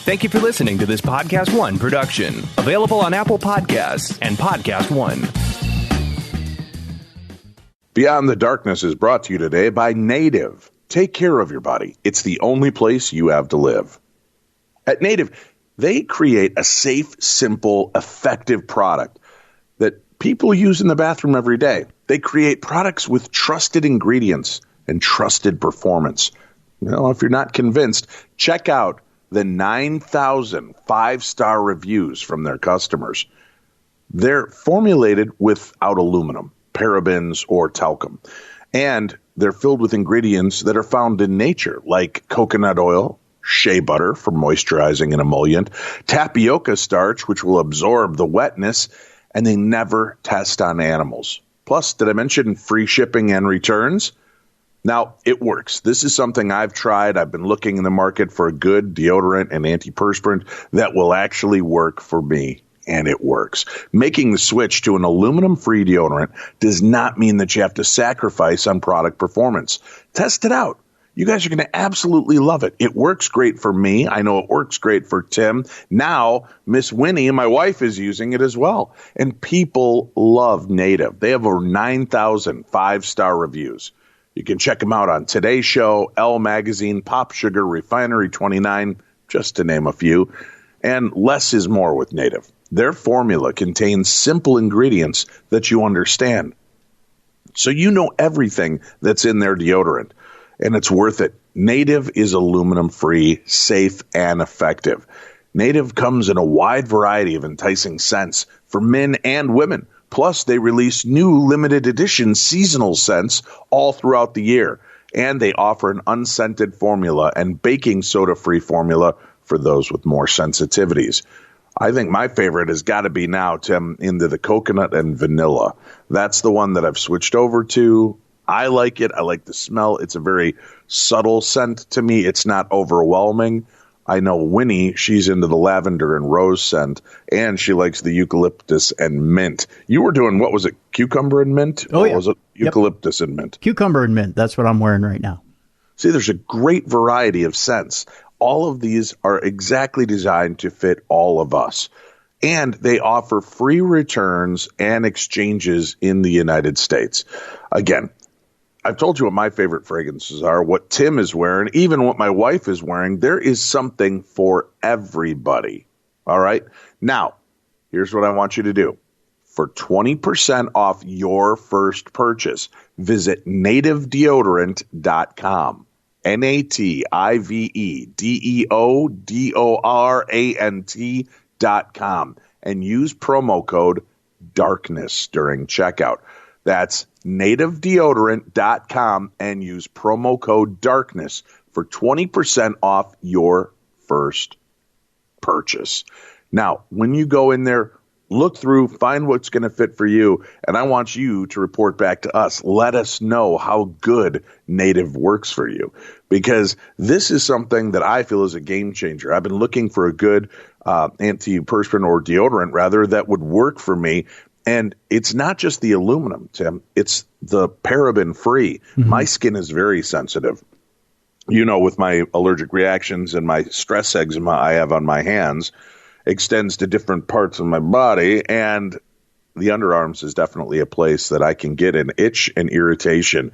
Thank you for listening to this Podcast One production. Available on Apple Podcasts and Podcast One. Beyond the Darkness is brought to you today by Native. Take care of your body. It's the only place you have to live. At Native, they create a safe, simple, effective product that people use in the bathroom every day. They create products with trusted ingredients and trusted performance. Well, if you're not convinced, check out the 9,000 five-star reviews from their customers. They're formulated without aluminum, parabens, or talcum. And they're filled with ingredients that are found in nature, like coconut oil, shea butter for moisturizing and emollient, tapioca starch, which will absorb the wetness, and they never test on animals. Plus, did I mention free shipping and returns? Now, it works. This is something I've tried. I've been looking in the market for a good deodorant and antiperspirant that will actually work for me, and it works. Making the switch to an aluminum-free deodorant does not mean that you have to sacrifice on product performance. Test it out. You guys are going to absolutely love it. It works great for me. I know it works great for Tim. Now, Miss Winnie, my wife, is using it as well. And people love Native. They have over 9,000 five-star reviews. You can check them out on Today's Show, Elle Magazine, Pop Sugar, Refinery 29, just to name a few. And less is more with Native. Their formula contains simple ingredients that you understand. So you know everything that's in their deodorant, and it's worth it. Native is aluminum-free, safe, and effective. Native comes in a wide variety of enticing scents for men and women. Plus, they release new limited edition seasonal scents all throughout the year. And they offer an unscented formula and baking soda-free formula for those with more sensitivities. I think my favorite has got to be now, Tim, into the coconut and vanilla. That's the one that I've switched over to. I like it. I like the smell. It's a very subtle scent to me. It's not overwhelming. I know Winnie, she's into the lavender and rose scent, and she likes the eucalyptus and mint. You were doing, what was it, cucumber and mint? Oh, yeah. Or was it eucalyptus and mint? Cucumber and mint. That's what I'm wearing right now. See, there's a great variety of scents. All of these are exactly designed to fit all of us. And they offer free returns and exchanges in the United States. Again, I've told you what my favorite fragrances are, what Tim is wearing, even what my wife is wearing. There is something for everybody. All right? Now, here's what I want you to do. For 20% off your first purchase, visit nativedeodorant.com. nativedeodorant.com. And use promo code DARKNESS during checkout. That's nativedeodorant.com and use promo code DARKNESS for 20% off your first purchase. Now, when you go in there, look through, find what's going to fit for you, and I want you to report back to us. Let us know how good Native works for you, because this is something that I feel is a game changer. I've been looking for a good antiperspirant or deodorant, rather, that would work for me. And it's not just the aluminum, Tim. It's the paraben-free. Mm-hmm. My skin is very sensitive. You know, with my allergic reactions and my stress eczema I have on my hands, extends to different parts of my body. And the underarms is definitely a place that I can get an itch and irritation.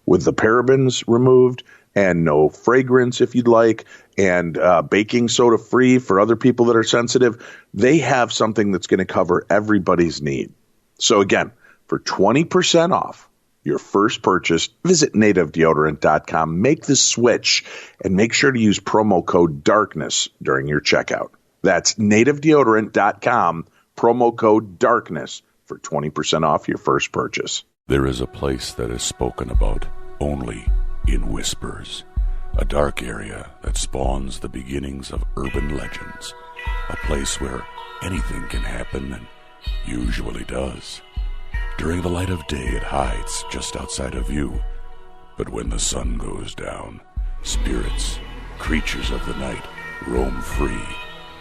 With the parabens removed and no fragrance, if you'd like, and baking soda free for other people that are sensitive, they have something that's going to cover everybody's need. So again, for 20% off your first purchase, visit nativedeodorant.com, make the switch, and make sure to use promo code DARKNESS during your checkout. That's nativedeodorant.com, promo code DARKNESS for 20% off your first purchase. There is a place that is spoken about only in whispers, a dark area that spawns the beginnings of urban legends, a place where anything can happen and usually does. During the light of day, it hides just outside of view, but when the sun goes down, spirits, creatures of the night, roam free,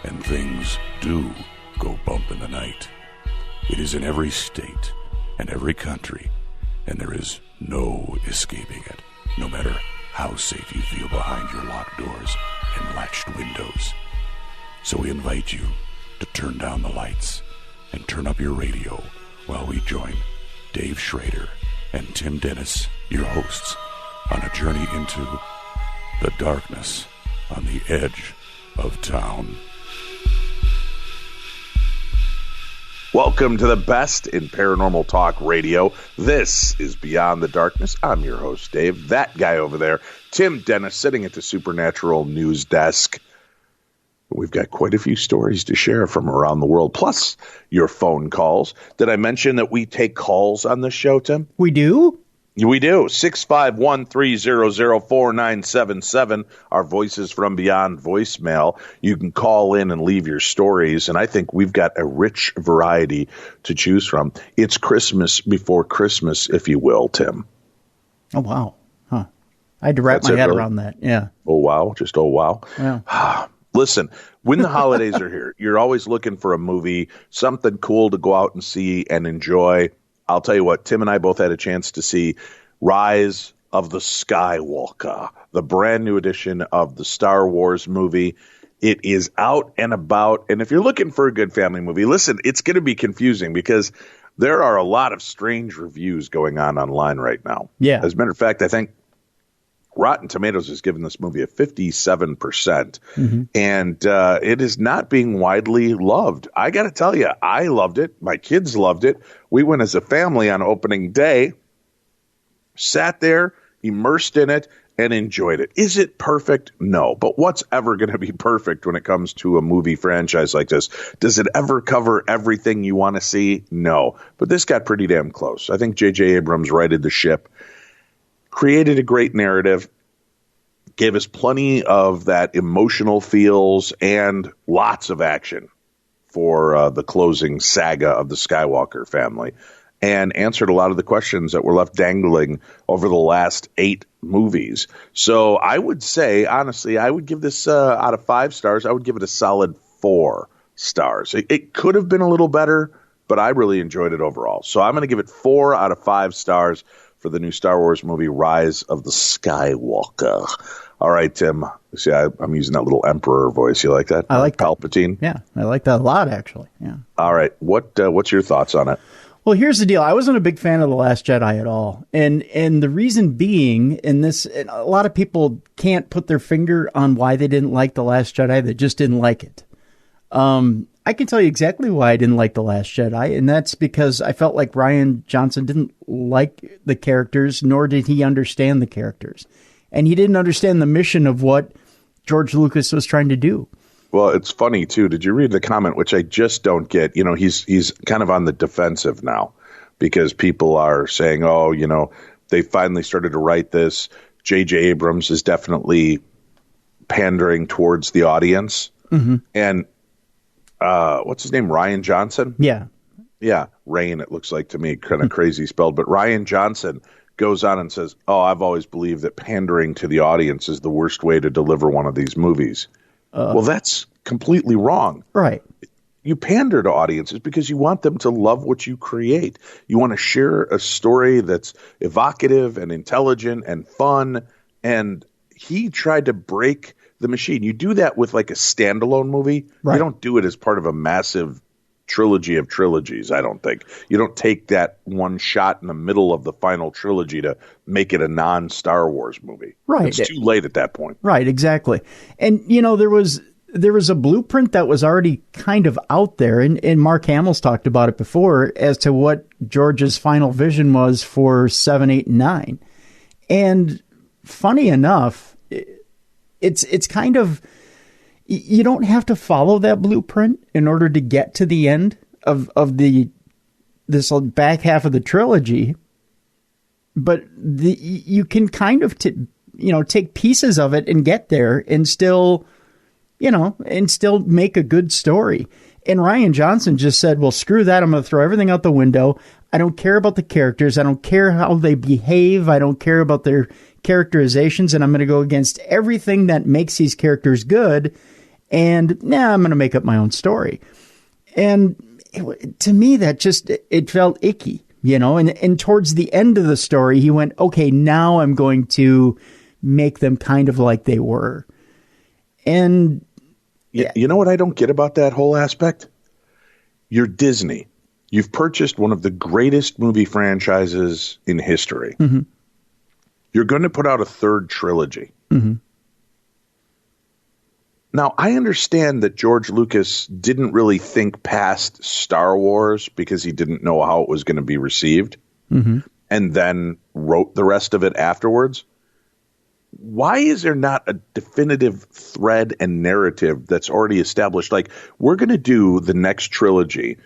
and things do go bump in the night. It is in every state and every country, and there is no escaping it, no matter how safe you feel behind your locked doors and latched windows. So we invite you to turn down the lights and turn up your radio while we join Dave Schrader and Tim Dennis, your hosts, on a journey into the darkness on the edge of town. Welcome to the best in paranormal talk radio. This is Beyond the Darkness. I'm your host, Dave. That guy over there, Tim Dennis, sitting at the Supernatural News Desk. We've got quite a few stories to share from around the world, plus your phone calls. Did I mention that we take calls on this show, Tim? We do? We do. 651-300-4977. Our Voices from Beyond voicemail. You can call in and leave your stories, and I think we've got a rich variety to choose from. It's Christmas before Christmas, if you will, Tim. Oh, wow. Huh. I had to wrap my head around that. Yeah. Oh, wow. Just oh, wow. Yeah. Listen, when the holidays are here, you're always looking for a movie, something cool to go out and see and enjoy. I'll tell you what, Tim and I both had a chance to see Rise of the Skywalker, the brand new edition of the Star Wars movie. It is out and about. And if you're looking for a good family movie, listen, it's going to be confusing because there are a lot of strange reviews going on online right now. Yeah. As a matter of fact, I think Rotten Tomatoes has given this movie a 57%, and it is not being widely loved. I got to tell you, I loved it. My kids loved it. We went as a family on opening day, sat there, immersed in it, and enjoyed it. Is it perfect? No. But what's ever going to be perfect when it comes to a movie franchise like this? Does it ever cover everything you want to see? No. But this got pretty damn close. I think J.J. Abrams righted the ship, created a great narrative, gave us plenty of that emotional feels and lots of action for the closing saga of the Skywalker family, and answered a lot of the questions that were left dangling over the last 8 movies. So I would say, honestly, I would give this out of 5 stars, I would give it a solid 4 stars. It could have been a little better, but I really enjoyed it overall. So I'm going to give it 4 out of 5 stars for the new Star Wars movie, Rise of the Skywalker. All right, Tim. See, I'm using that little Emperor voice. You like that? I like Palpatine. Yeah, I like that a lot, actually. Yeah. All right. What's your thoughts on it? Well, here's the deal. I wasn't a big fan of The Last Jedi at all. And the reason being, a lot of people can't put their finger on why they didn't like The Last Jedi. They just didn't like it. I can tell you exactly why I didn't like The Last Jedi, and that's because I felt like Rian Johnson didn't like the characters, nor did he understand the characters. And he didn't understand the mission of what George Lucas was trying to do. Well, it's funny, too. Did you read the comment, which I just don't get? You know, he's kind of on the defensive now because people are saying, oh, you know, they finally started to write this. J.J. Abrams is definitely pandering towards the audience. Mm-hmm. And what's his name? Rian Johnson? Yeah. Yeah. Rain, it looks like to me, kind of crazy spelled. But Rian Johnson goes on and says, oh, I've always believed that pandering to the audience is the worst way to deliver one of these movies. Well, that's completely wrong. Right. You pander to audiences because you want them to love what you create. You want to share a story that's evocative and intelligent and fun. And he tried to break the machine. You do that with like a standalone movie. Right. You don't do it as part of a massive trilogy of trilogies, I don't think. You don't take that one shot in the middle of the final trilogy to make it a non-Star Wars movie. Right. It's too late at that point. Right, exactly. And, you know, there was a blueprint that was already kind of out there, and Mark Hamill's talked about it before, as to what George's final vision was for 7, 8, and 9. And funny enough, it's kind of, you don't have to follow that blueprint in order to get to the end of this back half of the trilogy, but you can kind of take pieces of it and get there and still make a good story. And Rian Johnson just said, well, screw that. I'm going to throw everything out the window. I don't care about the characters. I don't care how they behave. I don't care about their characterizations. And I'm going to go against everything that makes these characters good. And I'm going to make up my own story. And to me, that just, it felt icky, and towards the end of the story, he went, okay, now I'm going to make them kind of like they were. And You know what I don't get about that whole aspect? You're Disney. You've purchased one of the greatest movie franchises in history. Mm-hmm. You're going to put out a third trilogy. Mm-hmm. Now, I understand that George Lucas didn't really think past Star Wars because he didn't know how it was going to be received, and then wrote the rest of it afterwards. Why is there not a definitive thread and narrative that's already established? Like, we're going to do the next trilogy.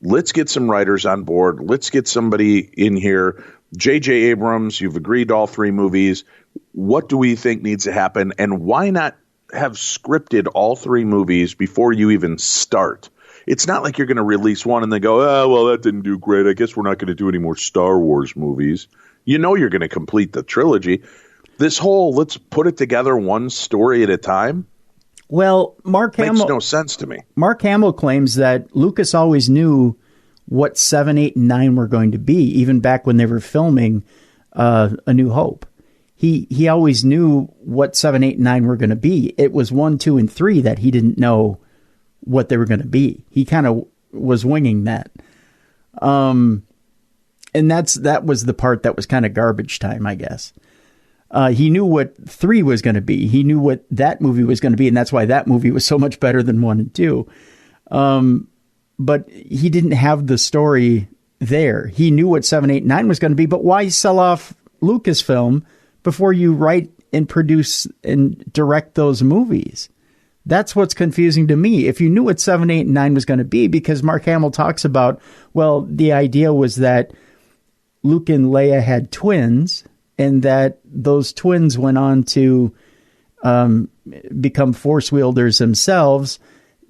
Let's get some writers on board. Let's get somebody in here. J.J. Abrams, you've agreed to all 3 movies. What do we think needs to happen? And why not have scripted all 3 movies before you even start? It's not like you're going to release one and then go, oh, well, that didn't do great. I guess we're not going to do any more Star Wars movies. You know you're going to complete the trilogy. This whole let's put it together one story at a time. Well, Mark Hamill makes no sense to me. Mark Hamill claims that Lucas always knew what 7, 8, and 9 were going to be, even back when they were filming A New Hope. He always knew what 7, 8, and 9 were going to be. It was 1, 2, and 3 that he didn't know what they were going to be. He kind of was winging that. And that was the part that was kind of garbage time, I guess. He knew what 3 was going to be. He knew what that movie was going to be, and that's why that movie was so much better than 1 and 2. But he didn't have the story there. He knew what 7, 8, 9 was going to be, but why sell off Lucasfilm before you write and produce and direct those movies? That's what's confusing to me. If you knew what 7, 8, and 9 was going to be, because Mark Hamill talks about, well, the idea was that Luke and Leia had twins, and that those twins went on to become Force wielders themselves.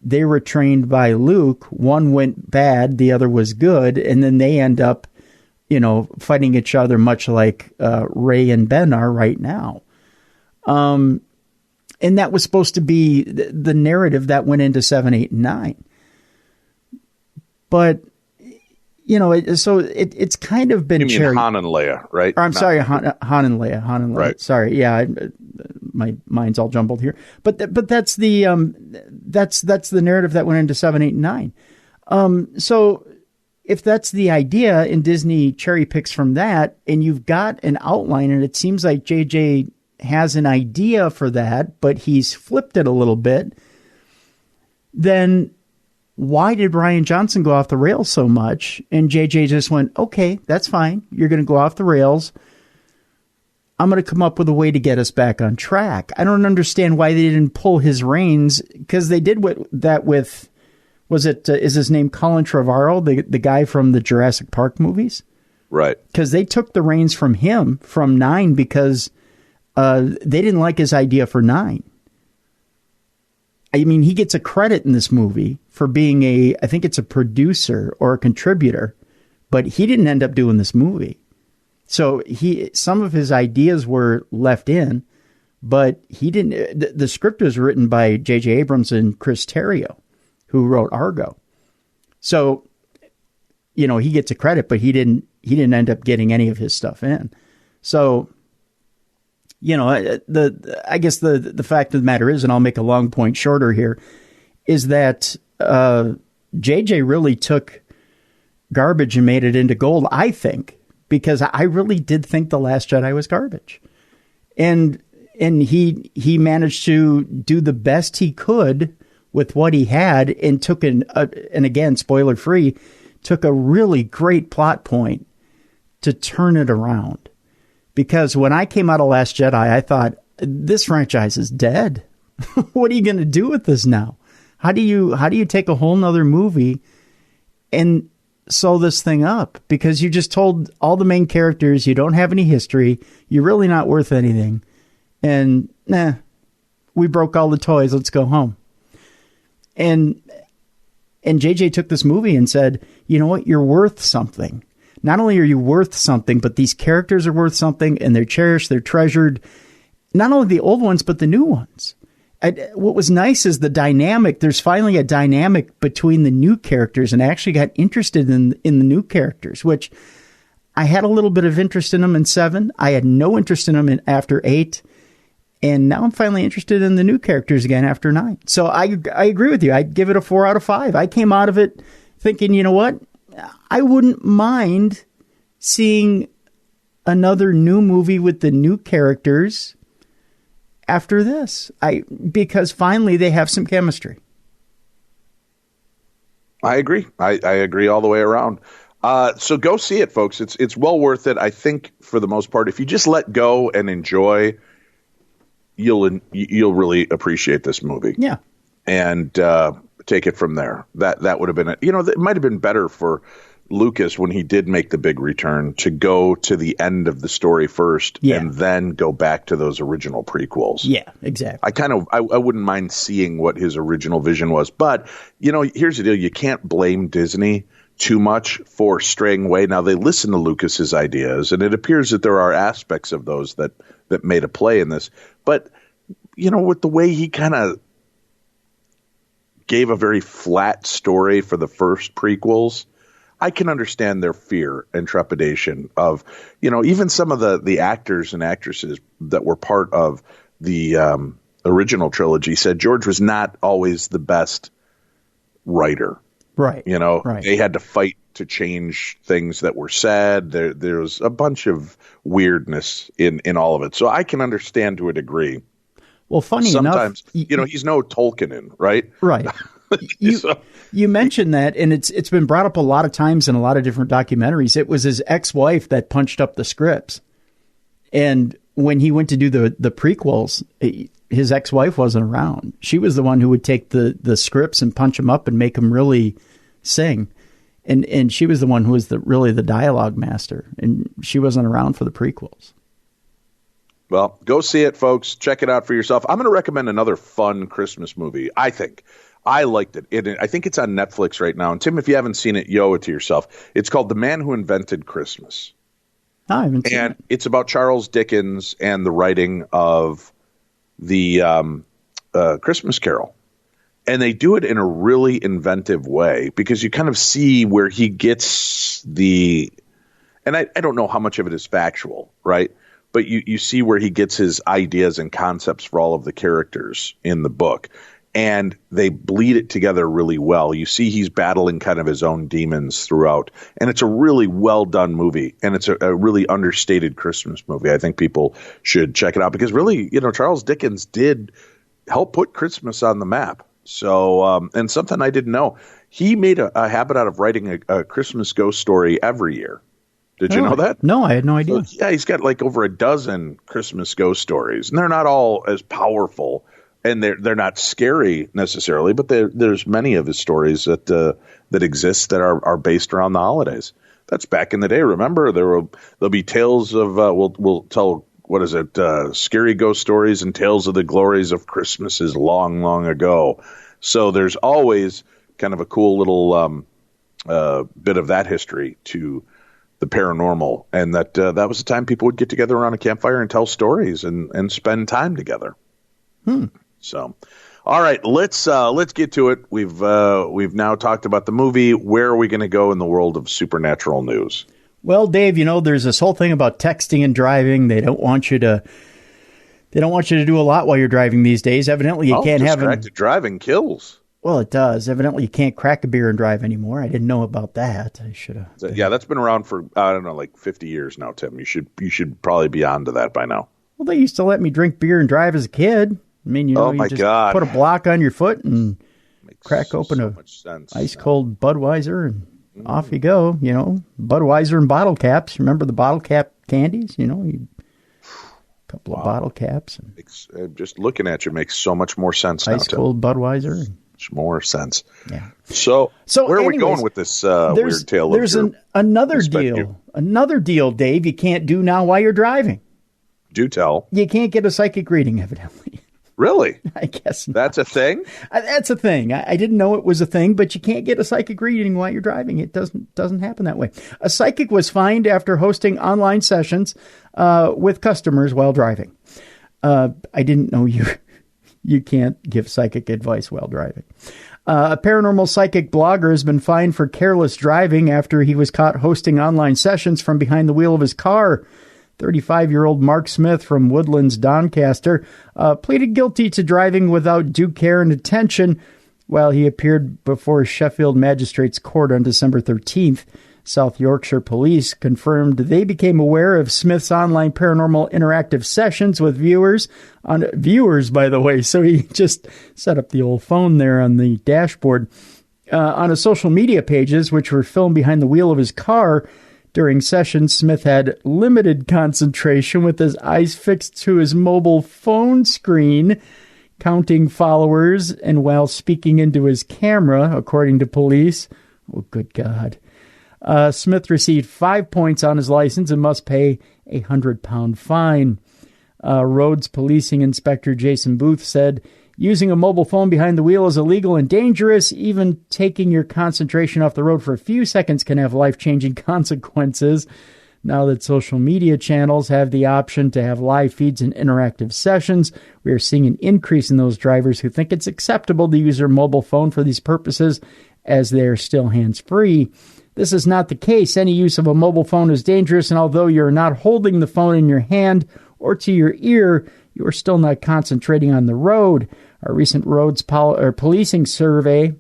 They were trained by Luke. One went bad, the other was good, and then they end up, fighting each other, much like Rey and Ben are right now. And that was supposed to be the narrative that went into 7, 8, and 9. But so it's kind of been you mean Han and Leia, right? Or, I'm sorry, Han and Leia. Han and Leia. Right. Sorry, yeah, my mind's all jumbled here. But that's the narrative that went into 7, 8, and 9. So if that's the idea, and Disney cherry picks from that, and you've got an outline, and it seems like JJ has an idea for that, but he's flipped it a little bit, then why did Rian Johnson go off the rails so much? And JJ just went, okay, that's fine. You're going to go off the rails. I'm going to come up with a way to get us back on track. I don't understand why they didn't pull his reins, because they did that with, is his name Colin Trevorrow, the guy from the Jurassic Park movies? Right. Because they took the reins from him from 9 because they didn't like his idea for 9. I mean, he gets a credit in this movie for being I think it's a producer or a contributor, but he didn't end up doing this movie. So some of his ideas were left in, but he didn't. The script was written by J.J. Abrams and Chris Terrio, who wrote Argo. So, he gets a credit, but he didn't end up getting any of his stuff in. So, I guess the fact of the matter is, and I'll make a long point shorter here, is that JJ really took garbage and made it into gold, I think, because I really did think The Last Jedi was garbage. And he managed to do the best he could with what he had, and took and again, spoiler free, took a really great plot point to turn it around. Because when I came out of Last Jedi, I thought, this franchise is dead. What are you going to do with this now? How do you take a whole nother movie and sew this thing up? Because you just told all the main characters you don't have any history. You're really not worth anything. And we broke all the toys. Let's go home. And JJ took this movie and said, you know what? You're worth something. Not only are you worth something, but these characters are worth something, and they're cherished, they're treasured. Not only the old ones, but the new ones. What was nice is the dynamic. There's finally a dynamic between the new characters, and I actually got interested in the new characters, which I had a little bit of interest in them in 7. I had no interest in them after 8. And now I'm finally interested in the new characters again after 9. So I agree with you. I'd give it a 4 out of 5. I came out of it thinking, you know what? I wouldn't mind seeing another new movie with the new characters after this. Because finally they have some chemistry. I agree. I agree all the way around. So go see it, folks. It's well worth it. I think for the most part, if you just let go and enjoy, you'll really appreciate this movie. Yeah. And take it from there. That would have been it. It might have been better for Lucas when he did make the big return to go to the end of the story first and then go back to those original prequels. Yeah, exactly. I wouldn't mind seeing what his original vision was. But, here's the deal. You can't blame Disney too much for straying away. Now, they listen to Lucas's ideas, and it appears that there are aspects of those that made a play in this. But, with the way he kind of gave a very flat story for the first prequels, I can understand their fear and trepidation of, even some of the actors and actresses that were part of the original trilogy said George was not always the best writer. Right. Right. They had to fight to change things that were said. There was a bunch of weirdness in all of it. So I can understand to a degree. Well, funny sometimes, enough, he's no Tolkien, right? Right. You mentioned that, and it's been brought up a lot of times in a lot of different documentaries. It was his ex-wife that punched up the scripts. And when he went to do the prequels, his ex-wife wasn't around. She was the one who would take the scripts and punch them up and make them really sing. And she was the one who was really the dialogue master. And she wasn't around for the prequels. Well, go see it, folks. Check it out for yourself. I'm going to recommend another fun Christmas movie, I think. I liked it. I think it's on Netflix right now. And Tim, if you haven't seen it, you owe it to yourself. It's called The Man Who Invented Christmas. I haven't seen it. It's about Charles Dickens and the writing of the Christmas Carol. And they do it in a really inventive way because you kind of see where he gets and I don't know how much of it is factual, right? But you see where he gets his ideas and concepts for all of the characters in the book. And they bleed it together really well. You see he's battling kind of his own demons throughout. And it's a really well-done movie. And it's a really understated Christmas movie. I think people should check it out because really, Charles Dickens did help put Christmas on the map. So, and something I didn't know, he made a habit out of writing a Christmas ghost story every year. Did you know that? No, I had no idea. So, yeah, he's got like over a dozen Christmas ghost stories. And they're not all as powerful. And they're not scary necessarily, but there's many of his stories that exist that are based around the holidays. That's back in the day. Remember, there'll be tales of we'll tell scary ghost stories and tales of the glories of Christmases long, long ago. So there's always kind of a cool little bit of that history to the paranormal, and that was the time people would get together around a campfire and tell stories and spend time together. So, all right, let's get to it. We've now talked about the movie. Where are we going to go in the world of supernatural news? Well, Dave, there's this whole thing about texting and driving. They don't want you to do a lot while you're driving these days. Evidently, you can't have distracted driving kills. Well, it does. Evidently, you can't crack a beer and drive anymore. I didn't know about that. I should have. Yeah, that's been around for like 50 years now, Tim. You should probably be onto that by now. Well, they used to let me drink beer and drive as a kid. I mean, you just put a block on your foot and crack open a ice cold Budweiser and off you go. Budweiser and bottle caps. Remember the bottle cap candies? A couple of bottle caps. And just looking at you makes so much more sense now. Ice cold Budweiser. Much more sense. Yeah. So where are we going with this weird tale? There's another deal. Another deal, Dave, you can't do now while you're driving. Do tell. You can't get a psychic reading, evidently. Really? I guess not. That's a thing? That's a thing. I didn't know it was a thing, but you can't get a psychic reading while you're driving. It doesn't happen that way. A psychic was fined after hosting online sessions with customers while driving. I didn't know you can't give psychic advice while driving. A paranormal psychic blogger has been fined for careless driving after he was caught hosting online sessions from behind the wheel of his car. 35-year-old Mark Smith from Woodlands, Doncaster, pleaded guilty to driving without due care and attention while he appeared before Sheffield Magistrates Court on December 13th. South Yorkshire Police confirmed they became aware of Smith's online paranormal interactive sessions with viewers, by the way, so he just set up the old phone there on the dashboard, on his social media pages, which were filmed behind the wheel of his car. During sessions, Smith had limited concentration with his eyes fixed to his mobile phone screen, counting followers and while speaking into his camera, according to police. Oh, good God. Smith received 5 points on his license and must pay a £100 fine. Roads Policing Inspector Jason Booth said, using a mobile phone behind the wheel is illegal and dangerous. Even taking your concentration off the road for a few seconds can have life-changing consequences. Now that social media channels have the option to have live feeds and interactive sessions, we are seeing an increase in those drivers who think it's acceptable to use their mobile phone for these purposes as they are still hands-free. This is not the case. Any use of a mobile phone is dangerous, and although you're not holding the phone in your hand or to your ear, you are still not concentrating on the road. Our recent roads policing survey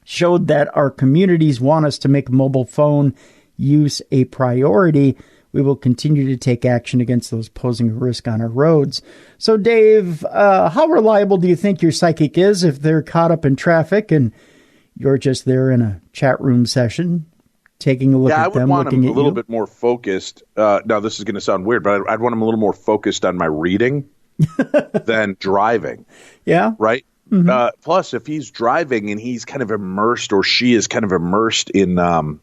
showed that our communities want us to make mobile phone use a priority. We will continue to take action against those posing a risk on our roads. So, Dave, how reliable do you think your psychic is if they're caught up in traffic and you're just there in a chat room session, taking a look at them, looking at you? I would want them a little bit more focused. Now, this is going to sound weird, but I'd want them a little more focused on my reading than driving. Yeah. Right? Mm-hmm. Plus, if he's driving and he's kind of immersed, or she is kind of immersed in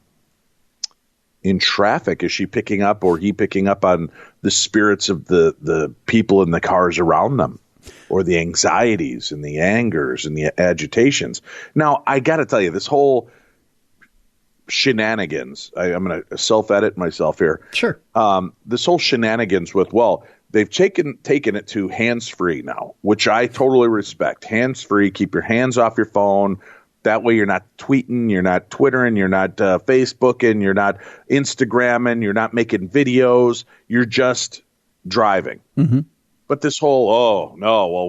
traffic, is she picking up or he picking up on the spirits of the people in the cars around them? Or the anxieties and the angers and the agitations. Now, I got to tell you, this whole shenanigans, I'm going to self-edit myself here. Sure. This whole shenanigans with, they've taken it to hands-free now, which I totally respect. Hands-free, keep your hands off your phone. That way you're not tweeting, you're not Twittering, you're not Facebooking, you're not Instagramming, you're not making videos. You're just driving. Mm-hmm. But this whole,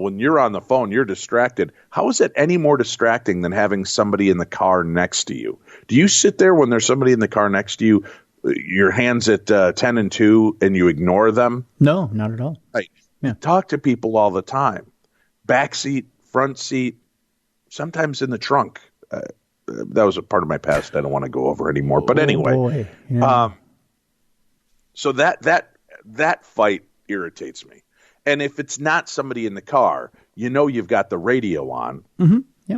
when you're on the phone, you're distracted. How is it any more distracting than having somebody in the car next to you? Do you sit there when there's somebody in the car next to you, your hands at 10 and 2, and you ignore them? No, not at all. Right. Yeah. Talk to people all the time. Back seat, front seat, sometimes in the trunk. That was a part of my past I don't want to go over anymore. But anyway. Boy. Yeah. So that fight irritates me. And if it's not somebody in the car, you've got the radio on,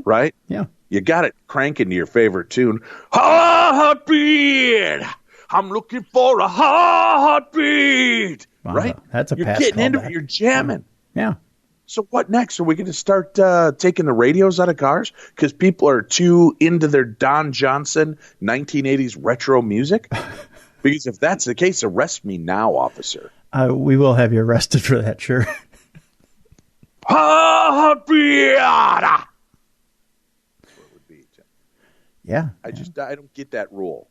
right? Yeah. You got it cranking to your favorite tune. Heartbeat! I'm looking for a heartbeat! Wow, right? That's a You're getting into it. You're jamming. Yeah. So what next? Are we going to start taking the radios out of cars? Because people are too into their Don Johnson 1980s retro music? Because if that's the case, arrest me now, officer. We will have you arrested for that, sure. Yeah. I don't get that rule.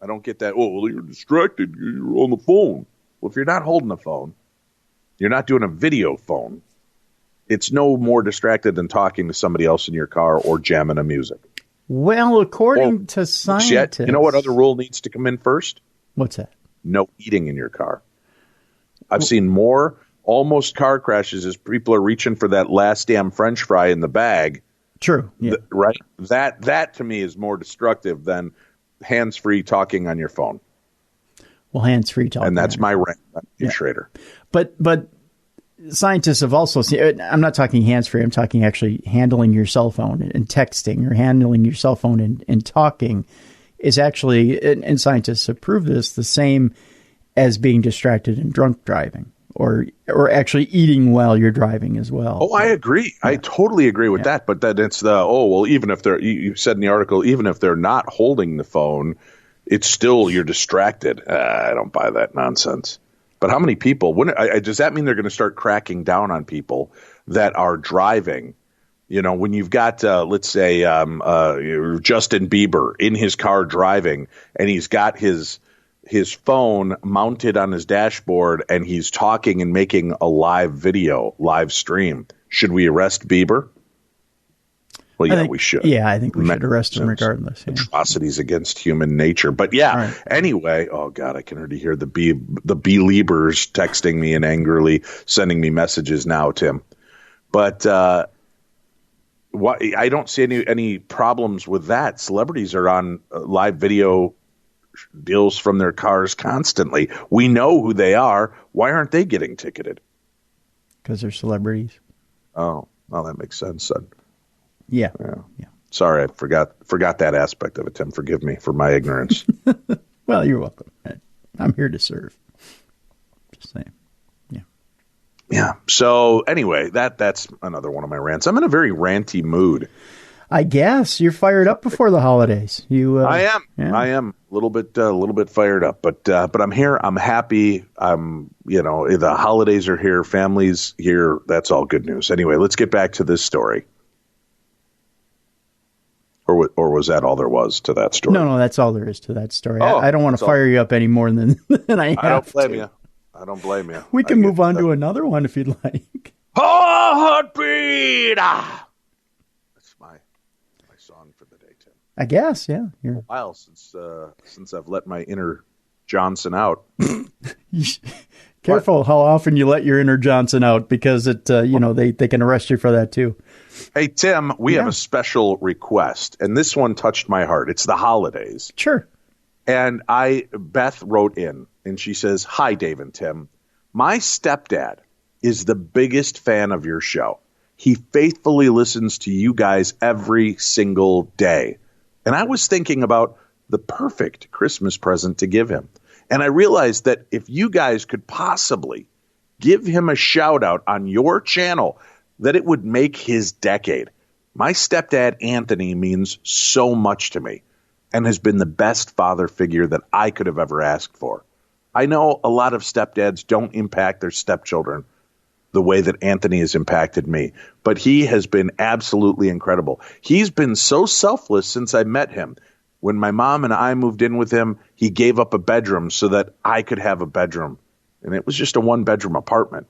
I don't get that. Oh, well, you're distracted. You're on the phone. Well, if you're not holding the phone, you're not doing a video phone. It's no more distracted than talking to somebody else in your car or jamming a music. Well, according to scientists. You know what other rule needs to come in first? What's that? No eating in your car. I've seen more almost car crashes as people are reaching for that last damn French fry in the bag. True. Yeah. Right? That to me is more destructive than hands-free talking on your phone. Well, hands-free talking. And that's my rant. Schrader. But scientists have also seen, I'm not talking hands-free, I'm talking actually handling your cell phone and texting, or handling your cell phone and talking is actually, and scientists have proved this, the same as being distracted and drunk driving, or actually eating while you're driving as well. Oh, I agree. Yeah. I totally agree with that. But then it's even if they're, you said in the article, even if they're not holding the phone, it's still, you're distracted. I don't buy that nonsense. But how many people, does that mean they're going to start cracking down on people that are driving? When you've got, let's say, Justin Bieber in his car driving, and he's got his his phone mounted on his dashboard and he's talking and making a live stream. Should we arrest Bieber? Well, yeah, we should. Yeah, I think we should arrest him regardless. Yeah. Atrocities against human nature. But yeah, right. Anyway, oh God, I can already hear the Beliebers texting me and angrily sending me messages now, Tim. But I don't see any problems with that. Celebrities are on live video deals from their cars constantly. We know who they are. Why aren't they getting ticketed? Because they're celebrities. Oh, well, that makes sense then. Yeah. Sorry, I forgot that aspect of it, Tim. Forgive me for my ignorance. Well, you're welcome. I'm here to serve. Just saying. Yeah. So anyway, that's another one of my rants. I'm in a very ranty mood. I guess you're fired up before the holidays. I am. Yeah. I am a little bit fired up, but I'm here. I'm happy. The holidays are here. Family's here. That's all good news. Anyway, let's get back to this story. Or was that all there was to that story? No, that's all there is to that story. I don't want to fire you up any more than I have. I don't blame you. We can move on to another one if you'd like. Heartbeat! That's my song for the day, Tim. I guess, yeah. A while since I've let my inner Johnson out. Careful how often you let your inner Johnson out, because they can arrest you for that too. Hey, Tim, we have a special request, and this one touched my heart. It's the holidays. Sure. And Beth wrote in, and she says, "Hi, Dave and Tim. My stepdad is the biggest fan of your show. He faithfully listens to you guys every single day. And I was thinking about the perfect Christmas present to give him. And I realized that if you guys could possibly give him a shout out on your channel, that it would make his decade. My stepdad, Anthony, means so much to me and has been the best father figure that I could have ever asked for. I know a lot of stepdads don't impact their stepchildren the way that Anthony has impacted me, but he has been absolutely incredible. He's been so selfless since I met him. When my mom and I moved in with him, he gave up a bedroom so that I could have a bedroom. And it was just a one-bedroom apartment.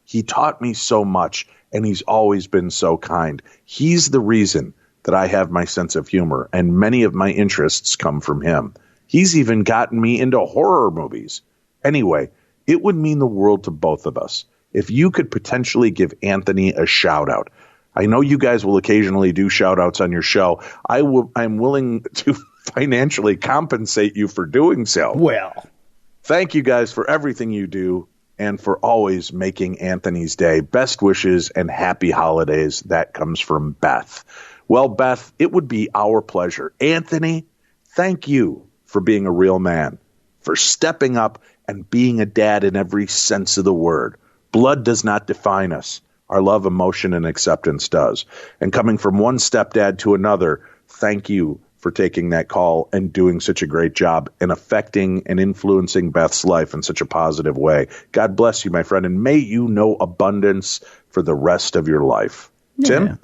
He taught me so much, and he's always been so kind. He's the reason that I have my sense of humor, and many of my interests come from him. He's even gotten me into horror movies. Anyway, it would mean the world to both of us if you could potentially give Anthony a shout-out. I know you guys will occasionally do shout-outs on your show. I'm willing to financially compensate you for doing so. Well, thank you guys for everything you do and for always making Anthony's day. Best wishes and happy holidays. That comes from Beth. Well, Beth, it would be our pleasure. Anthony, thank you for being a real man, for stepping up and being a dad in every sense of the word. Blood does not define us. Our love, emotion, and acceptance does. And coming from one stepdad to another, thank you for taking that call and doing such a great job and affecting and influencing Beth's life in such a positive way. God bless you, my friend, and may you know abundance for the rest of your life. Yeah. Tim?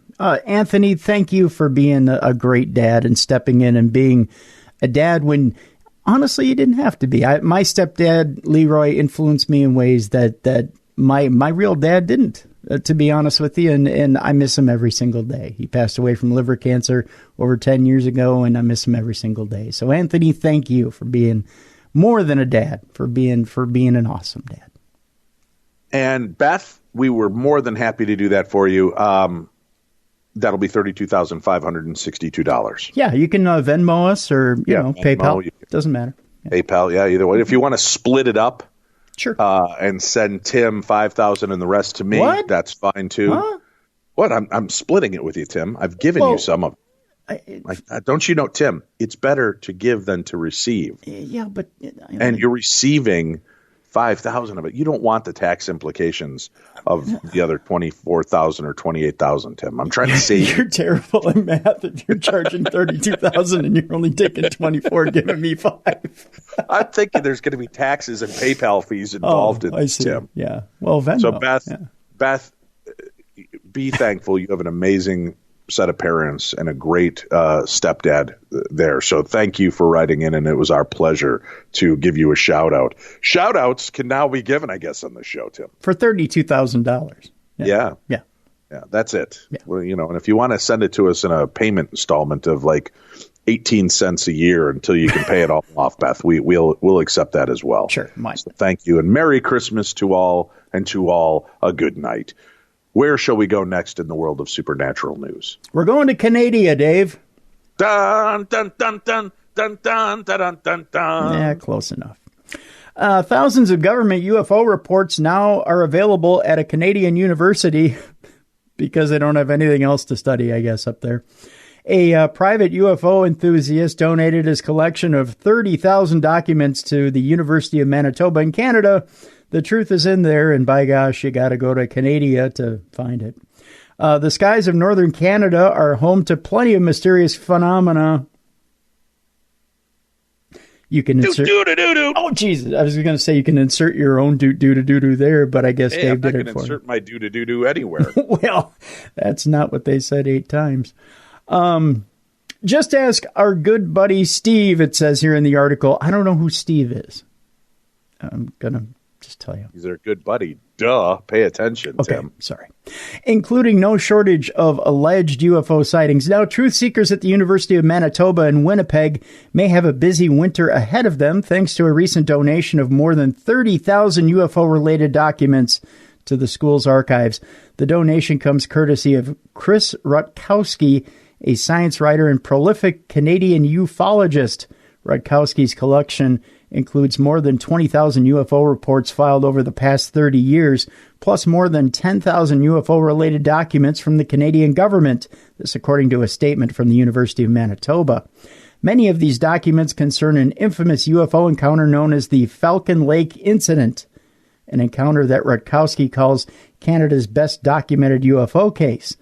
Anthony, thank you for being a great dad and stepping in and being a dad when, honestly, you didn't have to be. My stepdad, Leroy, influenced me in ways that my real dad didn't. To be honest with you, and I miss him every single day. He passed away from liver cancer over 10 years ago, and I miss him every single day. So, Anthony, thank you for being more than a dad, for being an awesome dad. And Beth, we were more than happy to do that for you. That'll be $32,562. Yeah, you can Venmo us or Venmo, PayPal. Doesn't matter. Yeah. PayPal, yeah, either way. If you want to split it up. Sure. And send Tim $5,000 and the rest to me. What? That's fine too. Huh? What? I'm splitting it with you, Tim. I've given you some of it. Don't you know, Tim? It's better to give than to receive. Yeah, but and you're receiving $5,000 of it. You don't want the tax implications of the other $24,000 or $28,000, Tim. I'm trying to save. You're terrible at math. If you're charging $32,000 and you're only taking $24,000, giving me $5,000. I'm thinking there's going to be taxes and PayPal fees involved in this, Tim. Yeah. Well, Venmo. So Beth, be thankful. You have an amazing set of parents and a great stepdad there. So thank you for writing in, and it was our pleasure to give you a shout out. Shout outs can now be given, I guess, on the show, Tim. For $32,000. Yeah. That's it. Yeah. Well, and if you want to send it to us in a payment installment of like 18 cents a year until you can pay it all off, Beth, we'll accept that as well. Sure. So thank you, and Merry Christmas to all, and to all a good night. Where shall we go next in the world of supernatural news? We're going to Canada, Dave. Dun, dun, dun, dun, dun, dun, dun, dun, dun. Yeah, close enough. Thousands of government UFO reports now are available at a Canadian university because they don't have anything else to study, I guess, up there. A private UFO enthusiast donated his collection of 30,000 documents to the University of Manitoba in Canada. The truth is in there, and by gosh, you got to go to Canada to find it. The skies of northern Canada are home to plenty of mysterious phenomena. You can insert. Oh, Jesus! I was going to say you can insert your own do there, but I guess Dave did it for you. I can insert my do anywhere. Well, that's not what they said 8 times. Just ask our good buddy Steve. It says here in the article. I don't know who Steve is. I'm gonna just tell you. He's our good buddy. Duh. Pay attention, okay, Tim. Sorry. Including no shortage of alleged UFO sightings. Now, truth seekers at the University of Manitoba in Winnipeg may have a busy winter ahead of them thanks to a recent donation of more than 30,000 UFO-related documents to the school's archives. The donation comes courtesy of Chris Rutkowski, a science writer and prolific Canadian ufologist. Rutkowski's collection includes more than 20,000 UFO reports filed over the past 30 years, plus more than 10,000 UFO-related documents from the Canadian government. This according to a statement from the University of Manitoba. Many of these documents concern an infamous UFO encounter known as the Falcon Lake Incident, an encounter that Rutkowski calls Canada's best documented UFO case.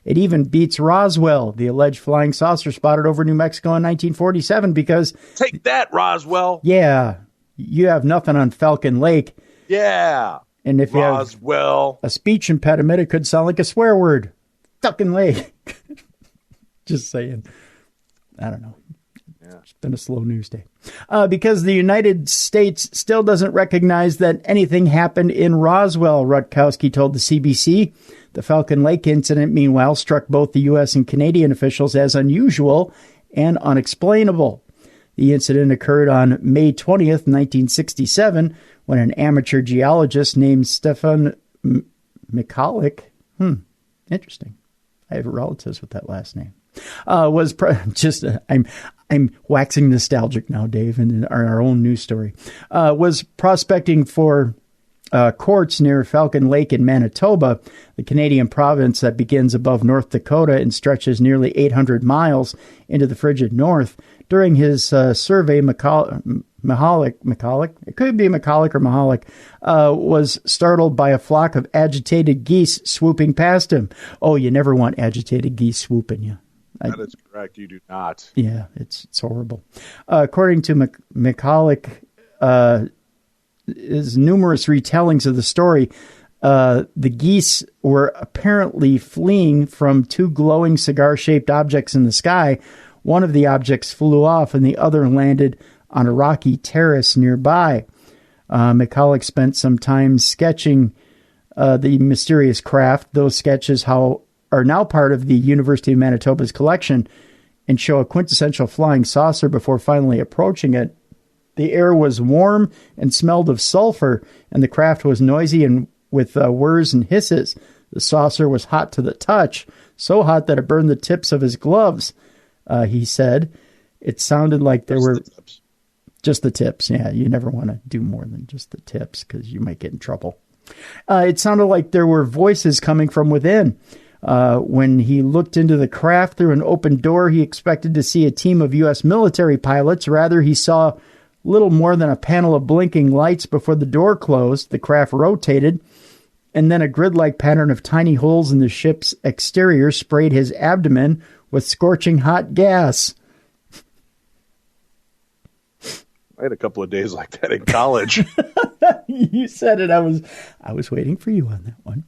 It even beats Roswell, the alleged flying saucer spotted over New Mexico in 1947, because... Take that, Roswell! Yeah, you have nothing on Falcon Lake. Yeah, and if Roswell. You have a speech impediment, it could sound like a swear word. Falcon Lake. Just saying. I don't know. Yeah. It's been a slow news day. Because the United States still doesn't recognize that anything happened in Roswell, Rutkowski told the CBC. The Falcon Lake incident, meanwhile, struck both the U.S. and Canadian officials as unusual and unexplainable. The incident occurred on May 20th, 1967, when an amateur geologist named Stefan Michalek, interesting, I have relatives with that last name, I'm waxing nostalgic now, Dave, in our own news story, was prospecting for quartz near Falcon Lake in Manitoba, the Canadian province that begins above North Dakota and stretches nearly 800 miles into the frigid north. During his survey, Michalek, it could be Michalek or Michalek, was startled by a flock of agitated geese swooping past him. Oh, you never want agitated geese swooping you. That is correct. You do not. Yeah, it's horrible. According to Michalek, is numerous retellings of the story. The geese were apparently fleeing from 2 glowing cigar-shaped objects in the sky. One of the objects flew off and the other landed on a rocky terrace nearby. Michalek spent some time sketching the mysterious craft. Those sketches are now part of the University of Manitoba's collection and show a quintessential flying saucer before finally approaching it. The air was warm and smelled of sulfur, and the craft was noisy and with whirs and hisses. The saucer was hot to the touch, so hot that it burned the tips of his gloves, he said. It sounded like there were... Just the tips, yeah. You never want to do more than just the tips because you might get in trouble. It sounded like there were voices coming from within. When he looked into the craft through an open door, he expected to see a team of U.S. military pilots. Rather, he saw little more than a panel of blinking lights before the door closed. The craft rotated, and then a grid-like pattern of tiny holes in the ship's exterior sprayed his abdomen with scorching hot gas. I had a couple of days like that in college. You said it. I was waiting for you on that one.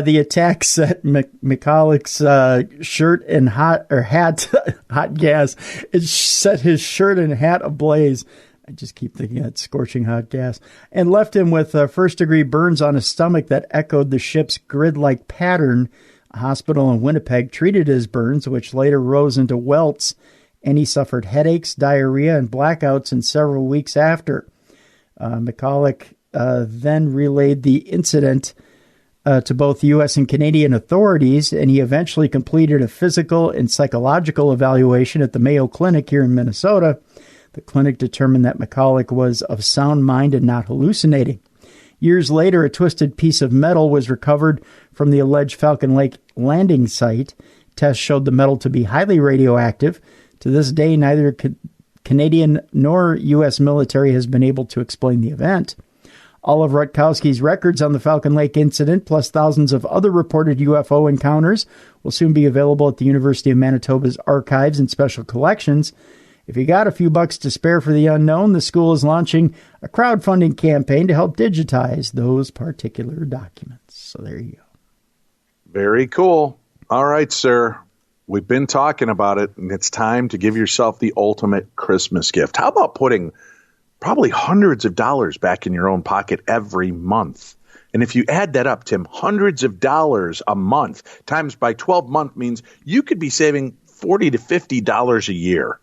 The attack set McCulloch's shirt and hot gas. It set his shirt and hat ablaze. I just keep thinking that's scorching hot gas. And left him with first-degree burns on his stomach that echoed the ship's grid-like pattern. A hospital in Winnipeg treated his burns, which later rose into welts, and he suffered headaches, diarrhea, and blackouts in several weeks after. McCulloch then relayed the incident to both U.S. and Canadian authorities, and he eventually completed a physical and psychological evaluation at the Mayo Clinic here in Minnesota. The clinic determined that McCulloch was of sound mind and not hallucinating. Years later, a twisted piece of metal was recovered from the alleged Falcon Lake landing site. Tests showed the metal to be highly radioactive. To this day, neither Canadian nor U.S. military has been able to explain the event. All of Rutkowski's records on the Falcon Lake incident, plus thousands of other reported UFO encounters, will soon be available at the University of Manitoba's archives and special collections. If you got a few bucks to spare for the unknown, the school is launching a crowdfunding campaign to help digitize those particular documents. So there you go. Very cool. All right, sir. We've been talking about it, and it's time to give yourself the ultimate Christmas gift. How about putting probably hundreds of dollars back in your own pocket every month? And if you add that up, Tim, hundreds of dollars a month times by 12 months means you could be saving $40 to $50 a year.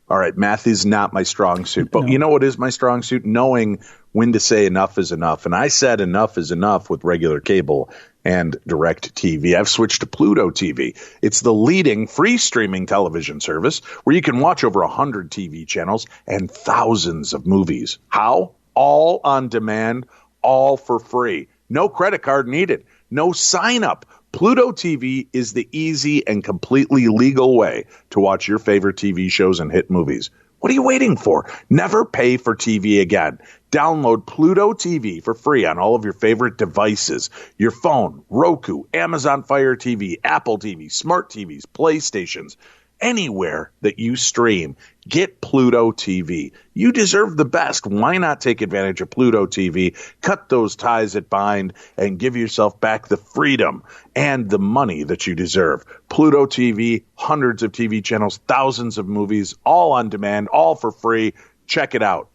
All right, math is not my strong suit, but You know what is my strong suit? Knowing when to say enough is enough. And I said enough is enough with regular cable and direct TV. I've switched to Pluto TV. It's the leading free streaming television service where you can watch over 100 TV channels and thousands of movies. How? All on demand, all for free. No credit card needed. No sign up. Pluto TV is the easy and completely legal way to watch your favorite TV shows and hit movies. What are you waiting for? Never pay for TV again. Download Pluto TV for free on all of your favorite devices. Your phone, Roku, Amazon Fire TV, Apple TV, smart TVs, PlayStations. Anywhere that you stream, get Pluto TV. You deserve the best. Why not take advantage of Pluto TV, cut those ties that bind, and give yourself back the freedom and the money that you deserve? Pluto TV, hundreds of TV channels, thousands of movies, all on demand, all for free. Check it out.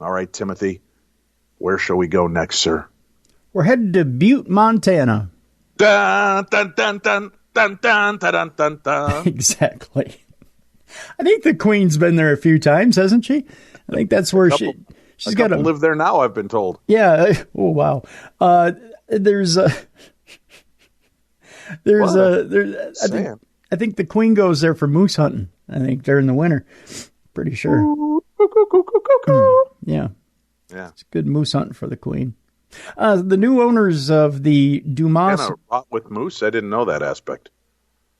All right, Timothy, where shall we go next, sir? We're headed to Butte, Montana. Dun, dun, dun, dun. Dun, dun, dun, dun, dun, dun. Exactly. I think the Queen's been there a few times, hasn't she? I think that's where she's got to live there now, I've been told. Yeah. Oh, wow. I think the Queen goes there for moose hunting. I think during the winter. Pretty sure. Yeah. It's good moose hunting for the Queen. The new owners of the Dumas... Kind of rot with moose? I didn't know that aspect.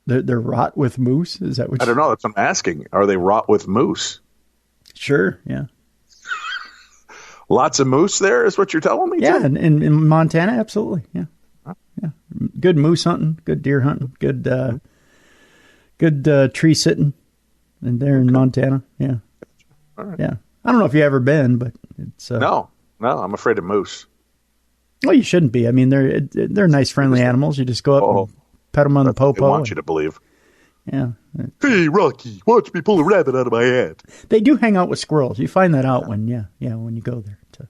They're rot with moose? Is that what I don't know. That's what I'm asking. Are they rot with moose? Sure, yeah. Lots of moose there is what you're telling me? Yeah, in Montana, absolutely, yeah. Yeah. Good moose hunting, good deer hunting, good tree sitting in there in Montana, yeah. All right. Yeah. I don't know if you've ever been, but it's... No, I'm afraid of moose. Well, you shouldn't be. I mean, they're nice, friendly animals. You just go up and pet them on the popo. I want you to believe. Yeah. Hey, Rocky, watch me pull a rabbit out of my hat. They do hang out with squirrels. You find that out when you go there to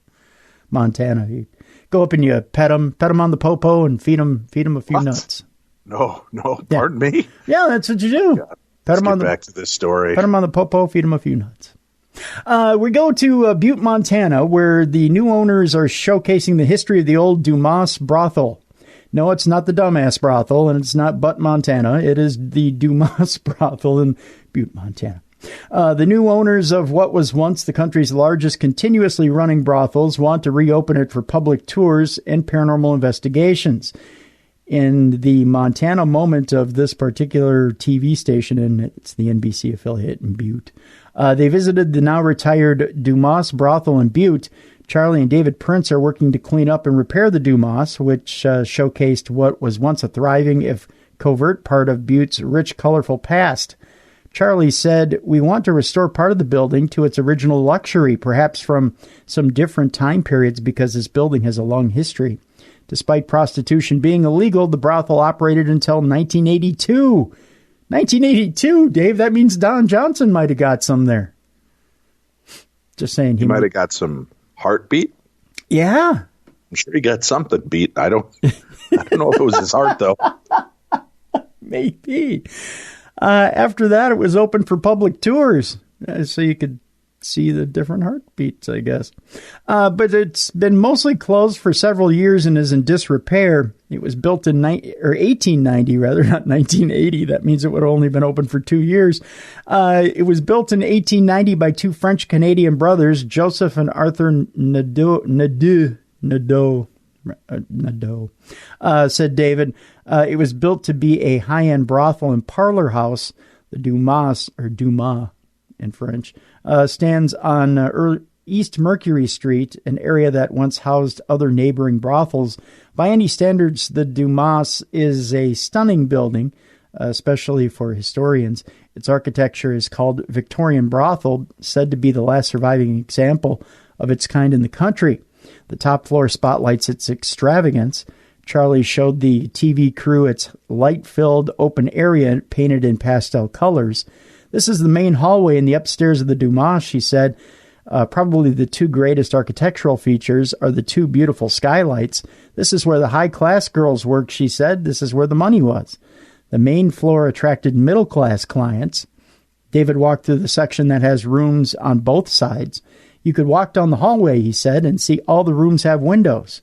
Montana. You go up and you pet them on the popo and feed them a few nuts. No, pardon me. Yeah, that's what you do. God, let's get back to this story. Pet them on the popo, feed them a few nuts. We go to Butte, Montana, where the new owners are showcasing the history of the old Dumas brothel. No, it's not the dumbass brothel, and it's not Butte, Montana. It is the Dumas brothel in Butte, Montana. The new owners of what was once the country's largest continuously running brothels want to reopen it for public tours and paranormal investigations. In the Montana moment of this particular TV station, and it's the NBC affiliate in Butte, they visited the now retired Dumas brothel in Butte. Charlie and David Prince are working to clean up and repair the Dumas, which showcased what was once a thriving, if covert, part of Butte's rich, colorful past. Charlie said, "We want to restore part of the building to its original luxury, perhaps from some different time periods because this building has a long history. Despite prostitution being illegal, the brothel operated until 1982. 1982, Dave, that means Don Johnson might have got some there. Just saying. He might have got some heartbeat? Yeah. I'm sure he got something beat. I don't know if it was his heart, though. Maybe. After that, it was open for public tours, so you could see the different heartbeats, I guess. But it's been mostly closed for several years and is in disrepair. It was built in 1890, rather, not 1980. That means it would have only been open for 2 years. It was built in 1890 by two French-Canadian brothers, Joseph and Arthur Nadeau, said David. It was built to be a high-end brothel and parlor house. The Dumas, or Dumas in French, stands on East Mercury Street, an area that once housed other neighboring brothels. By any standards, the Dumas is a stunning building, especially for historians. Its architecture is called Victorian Brothel, said to be the last surviving example of its kind in the country. The top floor spotlights its extravagance. Charlie showed the TV crew its light-filled open area painted in pastel colors. This is the main hallway in the upstairs of the Dumas, she said. Probably the two greatest architectural features are the two beautiful skylights. This is where the high-class girls worked, she said. This is where the money was. The main floor attracted middle-class clients. David walked through the section that has rooms on both sides. You could walk down the hallway, he said, and see all the rooms have windows.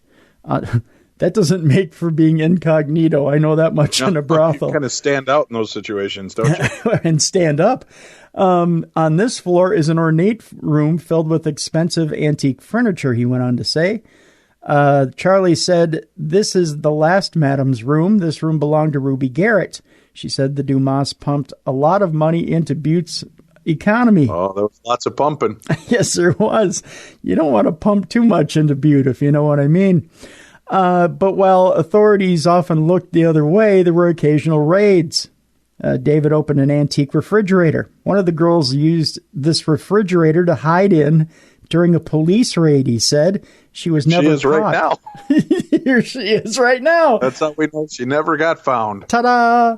That doesn't make for being incognito. I know that much in a brothel. You kind of stand out in those situations, don't you? And stand up. On this floor is an ornate room filled with expensive antique furniture, he went on to say. Charlie said, "This is the last madam's room. This room belonged to Ruby Garrett." She said the Dumas pumped a lot of money into Butte's economy. Oh, there was lots of pumping. Yes, there was. You don't want to pump too much into Butte, if you know what I mean. But while authorities often looked the other way, there were occasional raids. David opened an antique refrigerator. One of the girls used this refrigerator to hide in during a police raid, he said. She was never caught. Right now. Here she is right now. That's how we know she never got found. Ta-da!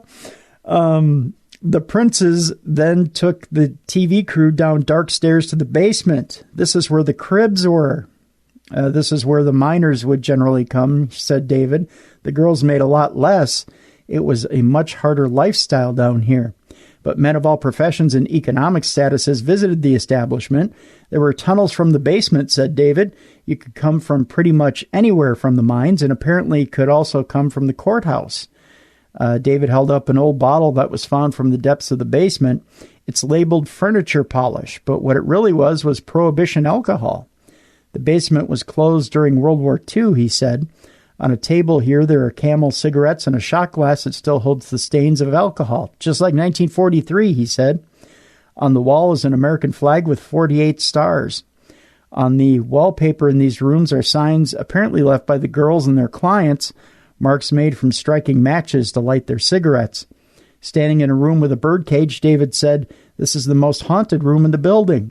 The princes then took the TV crew down dark stairs to the basement. This is where the cribs were. This is where the miners would generally come, said David. The girls made a lot less. It was a much harder lifestyle down here. But men of all professions and economic statuses visited the establishment. There were tunnels from the basement, said David. You could come from pretty much anywhere from the mines, and apparently could also come from the courthouse. David held up an old bottle that was found from the depths of the basement. It's labeled furniture polish, but what it really was Prohibition alcohol. The basement was closed during World War II, he said. On a table here, there are Camel cigarettes and a shot glass that still holds the stains of alcohol, just like 1943, he said. On the wall is an American flag with 48 stars. On the wallpaper in these rooms are signs apparently left by the girls and their clients, marks made from striking matches to light their cigarettes. Standing in a room with a birdcage, David said, "This is the most haunted room in the building."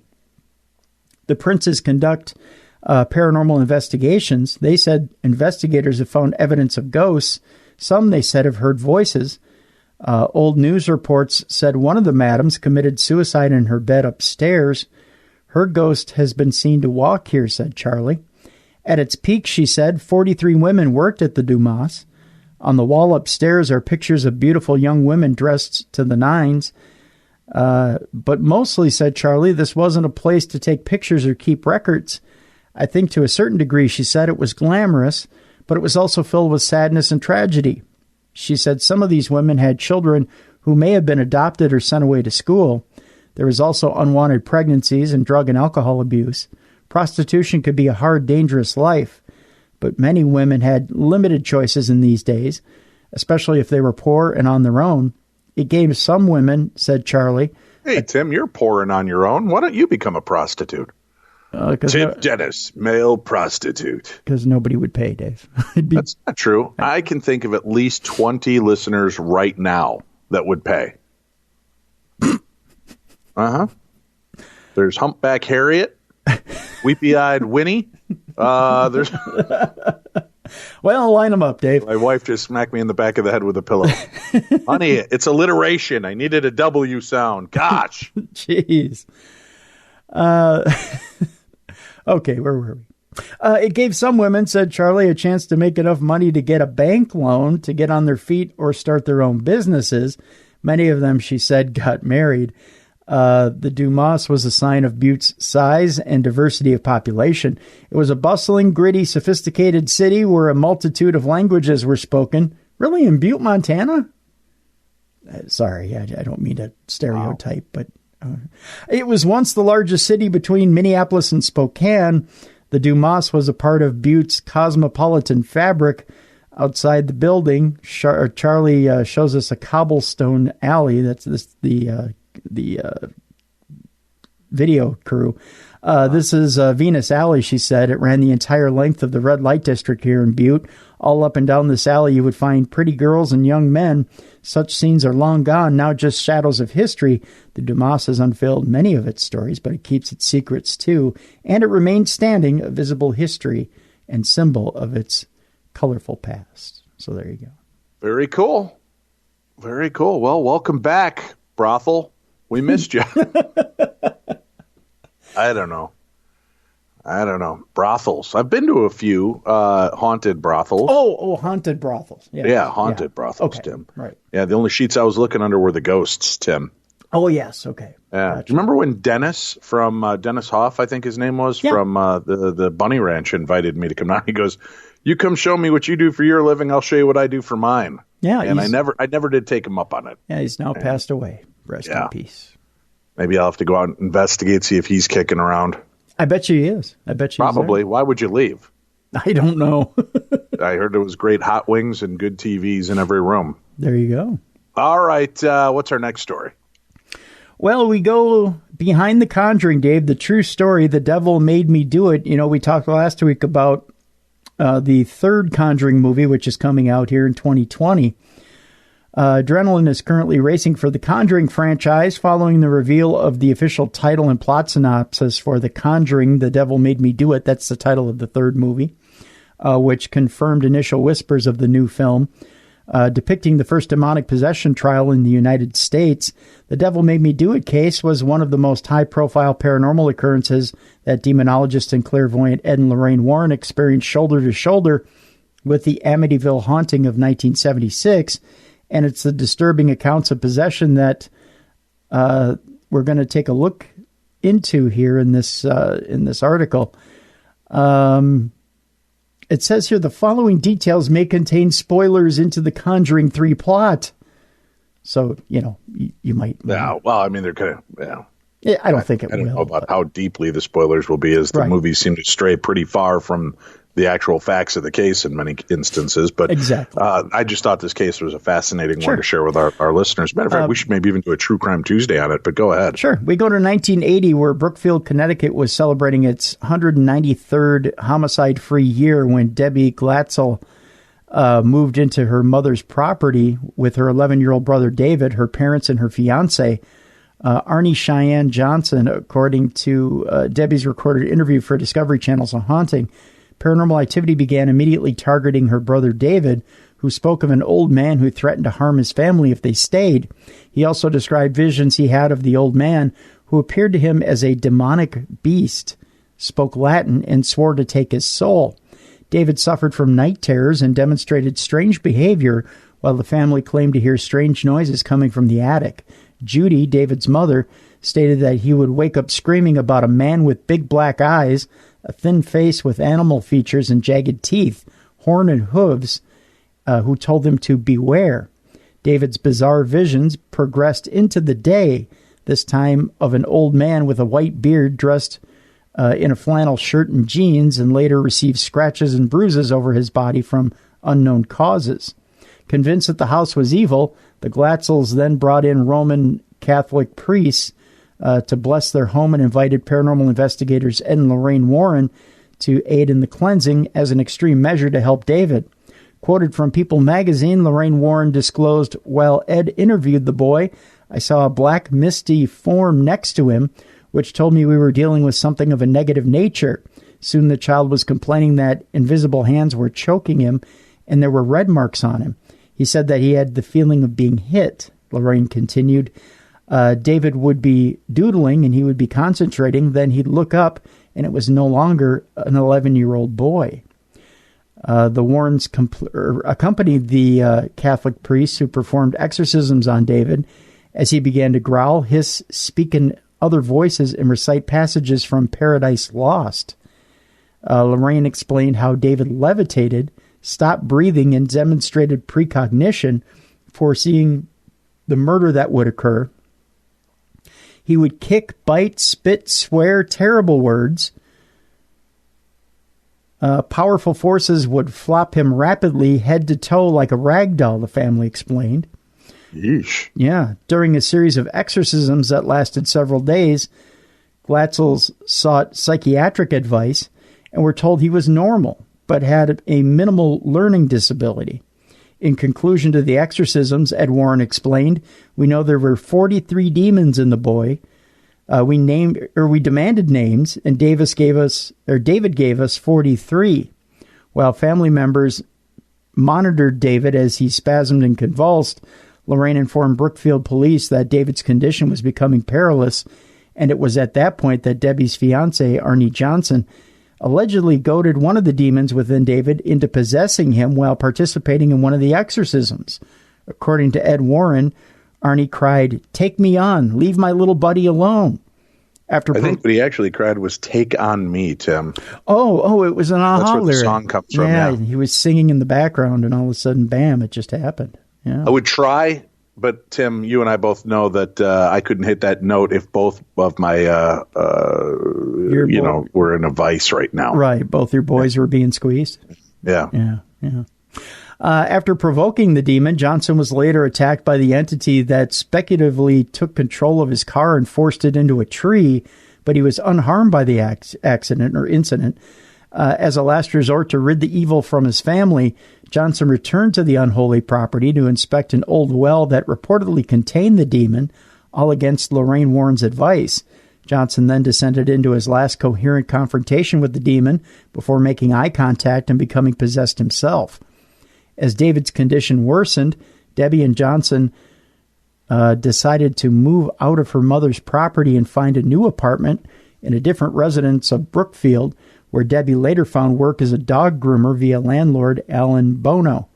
The princes conduct paranormal investigations. They said investigators have found evidence of ghosts. Some, they said, have heard voices. Old news reports said one of the madams committed suicide in her bed upstairs. Her ghost has been seen to walk here, said Charlie. At its peak, she said, 43 women worked at the Dumas. On the wall upstairs are pictures of beautiful young women dressed to the nines. But mostly, said Charlie, this wasn't a place to take pictures or keep records. I think to a certain degree, she said, it was glamorous, but it was also filled with sadness and tragedy. She said some of these women had children who may have been adopted or sent away to school. There was also unwanted pregnancies and drug and alcohol abuse. Prostitution could be a hard, dangerous life, but many women had limited choices in these days, especially if they were poor and on their own. It gave some women, said Charlie. Hey, Tim, you're poor and on your own. Why don't you become a prostitute? Tim Dennis, male prostitute. Because nobody would pay, Dave. That's not true. I can think of at least 20 listeners right now that would pay. There's Humpback Harriet, Weepy-Eyed Winnie. There's. Well, line them up, Dave. My wife just smacked me in the back of the head with a pillow. Honey, it's alliteration. I needed a W sound. Gosh. Jeez. Okay, where were we? It gave some women, said Charlie, a chance to make enough money to get a bank loan, to get on their feet or start their own businesses. Many of them, she said, got married. The Dumas was a sign of Butte's size and diversity of population. It was a bustling, gritty, sophisticated city where a multitude of languages were spoken. Really, in Butte, Montana? Sorry, I don't mean to stereotype, but it was once the largest city between Minneapolis and Spokane. The Dumas was a part of Butte's cosmopolitan fabric. Outside the building, Charlie shows us a cobblestone alley. That's the video crew. This is Venus Alley, she said. It ran the entire length of the red light district here in Butte. All up and down this alley, you would find pretty girls and young men. Such scenes are long gone, now just shadows of history. The Dumas has unveiled many of its stories, but it keeps its secrets too. And it remains standing, a visible history and symbol of its colorful past. So there you go. Very cool. Very cool. Well, welcome back, brothel. We missed you. I don't know. Brothels. I've been to a few haunted brothels. Oh, haunted brothels. Yeah, haunted brothels, okay. Tim. Right. Yeah, the only sheets I was looking under were the ghosts, Tim. Oh, yes. Okay. Yeah. Gotcha. Do you remember when Dennis from Dennis Hoff, I think his name was, from the Bunny Ranch invited me to come down? He goes, "You come show me what you do for your living. I'll show you what I do for mine." Yeah. And I never did take him up on it. Yeah, he's now passed away. Rest in peace. Maybe I'll have to go out and investigate, see if he's kicking around. I bet you he is. Probably. Why would you leave? I don't know. I heard there was great hot wings and good TVs in every room. There you go. All right. What's our next story? Well, we go behind The Conjuring, Dave. The true story, The Devil Made Me Do It. You know, we talked last week about the third Conjuring movie, which is coming out here in 2020. Adrenaline is currently racing for the Conjuring franchise following the reveal of the official title and plot synopsis for The Conjuring, The Devil Made Me Do It. That's the title of the third movie, which confirmed initial whispers of the new film. Depicting the first demonic possession trial in the United States, The Devil Made Me Do It case was one of the most high-profile paranormal occurrences that demonologist and clairvoyant Ed and Lorraine Warren experienced shoulder to shoulder with the Amityville haunting of 1976. And it's the disturbing accounts of possession that we're going to take a look into here in this article. It says here the following details may contain spoilers into the Conjuring 3 plot. So, you know, you might. Yeah, well, I mean, they're kind of, Yeah, I don't think it will. I don't know about how deeply the spoilers will be, as the movies seem to stray pretty far from the actual facts of the case in many instances. But exactly. I just thought this case was a fascinating one to share with our listeners. Matter of fact, we should maybe even do a True Crime Tuesday on it, but go ahead. Sure. We go to 1980, where Brookfield, Connecticut was celebrating its 193rd homicide-free year when Debbie Glatzel moved into her mother's property with her 11-year-old brother David, her parents, and her fiancé. Arnie Cheyenne Johnson, according to Debbie's recorded interview for Discovery Channel's A Haunting. Paranormal Activity began immediately targeting her brother David, who spoke of an old man who threatened to harm his family if they stayed. He also described visions he had of the old man, who appeared to him as a demonic beast, spoke Latin, and swore to take his soul. David suffered from night terrors and demonstrated strange behavior, while the family claimed to hear strange noises coming from the attic. Judy, David's mother, stated that he would wake up screaming about a man with big black eyes, a thin face with animal features and jagged teeth, horn and hooves, who told him to beware. David's bizarre visions progressed into the day, this time of an old man with a white beard dressed in a flannel shirt and jeans, and later received scratches and bruises over his body from unknown causes. Convinced that the house was evil, the Glatzels then brought in Roman Catholic priests to bless their home and invited paranormal investigators Ed and Lorraine Warren to aid in the cleansing as an extreme measure to help David. Quoted from People magazine, Lorraine Warren disclosed, while Ed interviewed the boy, I saw a black, misty form next to him, which told me we were dealing with something of a negative nature. Soon the child was complaining that invisible hands were choking him and there were red marks on him. He said that he had the feeling of being hit. Lorraine continued. David would be doodling and he would be concentrating. Then he'd look up and it was no longer an 11-year-old boy. The Warrens accompanied the Catholic priest who performed exorcisms on David as he began to growl, hiss, speak in other voices, and recite passages from Paradise Lost. Lorraine explained how David levitated, stopped breathing, and demonstrated precognition, foreseeing the murder that would occur. He would kick, bite, spit, swear terrible words. Powerful forces would flop him rapidly, head to toe like a rag doll, the family explained. Yeesh. Yeah. During a series of exorcisms that lasted several days, Glatzels sought psychiatric advice and were told he was normal, but had a minimal learning disability. In conclusion to the exorcisms, Ed Warren explained, we know there were 43 demons in the boy. We demanded names, and David gave us 43. While family members monitored David as he spasmed and convulsed, Lorraine informed Brookfield police that David's condition was becoming perilous, and it was at that point that Debbie's fiancé, Arnie Johnson, allegedly goaded one of the demons within David into possessing him while participating in one of the exorcisms. According to Ed Warren, Arnie cried, "Take me on, leave my little buddy alone." I think what he actually cried was "Take on me, Tim." Oh, it was an aha That's where lyric. the song comes from. Yeah, he was singing in the background, and all of a sudden, bam, it just happened. Yeah. I would try, but Tim, you and I both know that I couldn't hit that note if both of my, were in a vice right now. Right, both your boys were being squeezed. Yeah. After provoking the demon, Johnson was later attacked by the entity that speculatively took control of his car and forced it into a tree, but he was unharmed by the incident. As a last resort to rid the evil from his family, Johnson returned to the unholy property to inspect an old well that reportedly contained the demon, all against Lorraine Warren's advice. Johnson then descended into his last coherent confrontation with the demon before making eye contact and becoming possessed himself. As David's condition worsened, Debbie and Johnson decided to move out of her mother's property and find a new apartment in a different residence of Brookfield, where Debbie later found work as a dog groomer via landlord Alan Bono.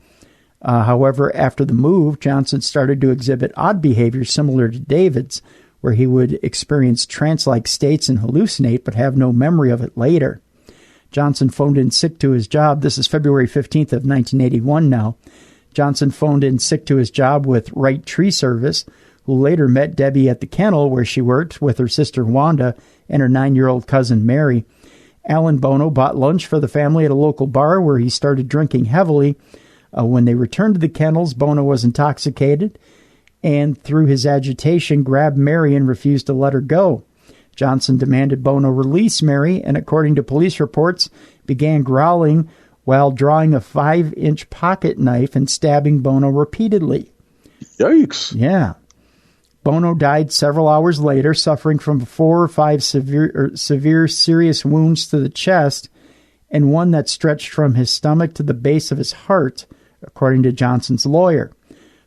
However, after the move, Johnson started to exhibit odd behavior similar to David's, where he would experience trance-like states and hallucinate but have no memory of it later. Johnson phoned in sick to his job. This is February 15th of 1981 now. Johnson phoned in sick to his job with Wright Tree Service, who later met Debbie at the kennel where she worked with her sister Wanda and her 9-year-old cousin Mary. Alan Bono bought lunch for the family at a local bar where he started drinking heavily. When they returned to the kennels, Bono was intoxicated and, through his agitation, grabbed Mary and refused to let her go. Johnson demanded Bono release Mary and, according to police reports, began growling while drawing a 5-inch pocket knife and stabbing Bono repeatedly. Yikes. Yeah. Bono died several hours later, suffering from 4 or 5 severe serious wounds to the chest and one that stretched from his stomach to the base of his heart, according to Johnson's lawyer.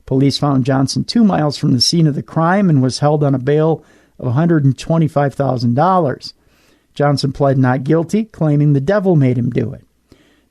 Police found Johnson 2 miles from the scene of the crime and was held on a bail of $125,000. Johnson pled not guilty, claiming the devil made him do it.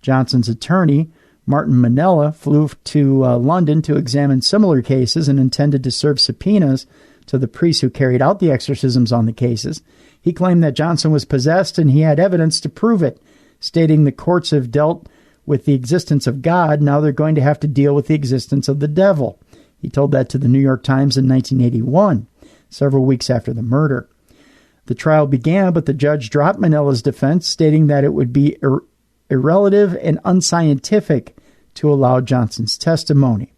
Johnson's attorney, Martin Manella, flew to London to examine similar cases and intended to serve subpoenas to the priests who carried out the exorcisms on the cases. He claimed that Johnson was possessed and he had evidence to prove it, stating the courts have dealt with the existence of God, now they're going to have to deal with the existence of the devil. He told that to the New York Times in 1981, several weeks after the murder. The trial began, but the judge dropped Manella's defense, stating that it would be irrelative and unscientific to allow Johnson's testimony.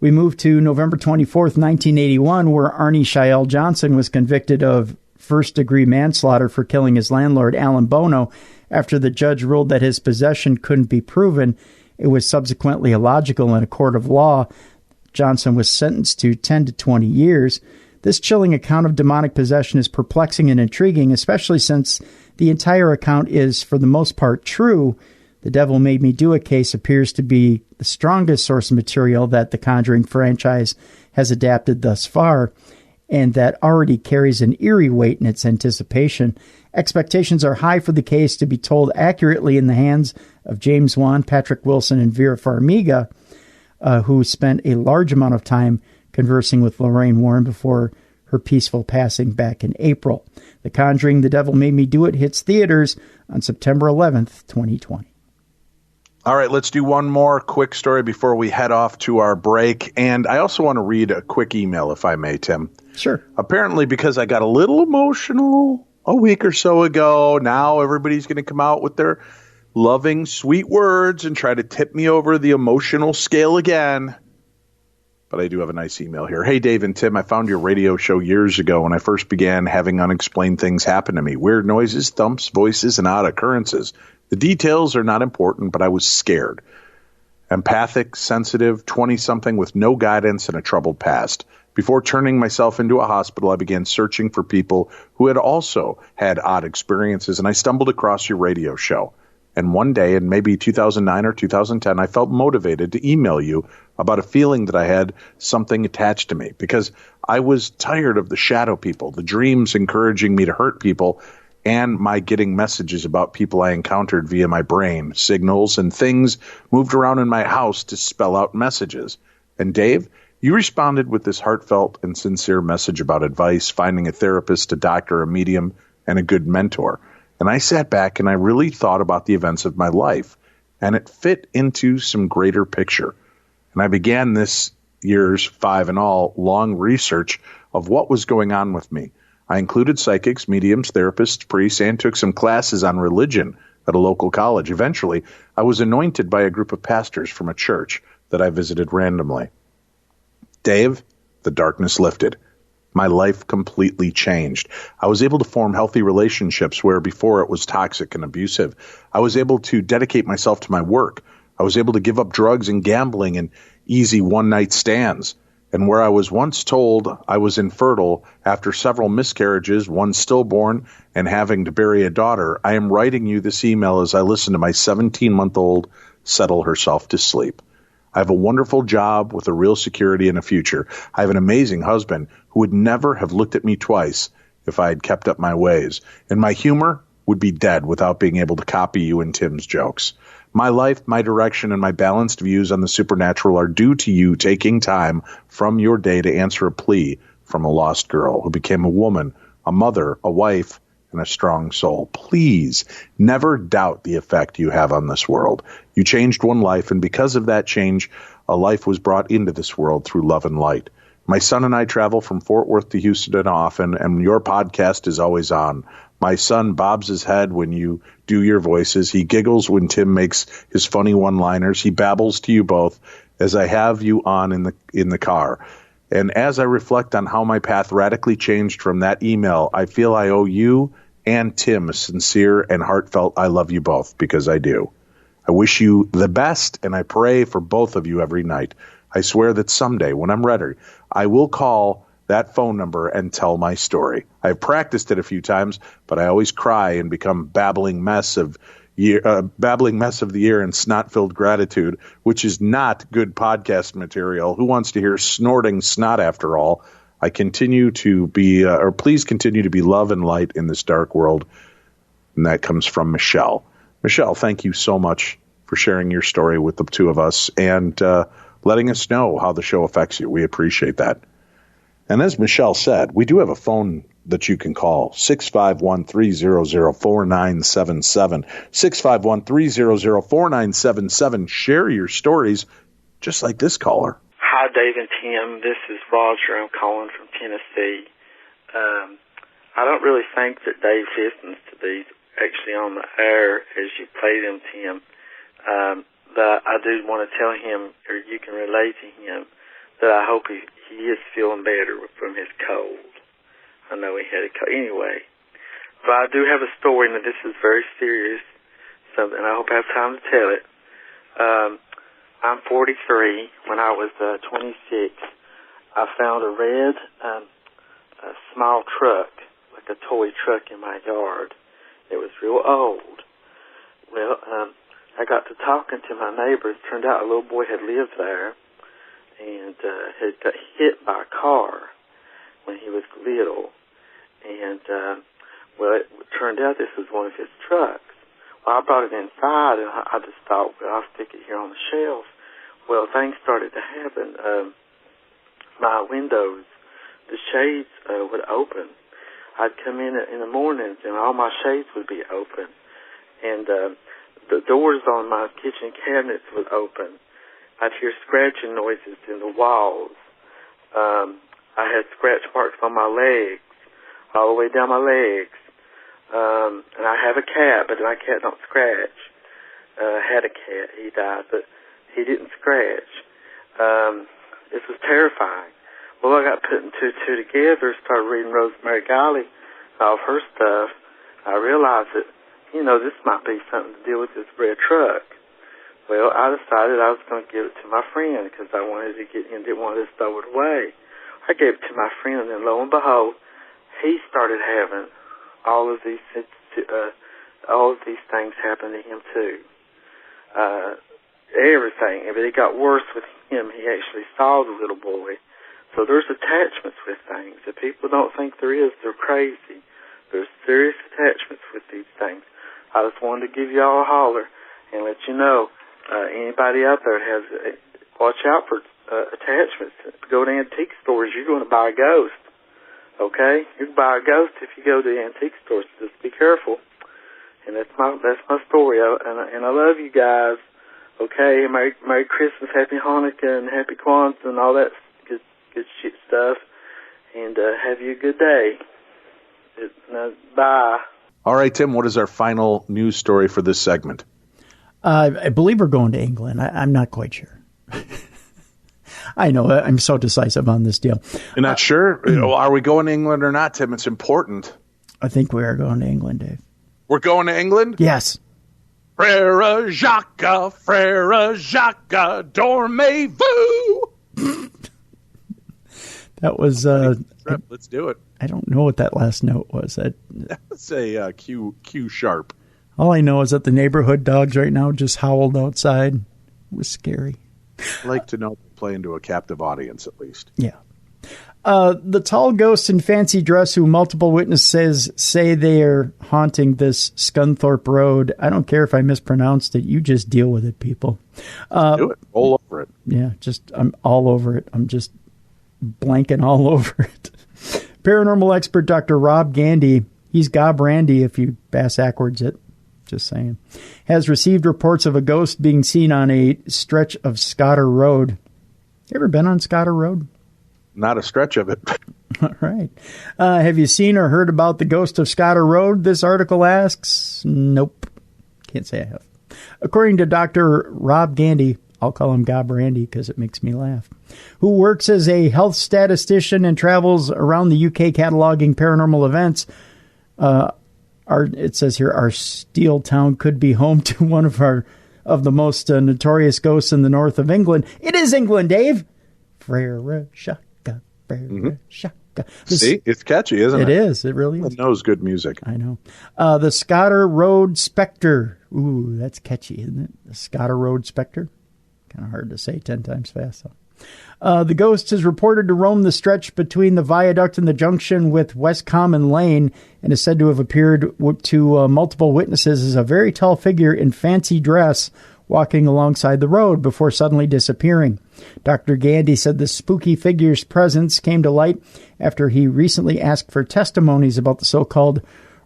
We move to November 24th, 1981, where Arnie Shael Johnson was convicted of first-degree manslaughter for killing his landlord, Alan Bono, after the judge ruled that his possession couldn't be proven. It was subsequently illogical in a court of law. Johnson was sentenced to 10 to 20 years. This chilling account of demonic possession is perplexing and intriguing, especially since the entire account is, for the most part, true. The Devil Made Me Do It case appears to be the strongest source of material that the Conjuring franchise has adapted thus far, and that already carries an eerie weight in its anticipation. Expectations are high for the case to be told accurately in the hands of James Wan, Patrick Wilson, and Vera Farmiga, who spent a large amount of time conversing with Lorraine Warren before her peaceful passing back in April. The Conjuring, The Devil Made Me Do It hits theaters on September 11th, 2020. All right, let's do one more quick story before we head off to our break. And I also want to read a quick email, if I may, Tim. Sure. Apparently, because I got a little emotional a week or so ago, now everybody's going to come out with their loving, sweet words and try to tip me over the emotional scale again. But I do have a nice email here. Hey, Dave and Tim, I found your radio show years ago when I first began having unexplained things happen to me. Weird noises, thumps, voices, and odd occurrences. The details are not important, but I was scared. Empathic, sensitive, 20-something with no guidance and a troubled past. Before turning myself into a hospital, I began searching for people who had also had odd experiences, and I stumbled across your radio show. And one day, in maybe 2009 or 2010, I felt motivated to email you about a feeling that I had something attached to me, because I was tired of the shadow people, the dreams encouraging me to hurt people, and my getting messages about people I encountered via my brain, signals, and things moved around in my house to spell out messages. And Dave, you responded with this heartfelt and sincere message about advice, finding a therapist, a doctor, a medium, and a good mentor. And I sat back and I really thought about the events of my life, and it fit into some greater picture. And I began this year's 5 in all long research of what was going on with me. I included psychics, mediums, therapists, priests, and took some classes on religion at a local college. Eventually, I was anointed by a group of pastors from a church that I visited randomly. Dave, the darkness lifted. My life completely changed. I was able to form healthy relationships where before it was toxic and abusive. I was able to dedicate myself to my work. I was able to give up drugs and gambling and easy one-night stands. And where I was once told I was infertile after several miscarriages, one stillborn, and having to bury a daughter, I am writing you this email as I listen to my 17-month-old settle herself to sleep. I have a wonderful job with a real security and a future. I have an amazing husband who would never have looked at me twice if I had kept up my ways. And my humor would be dead without being able to copy you and Tim's jokes. My life, my direction, and my balanced views on the supernatural are due to you taking time from your day to answer a plea from a lost girl who became a woman, a mother, a wife, and a strong soul. Please never doubt the effect you have on this world. You changed one life, and because of that change, a life was brought into this world through love and light. My son and I travel from Fort Worth to Houston often, and your podcast is always on. My son bobs his head when you do your voices. He giggles when Tim makes his funny one-liners. He babbles to you both as I have you on in the car. And as I reflect on how my path radically changed from that email, I feel I owe you and Tim a sincere and heartfelt I love you both, because I do. I wish you the best, and I pray for both of you every night. I swear that someday, when I'm ready, I will call that phone number and tell my story. I've practiced it a few times, but I always cry and become babbling mess of the year and snot-filled gratitude, which is not good podcast material. Who wants to hear snorting snot after all? I continue to be, please continue to be love and light in this dark world. And that comes from Michelle. Michelle, thank you so much for sharing your story with the two of us and letting us know how the show affects you. We appreciate that. And as Michelle said, we do have a phone that you can call, 651-300-4977. 651-300-4977. Share your stories just like this caller. Hi, Dave and Tim. This is Roger. I'm calling from Tennessee. I don't really think that Dave listens to these actually on the air as you play them, Tim. But I do want to tell him, or you can relay to him, that I hope he is feeling better from his cold. I know he had a cold. Anyway, but I do have a story, and this is very serious, something, and I hope I have time to tell it. I'm 43. When I was 26, I found a red a small truck, like a toy truck in my yard. It was real old. Well, I got to talking to my neighbors. Turned out a little boy had lived there and had got hit by a car when he was little. And, well, it turned out this was one of his trucks. Well, I brought it inside, and I just thought, well, I'll stick it here on the shelf. Well, things started to happen. My windows, the shades would open. I'd come in the mornings, and all my shades would be open. And the doors on my kitchen cabinets would open. I'd hear scratching noises in the walls. I had scratch marks on my legs, all the way down my legs. And I have a cat, but my cat don't scratch. I had a cat. He died, but he didn't scratch. This was terrifying. Well, I got putting two together, started reading Rosemary Golly, all of her stuff. I realized that, this might be something to do with this red truck. Well, I decided I was going to give it to my friend because I wanted to get in, didn't want to throw it away. I gave it to my friend, and then lo and behold, he started having all of these things happen to him too. Everything, but it got worse with him. He actually saw the little boy. So there's attachments with things. If people don't think there is, they're crazy. There's serious attachments with these things. I just wanted to give you all a holler and let you know, anybody out there has, watch out for attachments. Go to antique stores, you're going to buy a ghost. Okay? You can buy a ghost if you go to the antique stores. Just be careful. And that's my story. And I love you guys. Okay? Merry Christmas, Happy Hanukkah, and Happy Kwanzaa, and all that good shit stuff. And have you a good day. Bye. All right, Tim, what is our final news story for this segment? I believe we're going to England. I'm not quite sure. I know. I'm so decisive on this deal. You're not sure? Are we going to England or not, Tim? It's important. I think we are going to England, Dave. We're going to England? Yes. Frère Jacques, dormez-vous. That was... let's do it. I don't know what that last note was. Let's say Q sharp. All I know is that the neighborhood dogs right now just howled outside. It was scary. I like to know they play into a captive audience at least. Yeah. The tall ghost in fancy dress who multiple witnesses say they are haunting this Scunthorpe Road. I don't care if I mispronounced it. You just deal with it, people. Do it. All over it. Yeah, I'm all over it. I'm just blanking all over it. Paranormal expert Dr. Rob Gandy, he's Gob Randy if you bass backwards it, just saying, has received reports of a ghost being seen on a stretch of Schrader Road. You ever been on Schrader Road? Not a stretch of it. All right. Have you seen or heard about the ghost of Schrader Road? This article asks. Nope. Can't say I have. According to Dr. Rob Gandy, I'll call him Gob Randy because it makes me laugh, who works as a health statistician and travels around the UK cataloging paranormal events. It says here, our steel town could be home to one of the most notorious ghosts in the north of England. It is England, Dave. Frère Jacques, Frère Jacques. See, it's catchy, isn't it? It is. It really is. It knows good music. I know. The Schrader Road Spectre. Ooh, that's catchy, isn't it? The Schrader Road Spectre. Kind of hard to say 10 times fast, though. The ghost is reported to roam the stretch between the viaduct and the junction with West Common Lane and is said to have appeared to multiple witnesses as a very tall figure in fancy dress walking alongside the road before suddenly disappearing. Dr. Gandy said the spooky figure's presence came to light after he recently asked for testimonies about the so-called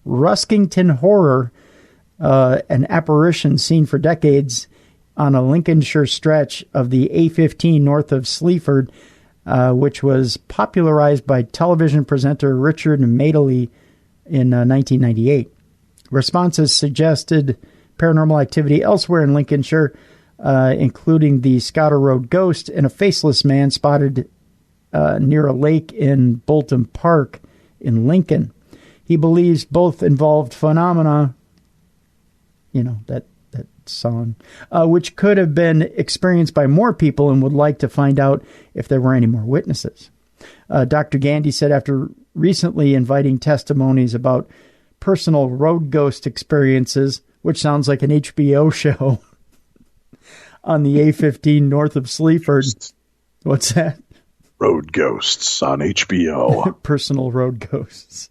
Ruskington Horror, an apparition seen for decades on a Lincolnshire stretch of the A15 north of Sleaford, which was popularized by television presenter Richard Madeley in 1998. Responses suggested paranormal activity elsewhere in Lincolnshire, including the Schrader Road ghost and a faceless man spotted near a lake in Bolton Park in Lincoln. He believes both involved phenomena, that song, which could have been experienced by more people, and would like to find out if there were any more witnesses. Dr. Gandy said after recently inviting testimonies about personal road ghost experiences, which sounds like an HBO show, on the A15 north of Sleaford. What's that? Road ghosts on HBO. Personal road ghosts.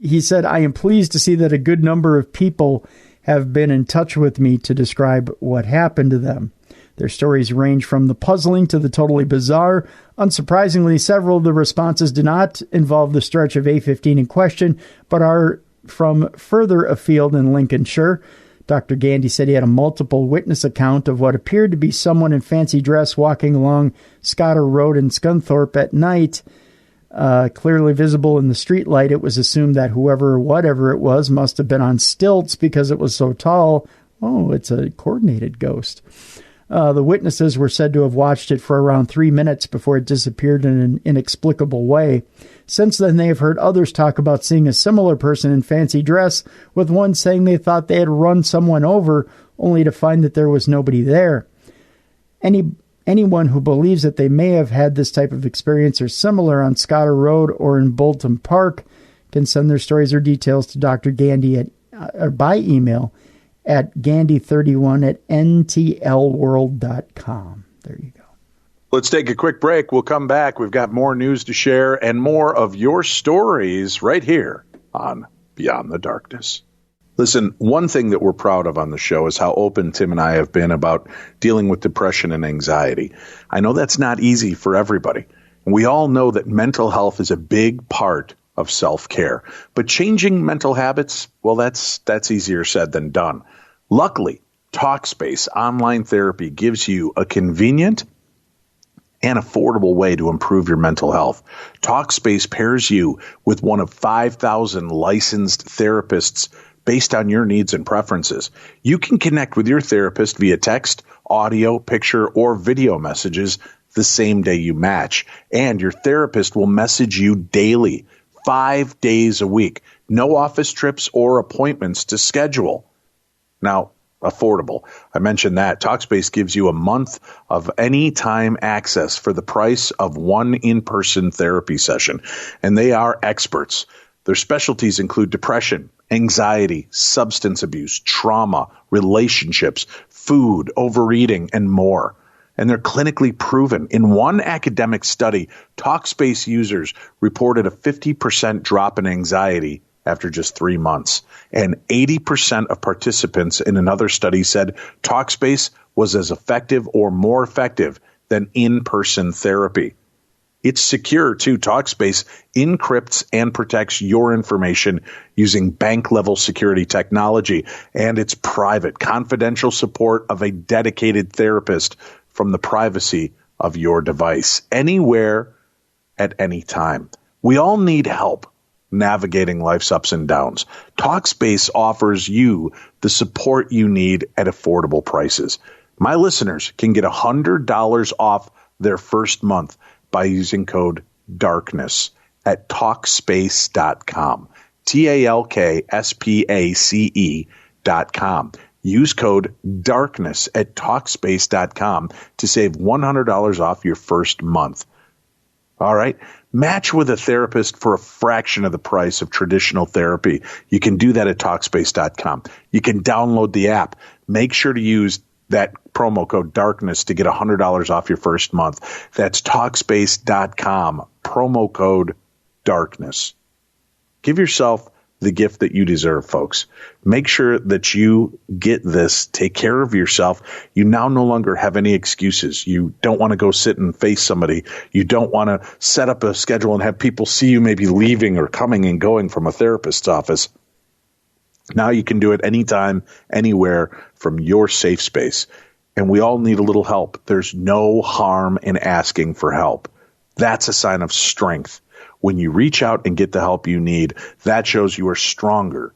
He said, I am pleased to see that a good number of people have been in touch with me to describe what happened to them. Their stories range from the puzzling to the totally bizarre. Unsurprisingly, several of the responses do not involve the stretch of A15 in question, but are from further afield in Lincolnshire. Dr. Gandy said he had a multiple witness account of what appeared to be someone in fancy dress walking along Schrader Road in Scunthorpe at night. Clearly visible in the streetlight, it was assumed that whoever or whatever it was must have been on stilts because it was so tall. Oh, it's a coordinated ghost. The witnesses were said to have watched it for around 3 minutes before it disappeared in an inexplicable way. Since then, they have heard others talk about seeing a similar person in fancy dress, with one saying they thought they had run someone over, only to find that there was nobody there. Anyone who believes that they may have had this type of experience or similar on Schrader Road or in Bolton Park can send their stories or details to Dr. Gandy by email at gandy31@ntlworld.com. There you go. Let's take a quick break. We'll come back. We've got more news to share and more of your stories right here on Beyond the Darkness. Listen, one thing that we're proud of on the show is how open Tim and I have been about dealing with depression and anxiety. I know that's not easy for everybody. We all know that mental health is a big part of self-care. But changing mental habits, well, that's easier said than done. Luckily, Talkspace online therapy gives you a convenient and affordable way to improve your mental health. Talkspace pairs you with one of 5,000 licensed therapists based on your needs and preferences. You can connect with your therapist via text, audio, picture, or video messages the same day you match. And your therapist will message you daily, 5 days a week. No office trips or appointments to schedule. Now, affordable. I mentioned that. Talkspace gives you a month of anytime access for the price of one in-person therapy session. And they are experts. Their specialties include depression, anxiety, substance abuse, trauma, relationships, food, overeating, and more. And they're clinically proven. In one academic study, Talkspace users reported a 50% drop in anxiety after just 3 months. And 80% of participants in another study said Talkspace was as effective or more effective than in-person therapy. It's secure, too. Talkspace encrypts and protects your information using bank-level security technology. And it's private, confidential support of a dedicated therapist from the privacy of your device, anywhere, at any time. We all need help navigating life's ups and downs. Talkspace offers you the support you need at affordable prices. My listeners can get $100 off their first month by using code DARKNESS at Talkspace.com. TALKSPACE.com. Use code DARKNESS at Talkspace.com to save $100 off your first month. All right. Match with a therapist for a fraction of the price of traditional therapy. You can do that at Talkspace.com. You can download the app. Make sure to use that promo code DARKNESS to get $100 off your first month. That's Talkspace.com. Promo code DARKNESS. Give yourself the gift that you deserve, folks. Make sure that you get this. Take care of yourself. You now no longer have any excuses. You don't want to go sit and face somebody. You don't want to set up a schedule and have people see you maybe leaving or coming and going from a therapist's office. Now you can do it anytime, anywhere from your safe space. And we all need a little help. There's no harm in asking for help. That's a sign of strength. When you reach out and get the help you need, that shows you are stronger.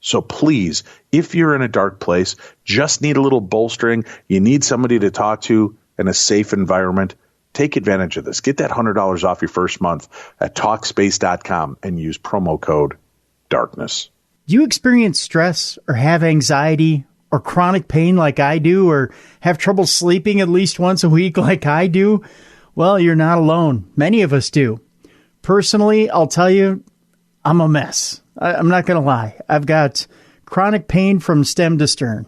So please, if you're in a dark place, just need a little bolstering, you need somebody to talk to in a safe environment, take advantage of this. Get that $100 off your first month at Talkspace.com and use promo code DARKNESS. Do you experience stress or have anxiety or chronic pain like I do, or have trouble sleeping at least once a week like I do? Well, you're not alone. Many of us do. Personally, I'll tell you, I'm a mess. I'm not going to lie. I've got chronic pain from stem to stern.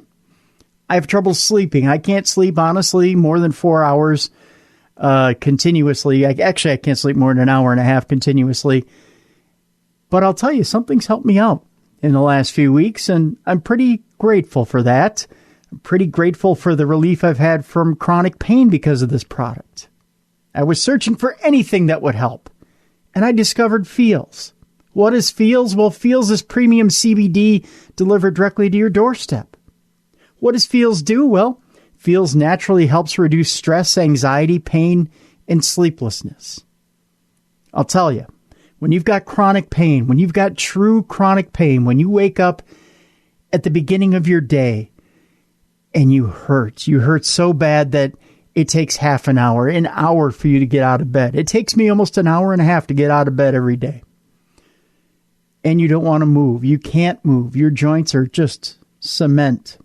I have trouble sleeping. I can't sleep, honestly, more than 4 hours continuously. I can't sleep more than an hour and a half continuously. But I'll tell you, something's helped me out in the last few weeks, and I'm pretty grateful for that. I'm pretty grateful for the relief I've had from chronic pain because of this product. I was searching for anything that would help, and I discovered Feels. What is Feels? Well, Feels is premium CBD delivered directly to your doorstep. What does Feels do? Well, Feels naturally helps reduce stress, anxiety, pain, and sleeplessness. I'll tell you, when you've got chronic pain, when you've got true chronic pain, when you wake up at the beginning of your day and you hurt so bad that it takes half an hour for you to get out of bed. It takes me almost an hour and a half to get out of bed every day. And you don't want to move. You can't move. Your joints are just cement.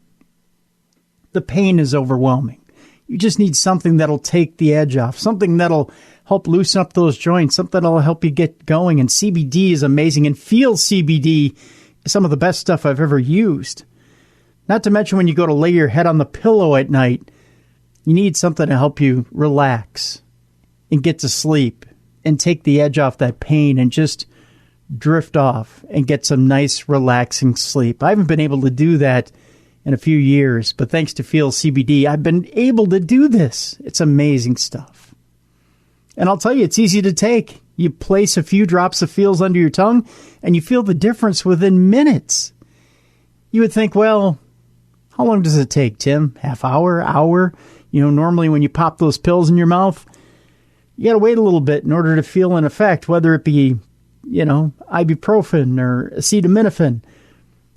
The pain is overwhelming. You just need something that'll take the edge off, something that'll help loosen up those joints, something that'll help you get going. And CBD is amazing. And Feels CBD is some of the best stuff I've ever used. Not to mention when you go to lay your head on the pillow at night, you need something to help you relax and get to sleep and take the edge off that pain and just drift off and get some nice, relaxing sleep. I haven't been able to do that in a few years, but thanks to Feels CBD, I've been able to do this. It's amazing stuff. And I'll tell you, it's easy to take. You place a few drops of Feels under your tongue, and you feel the difference within minutes. You would think, well, how long does it take, Tim? Half hour, hour? Normally when you pop those pills in your mouth, you got to wait a little bit in order to feel an effect, whether it be, ibuprofen or acetaminophen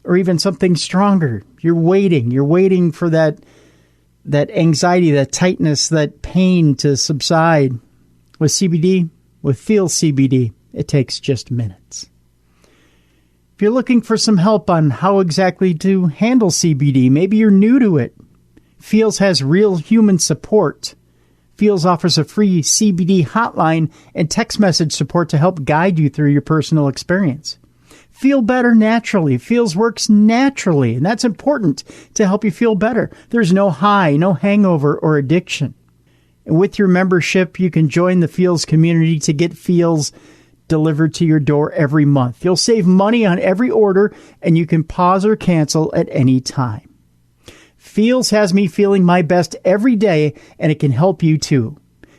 or even something stronger. You're waiting for that anxiety, that tightness, that pain to subside. With CBD, with Feels CBD, it takes just minutes. If you're looking for some help on how exactly to handle CBD, maybe you're new to it, Feels has real human support. Feels offers a free CBD hotline and text message support to help guide you through your personal experience. Feel better naturally. Feels works naturally, and that's important to help you feel better. There's no high, no hangover or addiction. And with your membership, you can join the Feels community to get Feels delivered to your door every month. You'll save money on every order, and you can pause or cancel at any time. Feels has me feeling my best every day, and it can help you too.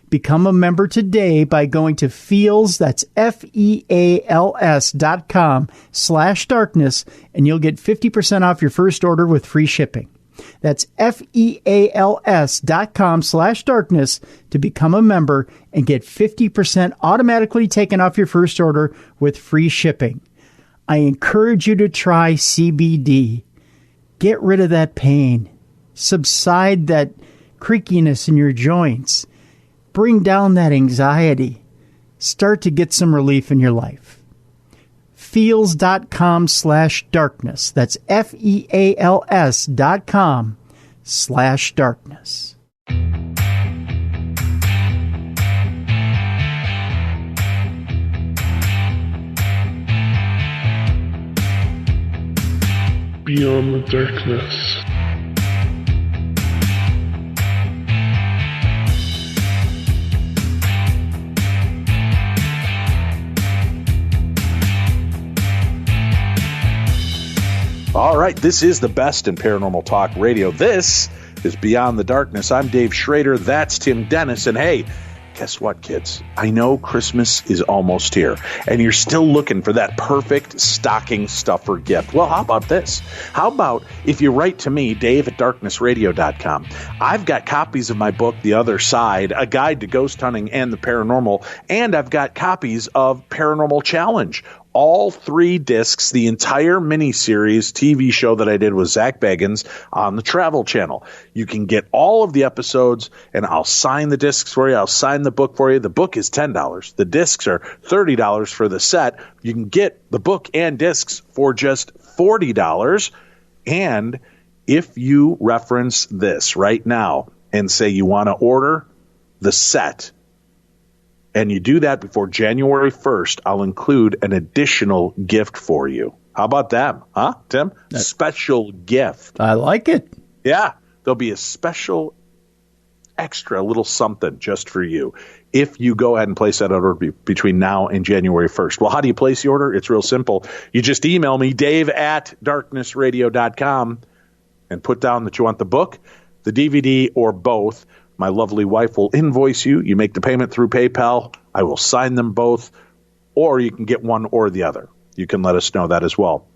Become a member today by going to Feels, that's FEALS.com/darkness, and you'll get 50% off your first order with free shipping. That's FEALS.com/darkness to become a member and get 50% automatically taken off your first order with free shipping. I encourage you to try CBD. Get rid of that pain. Subside that creakiness in your joints. Bring down that anxiety. Start to get some relief in your life. Feals.com/darkness. That's FEALS.com/darkness. Beyond the darkness. All right, this is the best in paranormal talk radio. This is Beyond the Darkness. I'm Dave Schrader. That's Tim Dennis. And hey, guess what, kids? I know Christmas is almost here, and you're still looking for that perfect stocking stuffer gift. Well, how about this? How about if you write to me, Dave@darknessradio.com. I've got copies of my book, The Other Side, a guide to ghost hunting and the paranormal, and I've got copies of Paranormal Challenge. all 3 discs, the entire miniseries TV show that I did with Zach Bagans on the Travel Channel. You can get all of the episodes, and I'll sign the discs for you. I'll sign the book for you. The book is $10. The discs are $30 for the set. You can get the book and discs for just $40. And if you reference this right now and say you want to order the set, and you do that before January 1st, I'll include an additional gift for you. How about that, huh, Tim? Special gift. I like it. Yeah, there'll be a special extra little something just for you if you go ahead and place that order between now and January 1st. Well, how do you place the order? It's real simple. You just email me, dave@darknessradio.com, and put down that you want the book, the DVD, or both. My lovely wife will invoice you. You make the payment through PayPal. I will sign them both, or you can get one or the other. You can let us know that as well.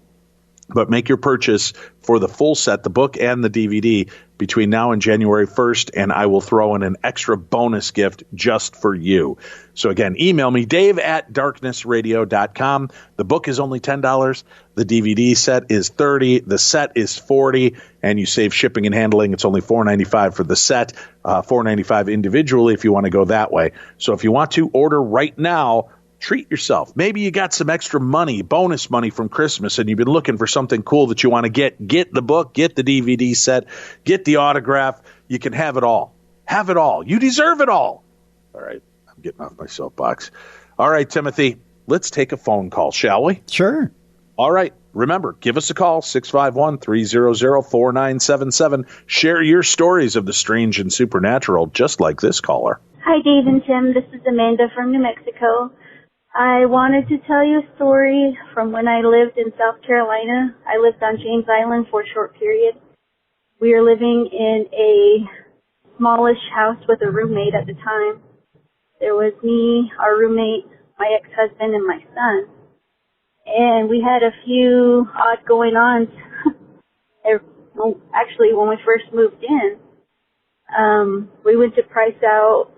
But make your purchase for the full set, the book and the DVD, between now and January 1st, and I will throw in an extra bonus gift just for you. So again, email me, dave@darknessradio.com. The book is only $10. The DVD set is $30. The set is $40, and you save shipping and handling. It's only $4.95 for the set, $4.95 individually if you want to go that way. So if you want to order right now, treat yourself. Maybe you got some extra money, bonus money from Christmas, and you've been looking for something cool that you want to get. Get the book, get the DVD set, get the autograph. You can have it all. Have it all. You deserve it all. All right. I'm getting off my soapbox. All right, Timothy, let's take a phone call, shall we? Sure. All right. Remember, give us a call, 651-300-4977. Share your stories of the strange and supernatural, just like this caller. Hi, Dave and Tim. This is Amanda from New Mexico. I wanted to tell you a story from when I lived in South Carolina. I lived on James Island for a short period. We were living in a smallish house with a roommate at the time. There was me, our roommate, my ex-husband, and my son. And we had a few odd going-ons. Actually, when we first moved in, we went to price out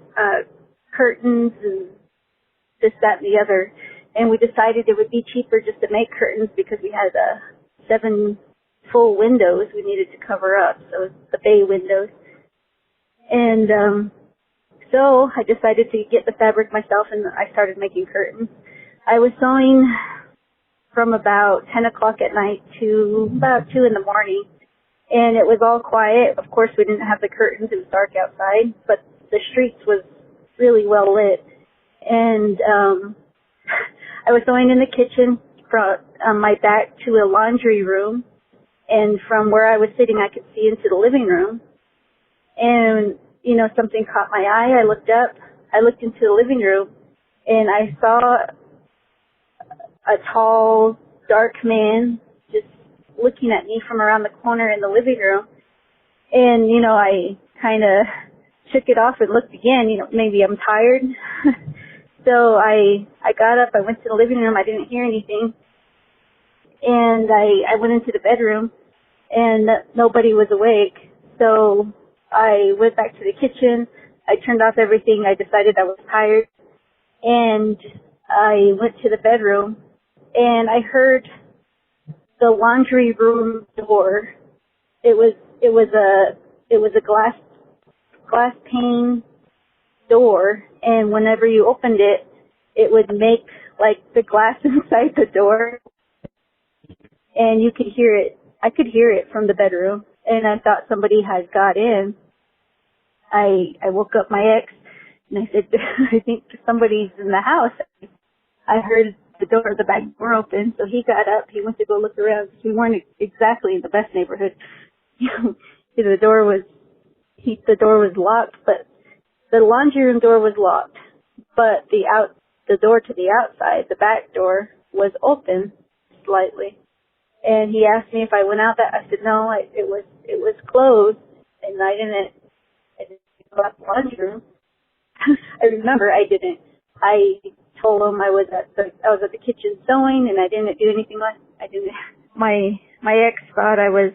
curtains and this, that, and the other. And we decided it would be cheaper just to make curtains because we had 7 full windows we needed to cover up, so the bay windows. And so I decided to get the fabric myself, and I started making curtains. I was sewing from about 10 o'clock at night to about 2 in the morning, and it was all quiet. Of course, we didn't have the curtains. It was dark outside, but the streets was really well lit. And I was sewing in the kitchen from my back to a laundry room, and from where I was sitting, I could see into the living room. And, you know, something caught my eye. I looked up. I looked into the living room, and I saw a tall, dark man just looking at me from around the corner in the living room. And, you know, I kind of shook it off and looked again. You know, maybe I'm tired. So I got up. I went to the living room. I didn't hear anything. And I went into the bedroom, and nobody was awake. So I went back to the kitchen. I turned off everything. I decided I was tired. And I went to the bedroom, and I heard the laundry room door. It was a glass pane door, and whenever you opened it, it would make like the glass inside the door, and you could hear it. I could hear it from the bedroom, and I thought somebody had got in. I woke up my ex, and I said, I think somebody's in the house. I heard the back door open, so he got up. He went to go look around. We weren't exactly in the best neighborhood. The door was locked, but the laundry room door was locked. But the door to the outside, the back door, was open slightly. And he asked me if I went out that. I said no, it was closed, and I didn't go out the laundry room. I remember I didn't. I told him I was at the kitchen sewing, and I didn't do anything like I didn't. My ex thought I was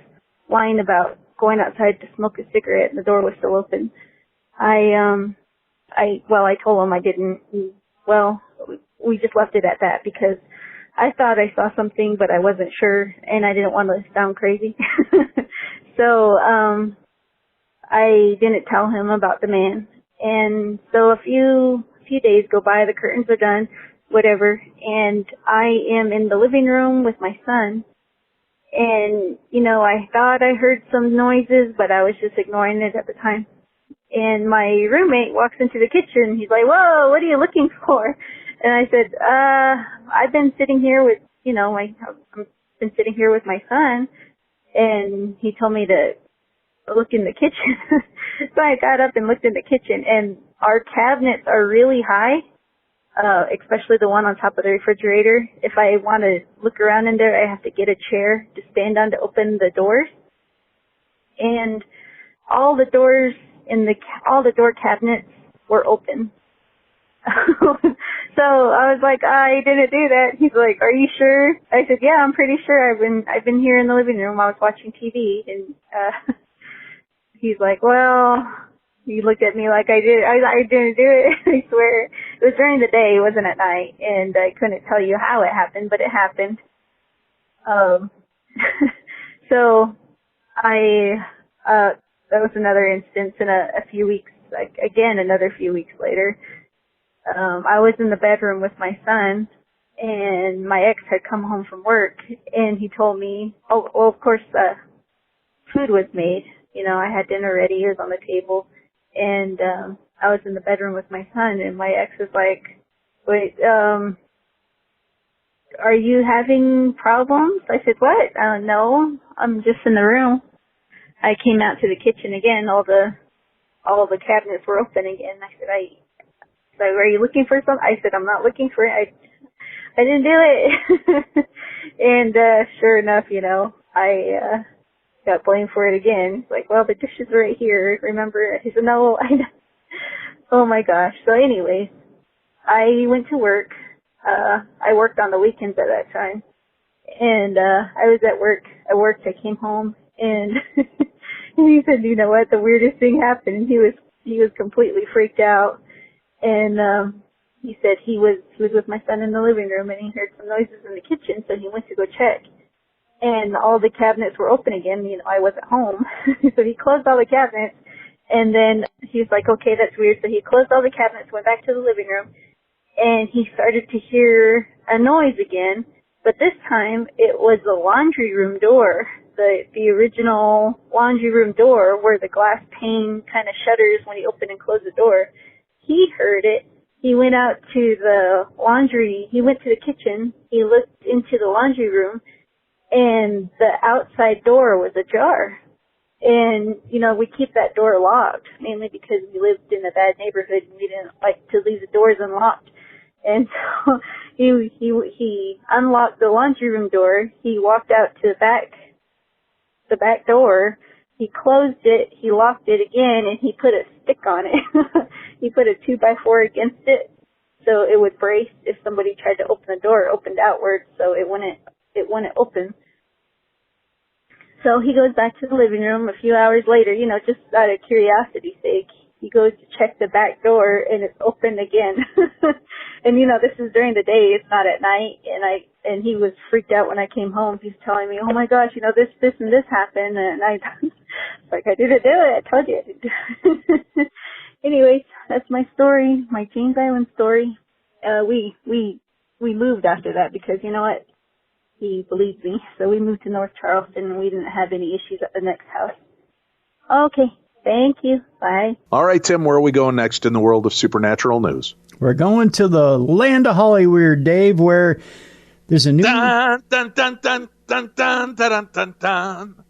lying about going outside to smoke a cigarette, and the door was still open. I told him I didn't. Well, we just left it at that because I thought I saw something, but I wasn't sure, and I didn't want to sound crazy. So I didn't tell him about the man. And so a few days go by, the curtains are done, whatever, and I am in the living room with my son. And, you know, I thought I heard some noises, but I was just ignoring it at the time. And my roommate walks into the kitchen. He's like, "Whoa, what are you looking for?" And I said, I've been sitting here with, you know, I've been sitting here with my son. And he told me to look in the kitchen. So I got up and looked in the kitchen, and our cabinets are really high, especially the one on top of the refrigerator. If I want to look around in there, I have to get a chair to stand on to open the doors. And all the doors all the door cabinets were open. So I was like, I didn't do that. He's like, "Are you sure?" I said, "Yeah, I'm pretty sure. I've been here in the living room. I was watching TV." And he's like, "Well," he looked at me like I did. I didn't do it. I swear. It was during the day. It wasn't at night, and I couldn't tell you how it happened, but it happened. So that was another instance in a few weeks. Like again, another few weeks later. I was in the bedroom with my son, and my ex had come home from work, and he told me, well, of course, food was made. You know, I had dinner ready. It was on the table, and I was in the bedroom with my son, and my ex was like, "Wait, are you having problems?" I said, "What?" "No, I'm just in the room." I came out to the kitchen again. All the cabinets were open again. I said, So "Are you looking for something?" I said, "I'm not looking for it. I didn't do it." And sure enough, you know, I got blamed for it again. It's like, "Well, the dishes are right here. Remember?" I said, "No, I don't." Oh my gosh. So anyways, I went to work. I worked on the weekends at that time. And I was at work. I worked. I came home, and he said, "You know what? The weirdest thing happened." He was completely freaked out. And he said he was with my son in the living room, and he heard some noises in the kitchen, so he went to go check. And all the cabinets were open again. You know, I wasn't home. So he closed all the cabinets, and then he was like, "Okay, that's weird." So he closed all the cabinets, went back to the living room, and he started to hear a noise again. But this time, it was the laundry room door, the original laundry room door where the glass pane kind of shutters when you open and close the door. He heard it. He went out to the laundry. He went to the kitchen. He looked into the laundry room, and the outside door was ajar. And, you know, we keep that door locked, mainly because we lived in a bad neighborhood and we didn't like to leave the doors unlocked. And so he unlocked the laundry room door. He walked out to the back door. He closed it, he locked it again, and he put a stick on it. He put a 2x4 against it, so it would brace if somebody tried to open the door. It opened outward, so it wouldn't open. So he goes back to the living room a few hours later, you know, just out of curiosity's sake. He goes to check the back door, and it's open again. And, you know, this is during the day. It's not at night. And he was freaked out when I came home. He's telling me, "Oh, my gosh, you know, this, and this happened." And I like, "I didn't do it. I told you." Anyways, that's my story, my James Island story. We moved after that because, you know what? He believed me. So we moved to North Charleston, and we didn't have any issues at the next house. Okay. Thank you. Bye. All right, Tim, where are we going next in the world of supernatural news? We're going to the land of Hollyweird, Dave, where there's a new... Dun, dun, dun, dun, dun, dun, dun, dun, dun.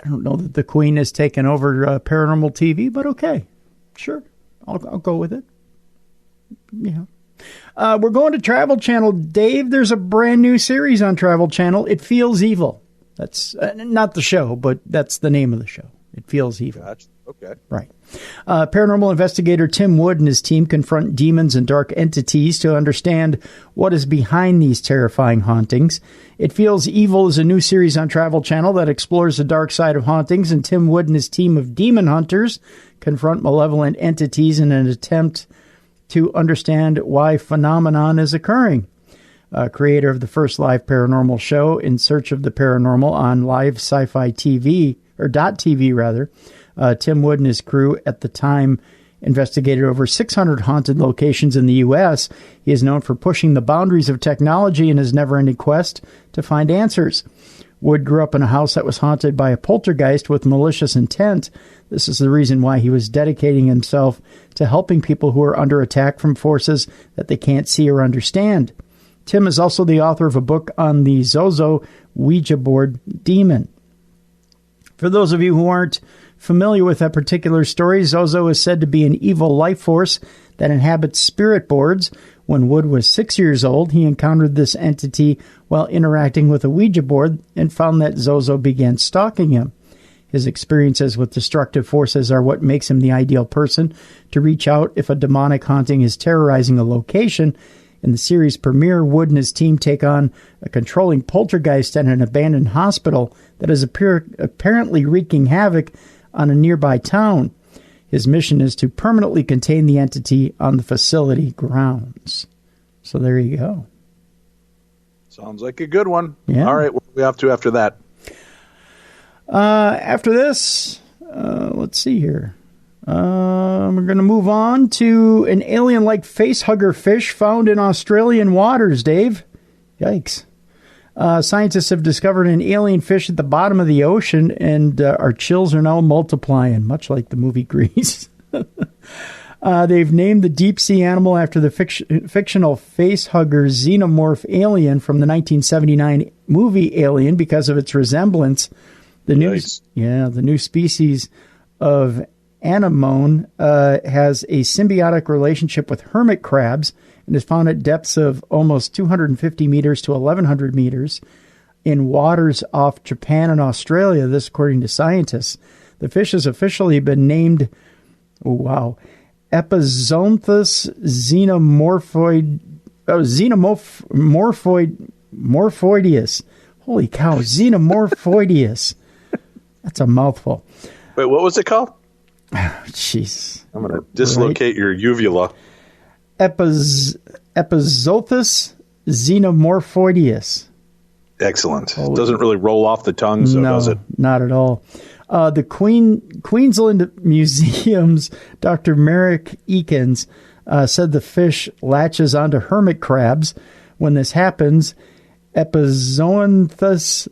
I don't know that the Queen has taken over paranormal TV, but okay. Sure. I'll go with it. Yeah. We're going to Travel Channel. Dave, there's a brand new series on Travel Channel. It Feels Evil. That's not the show, but that's the name of the show. It Feels Evil. Gotcha. Okay. Right. Paranormal investigator Tim Wood and his team confront demons and dark entities to understand what is behind these terrifying hauntings. It Feels Evil is a new series on Travel Channel that explores the dark side of hauntings, and Tim Wood and his team of demon hunters confront malevolent entities in an attempt to understand why phenomenon is occurring. creator of the first live paranormal show, In Search of the Paranormal, on Live Sci-Fi TV, or .TV rather. Tim Wood and his crew at the time investigated over 600 haunted locations in the U.S. He is known for pushing the boundaries of technology in his never-ending quest to find answers. Wood grew up in a house that was haunted by a poltergeist with malicious intent. This is the reason why he was dedicating himself to helping people who are under attack from forces that they can't see or understand. Tim is also the author of a book on the Zozo Ouija board demon. For those of you who aren't familiar with that particular story, Zozo is said to be an evil life force that inhabits spirit boards. When Wood was 6 years old, he encountered this entity while interacting with a Ouija board and found that Zozo began stalking him. His experiences with destructive forces are what makes him the ideal person to reach out if a demonic haunting is terrorizing a location. In the series premiere, Wood and his team take on a controlling poltergeist at an abandoned hospital that is apparently wreaking havoc on a nearby town. His mission is to permanently contain the entity on the facility grounds. So there you go. Sounds like a good one. Yeah. All right, what are we off to after that? After this, let's see here. We're going to move on to an alien-like facehugger fish found in Australian waters, Dave. Yikes. Scientists have discovered an alien fish at the bottom of the ocean, and our chills are now multiplying, much like the movie Grease. They've named the deep-sea animal after the fictional facehugger xenomorph alien from the 1979 movie Alien because of its resemblance. The new species of anemone has a symbiotic relationship with hermit crabs and is found at depths of almost 250 meters to 1,100 meters in waters off Japan and Australia, this according to scientists. The fish has officially been named, Epizonthus morphoideus. Holy cow, xenomorphoideus. That's a mouthful. Wait, what was it called? Jeez. I'm going to dislocate your uvula. Epizothus xenomorphoideus. Excellent. Doesn't really roll off the tongue, so does it? Not at all. The Queensland Museum's Dr. Merrick Eakins said the fish latches onto hermit crabs. When this happens, Epizonthus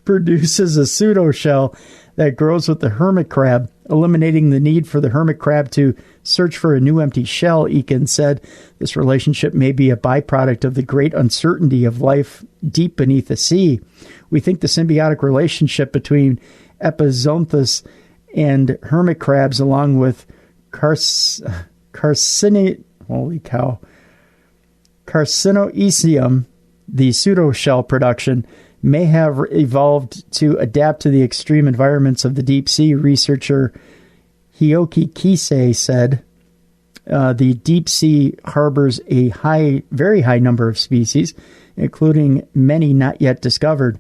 produces a pseudoshell that grows with the hermit crab, eliminating the need for the hermit crab to search for a new empty shell. Eakins said this relationship may be a byproduct of the great uncertainty of life deep beneath the sea. We think the symbiotic relationship between Epizonthus and hermit crabs, along with Carcinoecium, the pseudoshell production, may have evolved to adapt to the extreme environments of the deep sea, researcher Hioki Kisei said. The deep sea harbors a very high number of species, including many not yet discovered.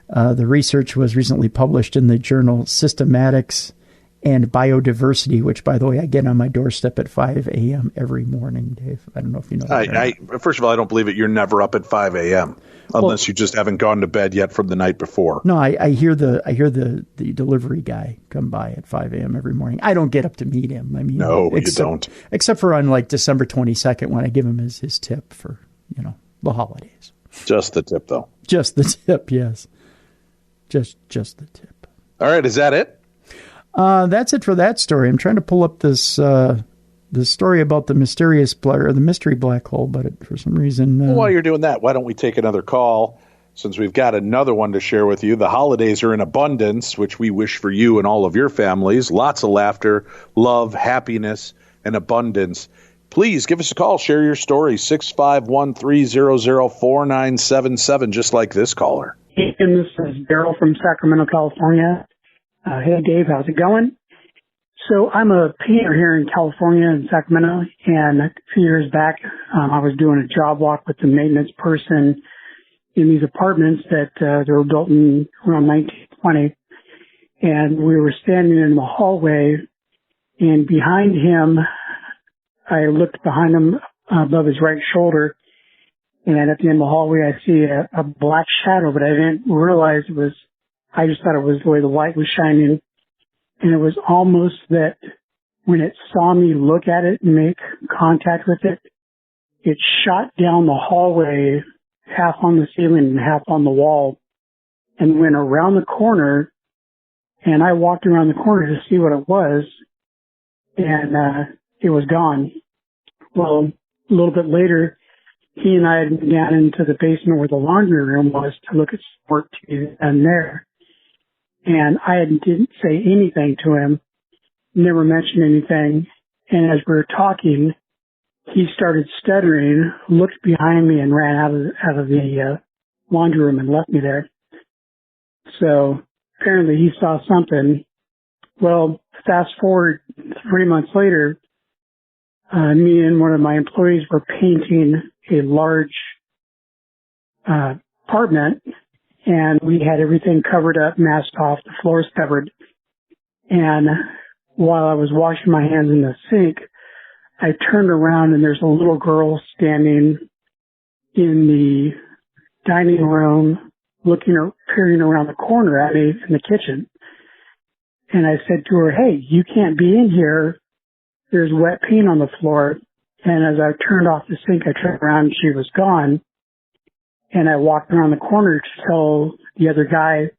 The research was recently published in the journal Systematics and Biodiversity, which, by the way, I get on my doorstep at 5 a.m. every morning, Dave. I don't know if you know that. First of all, I don't believe it. You're never up at 5 a.m. unless you just haven't gone to bed yet from the night before. No, I hear the delivery guy come by at 5 a.m. every morning. I don't get up to meet him. I mean, no, you don't. Except for on like December 22nd when I give him his tip for the holidays. Just the tip, though. Just the tip, yes. Just the tip. All right, is that it? That's it for that story. I'm trying to pull up this story about the mystery black hole, but for some reason... Well, while you're doing that, why don't we take another call, since we've got another one to share with you. The holidays are in abundance, which we wish for you and all of your families. Lots of laughter, love, happiness, and abundance. Please give us a call. Share your story, 651-300-4977, just like this caller. And this is Daryl from Sacramento, California. Hey, Dave, how's it going? So I'm a painter here in California in Sacramento, and a few years back, I was doing a job walk with the maintenance person in these apartments that they were built in around 1920, and we were standing in the hallway, and behind him, I looked behind him above his right shoulder, And at the end of the hallway, I see a black shadow, but I didn't realize it was, I just thought it was the way the light was shining. And it was almost that when it saw me look at it and make contact with it, it shot down the hallway, half on the ceiling and half on the wall, and went around the corner. And I walked around the corner to see what it was, and it was gone. Well, a little bit later, he and I had been down into the basement where the laundry room was to look at some work to be done there. And I didn't say anything to him, never mentioned anything. And as we were talking, he started stuttering, looked behind me, and ran out of the laundry room and left me there. So apparently he saw something. Well, fast forward 3 months later, me and one of my employees were painting a large apartment, and we had everything covered up, masked off, the floors covered. And while I was washing my hands in the sink, I turned around and there's a little girl standing in the dining room, peering around the corner at me in the kitchen. And I said to her, "Hey, you can't be in here. There's wet paint on the floor." And as I turned off the sink, I turned around and she was gone. And I walked around the corner to tell the other guy,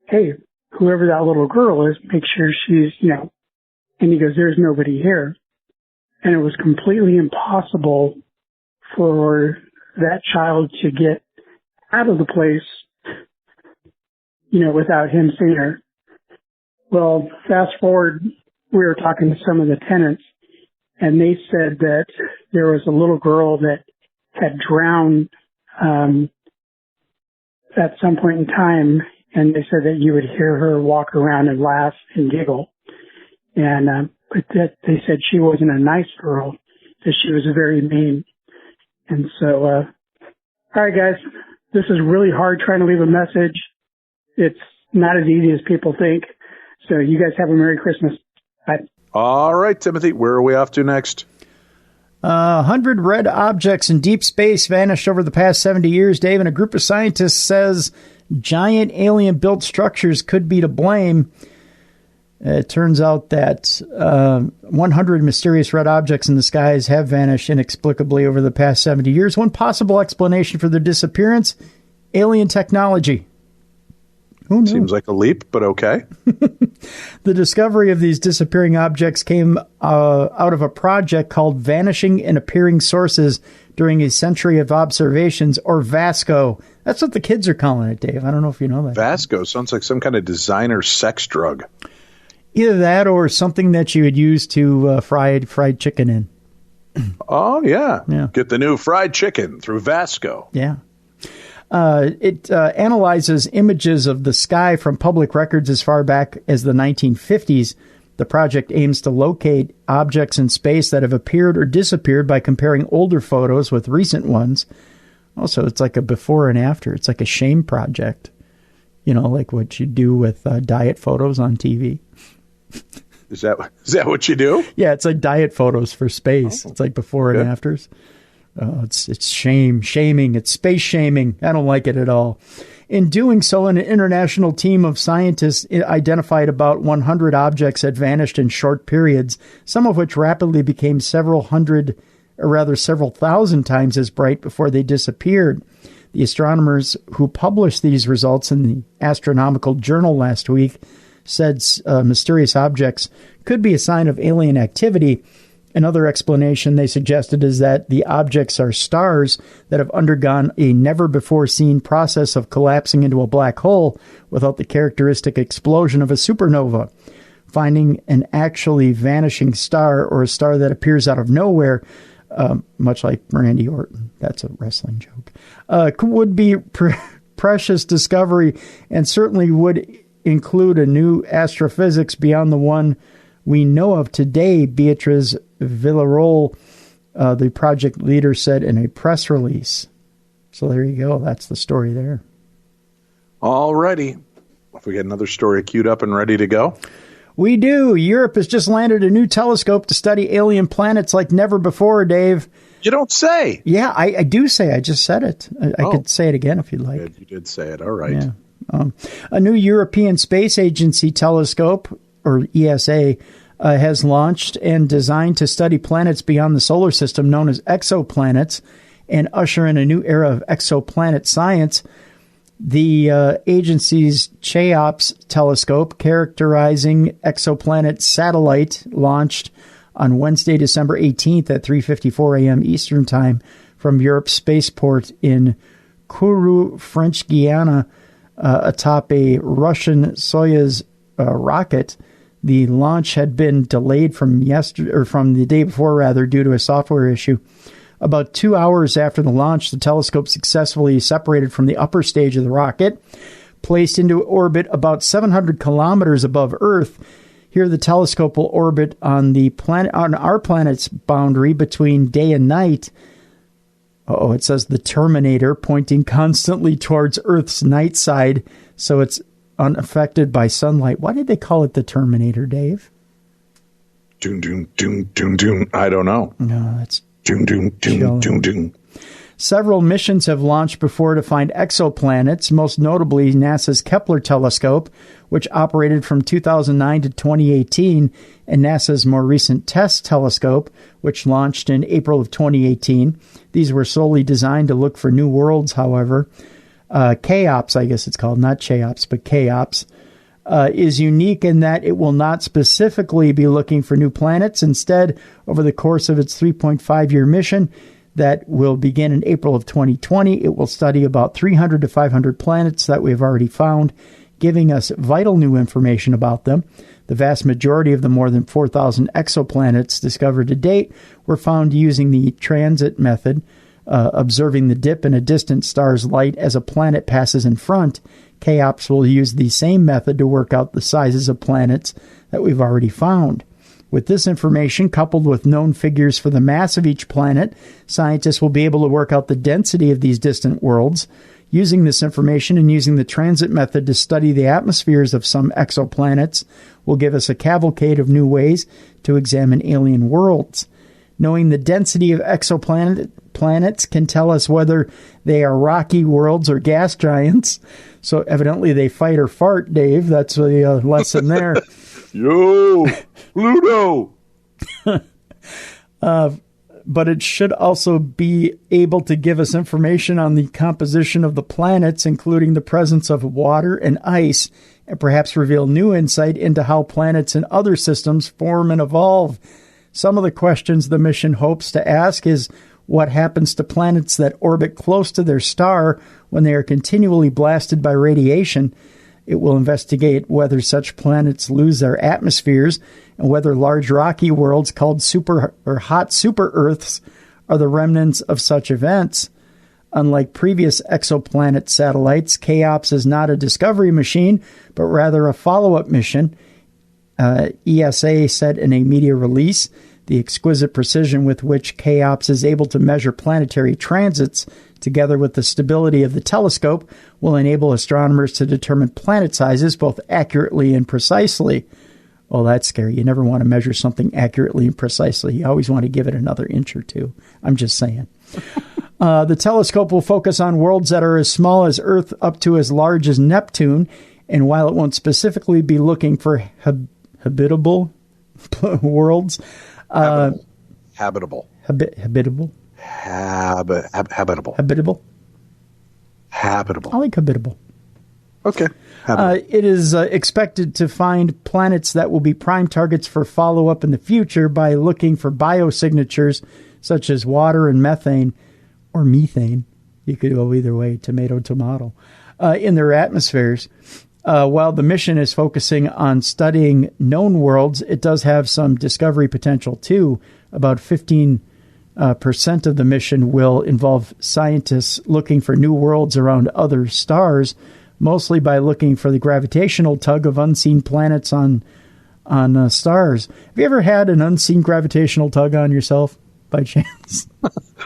"Hey, whoever that little girl is, make sure she's, and he goes, "There's nobody here." And it was completely impossible for that child to get out of the place, without him seeing her. Well, fast forward, we were talking to some of the tenants, and they said that there was a little girl that had drowned at some point in time, and they said that you would hear her walk around and laugh and giggle. And but that they said she wasn't a nice girl, that she was very mean. And so, all right, guys, this is really hard trying to leave a message. It's not as easy as people think. So you guys have a Merry Christmas. Bye. All right, Timothy, where are we off to next? 100 red objects in deep space vanished over the past 70 years, Dave, and a group of scientists says giant alien-built structures could be to blame. It turns out that 100 mysterious red objects in the skies have vanished inexplicably over the past 70 years. One possible explanation for their disappearance, alien technology. Who knew? Seems like a leap, but okay. The discovery of these disappearing objects came out of a project called Vanishing and Appearing Sources During a Century of Observations, or VASCO. That's what the kids are calling it, Dave. I don't know if you know that. VASCO sounds like some kind of designer sex drug. Either that or something that you would use to fried chicken in. Oh, yeah. Get the new fried chicken through VASCO. Yeah. It analyzes images of the sky from public records as far back as the 1950s. The project aims to locate objects in space that have appeared or disappeared by comparing older photos with recent ones. Also, it's like a before and after. It's like a shame project. Like what you do with diet photos on TV. Is that what you do? Yeah, it's like diet photos for space. It's like before and afters. It's shaming. It's space shaming. I don't like it at all. In doing so, an international team of scientists identified about 100 objects that vanished in short periods, some of which rapidly became several thousand times as bright before they disappeared. The astronomers who published these results in the Astronomical Journal last week said mysterious objects could be a sign of alien activity. Another explanation they suggested is that the objects are stars that have undergone a never-before-seen process of collapsing into a black hole without the characteristic explosion of a supernova. Finding an actually vanishing star, or a star that appears out of nowhere, much like Randy Orton, that's a wrestling joke, would be precious discovery, and certainly would include a new astrophysics beyond the one we know of today, Beatriz Villarroel, the project leader, said in a press release. So there you go. That's the story there. All righty. If we get another story queued up and ready to go. We do. Europe has just landed a new telescope to study alien planets like never before, Dave. You don't say. Yeah, I do say. I just said it. I could say it again if you'd like. You did say it. All right. Yeah. A new European Space Agency telescope, or ESA, has launched and designed to study planets beyond the solar system known as exoplanets and usher in a new era of exoplanet science. The agency's Cheops telescope, characterizing exoplanet satellite, launched on Wednesday, December 18th at 3:54 a.m. Eastern Time from Europe's spaceport in Kourou, French Guiana, atop a Russian Soyuz rocket. The launch had been delayed from the day before, due to a software issue. About 2 hours after the launch, the telescope successfully separated from the upper stage of the rocket, placed into orbit about 700 kilometers above Earth. Here, the telescope will orbit on our planet's boundary between day and night. It says the Terminator, pointing constantly towards Earth's night side, so it's unaffected by sunlight. Why did they call it the Terminator, Dave? Doom, doom, doom, doom, doom. I don't know. No, that's doom, doom, doom, doom, doom. Several missions have launched before to find exoplanets, most notably NASA's Kepler telescope, which operated from 2009 to 2018, and NASA's more recent TESS telescope, which launched in April of 2018. These were solely designed to look for new worlds, however. Cheops, I guess it's called, not Cheops, but Cheops, is unique in that it will not specifically be looking for new planets. Instead, over the course of its 3.5-year mission that will begin in April of 2020, it will study about 300 to 500 planets that we have already found, giving us vital new information about them. The vast majority of the more than 4,000 exoplanets discovered to date were found using the transit method, observing the dip in a distant star's light as a planet passes in front. Cheops will use the same method to work out the sizes of planets that we've already found. With this information, coupled with known figures for the mass of each planet, scientists will be able to work out the density of these distant worlds. Using this information and using the transit method to study the atmospheres of some exoplanets will give us a cavalcade of new ways to examine alien worlds. Knowing the density of exoplanets can tell us whether they are rocky worlds or gas giants. So evidently they fight or fart, Dave. That's a lesson there. Yo, Pluto! But it should also be able to give us information on the composition of the planets, including the presence of water and ice, and perhaps reveal new insight into how planets and other systems form and evolve. Some of the questions the mission hopes to ask is what happens to planets that orbit close to their star when they are continually blasted by radiation. It will investigate whether such planets lose their atmospheres and whether large rocky worlds called hot super Earths are the remnants of such events. Unlike previous exoplanet satellites, Cheops is not a discovery machine, but rather a follow-up mission. ESA said in a media release, the exquisite precision with which Cheops is able to measure planetary transits, together with the stability of the telescope, will enable astronomers to determine planet sizes both accurately and precisely. Well, that's scary. You never want to measure something accurately and precisely. You always want to give it another inch or two. I'm just saying. The telescope will focus on worlds that are as small as Earth up to as large as Neptune, and while it won't specifically be looking for habitable worlds... Habitable. Habitable? Habitable. Habitable? Habitable. I like habitable. Okay. It is expected to find planets that will be prime targets for follow-up in the future by looking for biosignatures such as water and methane, or methane. You could go either way, tomato, in their atmospheres. While the mission is focusing on studying known worlds, it does have some discovery potential too. About 15% of the mission will involve scientists looking for new worlds around other stars, mostly by looking for the gravitational tug of unseen planets on stars. Have you ever had an unseen gravitational tug on yourself? by chance?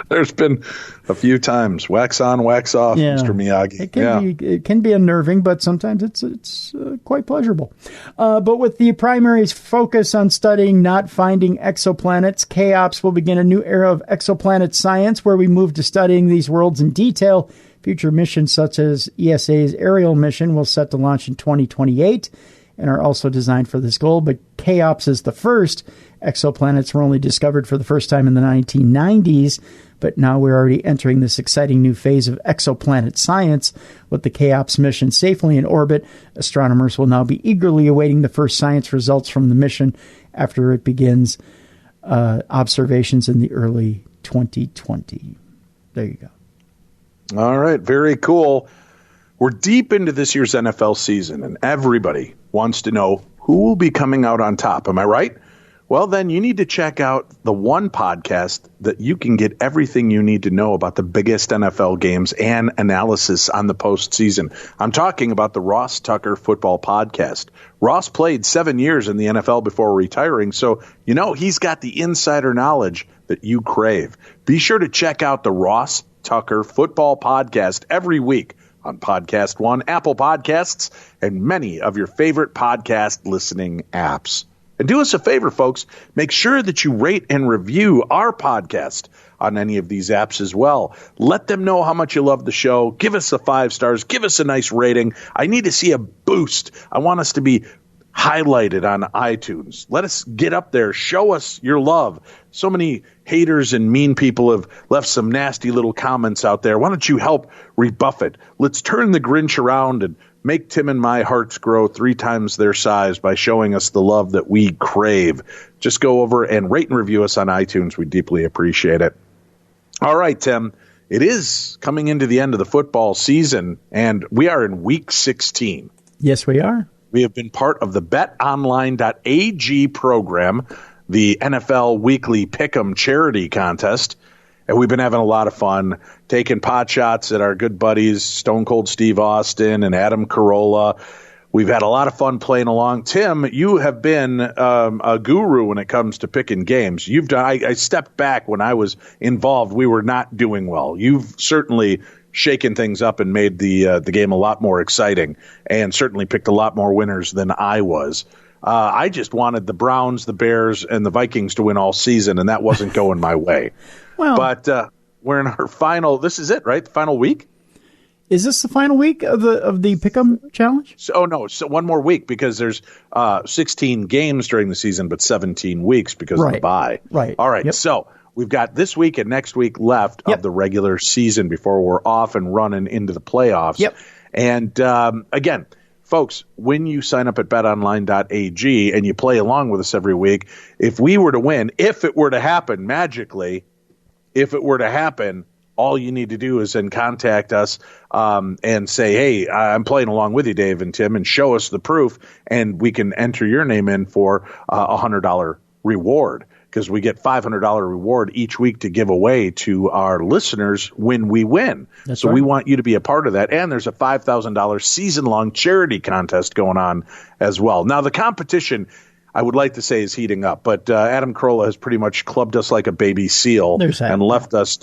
There's been a few times. Wax on, wax off, Mr. Miyagi. It can be unnerving, but sometimes it's quite pleasurable. But with the primary's focus on studying, not finding exoplanets, KOPS will begin a new era of exoplanet science where we move to studying these worlds in detail. Future missions such as ESA's Ariel mission will set to launch in 2028 and are also designed for this goal. But KOPS is the first. Exoplanets were only discovered for the first time in the 1990s, but now we're already entering this exciting new phase of exoplanet science. With the KOPS mission safely in orbit, astronomers will now be eagerly awaiting the first science results from the mission after it begins observations in the early 2020. There you go. All right, very cool. We're deep into this year's NFL season, and everybody wants to know who will be coming out on top. Am I right? Well, then you need to check out the one podcast that you can get everything you need to know about the biggest NFL games and analysis on the postseason. I'm talking about the Ross Tucker Football Podcast. Ross played 7 years in the NFL before retiring, so he's got the insider knowledge that you crave. Be sure to check out the Ross Tucker Football Podcast every week on Podcast One, Apple Podcasts, and many of your favorite podcast listening apps. And do us a favor, folks. Make sure that you rate and review our podcast on any of these apps as well. Let them know how much you love the show. Give us the 5 stars. Give us a nice rating. I need to see a boost. I want us to be highlighted on iTunes. Let us get up there. Show us your love. So many haters and mean people have left some nasty little comments out there. Why don't you help rebuff it? Let's turn the Grinch around and make Tim and my hearts grow 3 times their size by showing us the love that we crave. Just go over and rate and review us on iTunes. We deeply appreciate it. All right, Tim. It is coming into the end of the football season, and we are in Week 16. Yes, we are. We have been part of the betonline.ag program, the NFL Weekly Pick'em Charity Contest. And we've been having a lot of fun taking pot shots at our good buddies, Stone Cold Steve Austin and Adam Carolla. We've had a lot of fun playing along. Tim, you have been a guru when it comes to picking games. You've done. I stepped back when I was involved. We were not doing well. You've certainly shaken things up and made the game a lot more exciting, and certainly picked a lot more winners than I was. I just wanted the Browns, the Bears, and the Vikings to win all season, and that wasn't going my way. Well, but we're in our final. This is it, right? The final week. Is this the final week of the Pick'em Challenge? So one more week because there's 16 games during the season, but 17 weeks because of the bye. Right. All right. Yep. So we've got this week and next week left of the regular season before we're off and running into the playoffs. Yep. And again, folks, when you sign up at betonline.ag and you play along with us every week, if we were to win, if it were to happen magically. If it were to happen, all you need to do is then contact us and say, hey, I'm playing along with you, Dave and Tim, and show us the proof, and we can enter your name in for a $100 reward because we get $500 reward each week to give away to our listeners when we win. That's right. We want you to be a part of that, and there's a $5,000 season-long charity contest going on as well. Now, the competition – I would like to say is heating up, but Adam Carolla has pretty much clubbed us like a baby seal and left us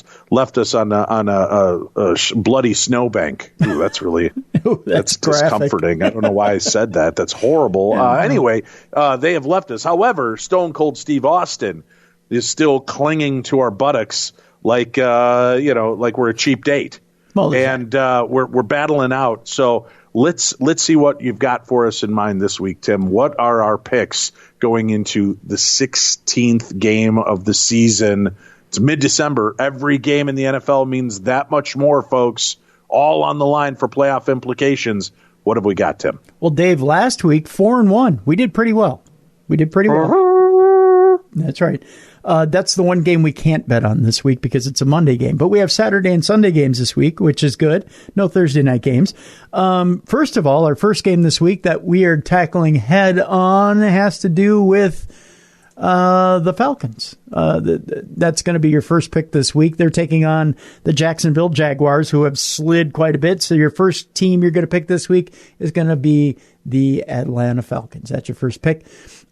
on a bloody snowbank. Ooh, that's really that's discomforting. I don't know why I said that. That's horrible. Anyway, they have left us. However, Stone Cold Steve Austin is still clinging to our buttocks like like we're a cheap date, and we're battling out. So. Let's see what you've got for us in mind this week, Tim. What are our picks going into the 16th game of the season? It's mid-December. Every game in the NFL means that much more, folks. All on the line for playoff implications. What have we got, Tim? Well, Dave, last week, 4-1. We did pretty well. That's right. That's the one game we can't bet on this week because it's a Monday game. But we have Saturday and Sunday games this week, which is good. No Thursday night games. First of all, our first game this week that we are tackling head on has to do with the Falcons. That's going to be your first pick this week. They're taking on the Jacksonville Jaguars, who have slid quite a bit. So your first team you're going to pick this week is going to be the Atlanta Falcons. That's your first pick.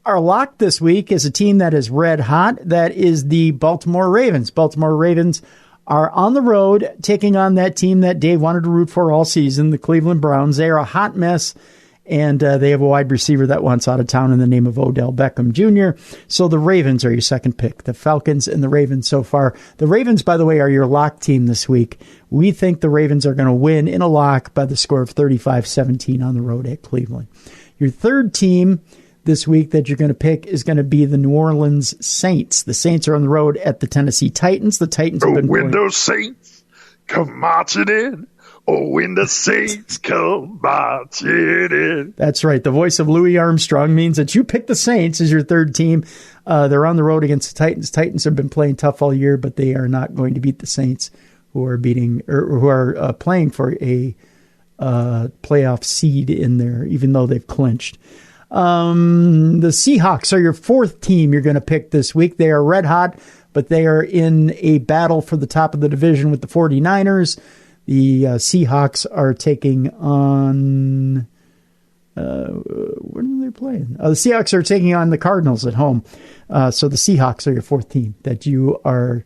our lock this week is a team that is red hot. That is the Baltimore Ravens. Baltimore Ravens are on the road taking on that team that Dave wanted to root for all season, the Cleveland Browns. They are a hot mess, and they have a wide receiver that wants out of town in the name of Odell Beckham Jr. So the Ravens are your second pick. The Falcons and the Ravens so far. The Ravens, by the way, are your lock team this week. We think the Ravens are going to win in a lock by the score of 35-17 on the road at Cleveland. Your third team this week that you're going to pick is going to be the New Orleans Saints. The Saints are on the road at the Tennessee Titans. The Titans have been when those Saints come marching in. Oh, when the Saints come marching in. That's right. The voice of Louis Armstrong means that you pick the Saints as your third team. They're on the road against the Titans. Titans have been playing tough all year, but they are not going to beat the Saints, who are playing for a playoff seed in there, even though they've clinched. The Seahawks are your fourth team you're going to pick this week. They are red hot, but they are in a battle for the top of the division with the 49ers. The Seahawks are taking on... when are they playing? The Seahawks are taking on the Cardinals at home. So the Seahawks are your fourth team that you are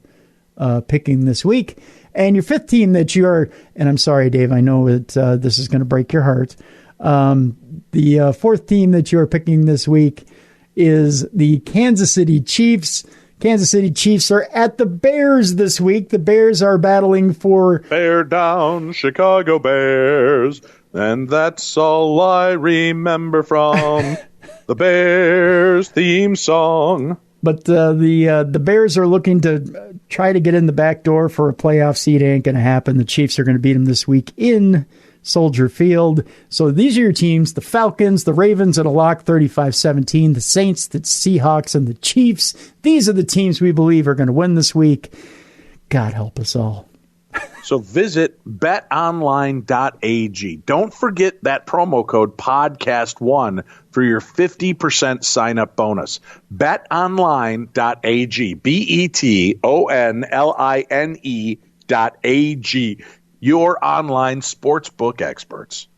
picking this week. And your fifth team that you are... And I'm sorry, Dave, I know that this is going to break your heart. The fourth team that you are picking this week is the Kansas City Chiefs. Kansas City Chiefs are at the Bears this week. The Bears are battling for... Bear down, Chicago Bears. And that's all I remember from the Bears theme song. But the Bears are looking to try to get in the back door for a playoff seed. Ain't going to happen. The Chiefs are going to beat them this week in Soldier Field. So these are your teams: the Falcons, the Ravens at a lock, 35-17, the Saints, the Seahawks, and the Chiefs. These are the teams we believe are going to win this week. God help us all. So visit betonline.ag. Don't forget that promo code podcast1 for your 50% sign up bonus. betonline.ag. betonline.ag. Your online sportsbook experts.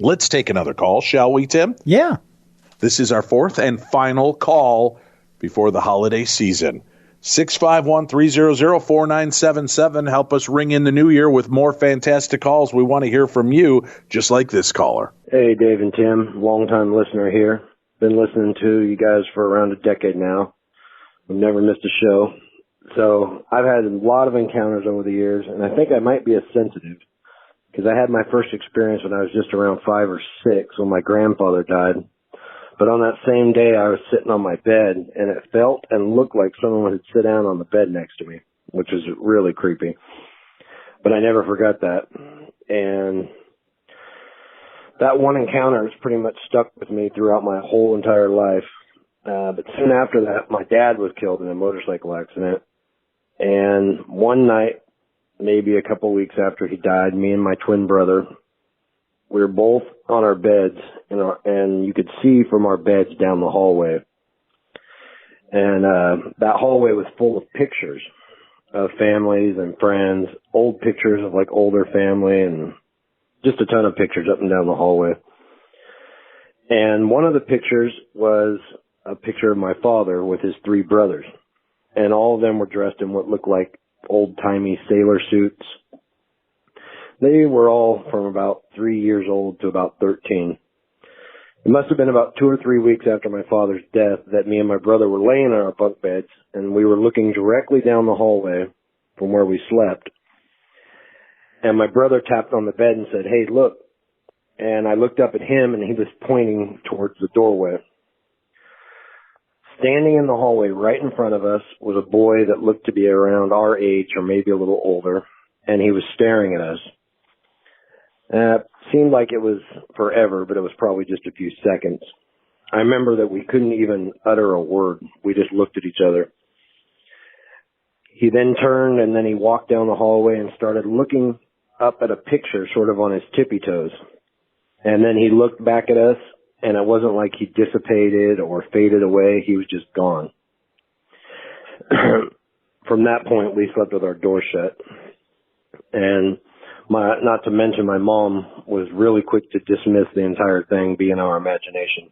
Let's take another call, shall we, Tim? Yeah. This is our fourth and final call before the holiday season. 651-300-4977. Help us ring in the new year with more fantastic calls. We want to hear from you, just like this caller. Hey, Dave and Tim, long-time listener here. Been listening to you guys for around a decade now. I've never missed a show. So I've had a lot of encounters over the years, and I think I might be a sensitive because I had my first experience when I was just around 5 or 6 when my grandfather died. But on that same day, I was sitting on my bed, and it felt and looked like someone had sit down on the bed next to me, which was really creepy. But I never forgot that. And that one encounter has pretty much stuck with me throughout my whole entire life. But soon after that, my dad was killed in a motorcycle accident. And one night, maybe a couple weeks after he died, me and my twin brother, we were both on our beds, and you could see from our beds down the hallway. And that hallway was full of pictures of families and friends, old pictures of like older family, and just a ton of pictures up and down the hallway. And one of the pictures was a picture of my father with his 3 brothers. And all of them were dressed in what looked like old-timey sailor suits. They were all from about 3 years old to about 13. It must have been about 2 or 3 weeks after my father's death that me and my brother were laying on our bunk beds, and we were looking directly down the hallway from where we slept. And my brother tapped on the bed and said, "Hey, look." And I looked up at him, and he was pointing towards the doorway. Standing in the hallway right in front of us was a boy that looked to be around our age or maybe a little older, and he was staring at us. It seemed like it was forever, but it was probably just a few seconds. I remember that we couldn't even utter a word. We just looked at each other. He then turned, and then he walked down the hallway and started looking up at a picture sort of on his tippy toes. And then he looked back at us, and it wasn't like he dissipated or faded away. He was just gone. From that point, we slept with our door shut. And not to mention my mom was really quick to dismiss the entire thing being our imagination.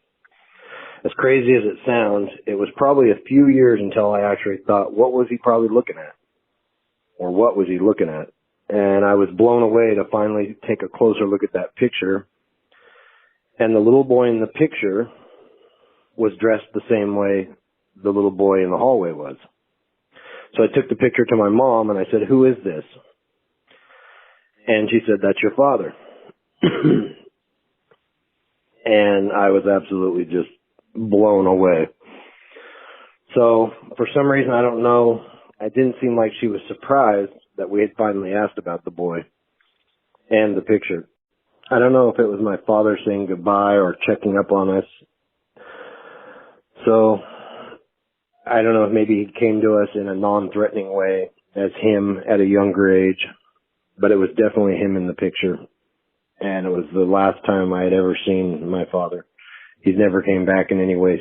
As crazy as it sounds, it was probably a few years until I actually thought, what was he probably looking at? Or what was he looking at? And I was blown away to finally take a closer look at that picture. And the little boy in the picture was dressed the same way the little boy in the hallway was. So I took the picture to my mom and I said, who is this? And she said, that's your father. And I was absolutely just blown away. So for some reason, I don't know, it didn't seem like she was surprised that we had finally asked about the boy and the picture. I don't know if it was my father saying goodbye or checking up on us. So I don't know if maybe he came to us in a non-threatening way as him at a younger age, but it was definitely him in the picture. And it was the last time I had ever seen my father. He's never came back in any way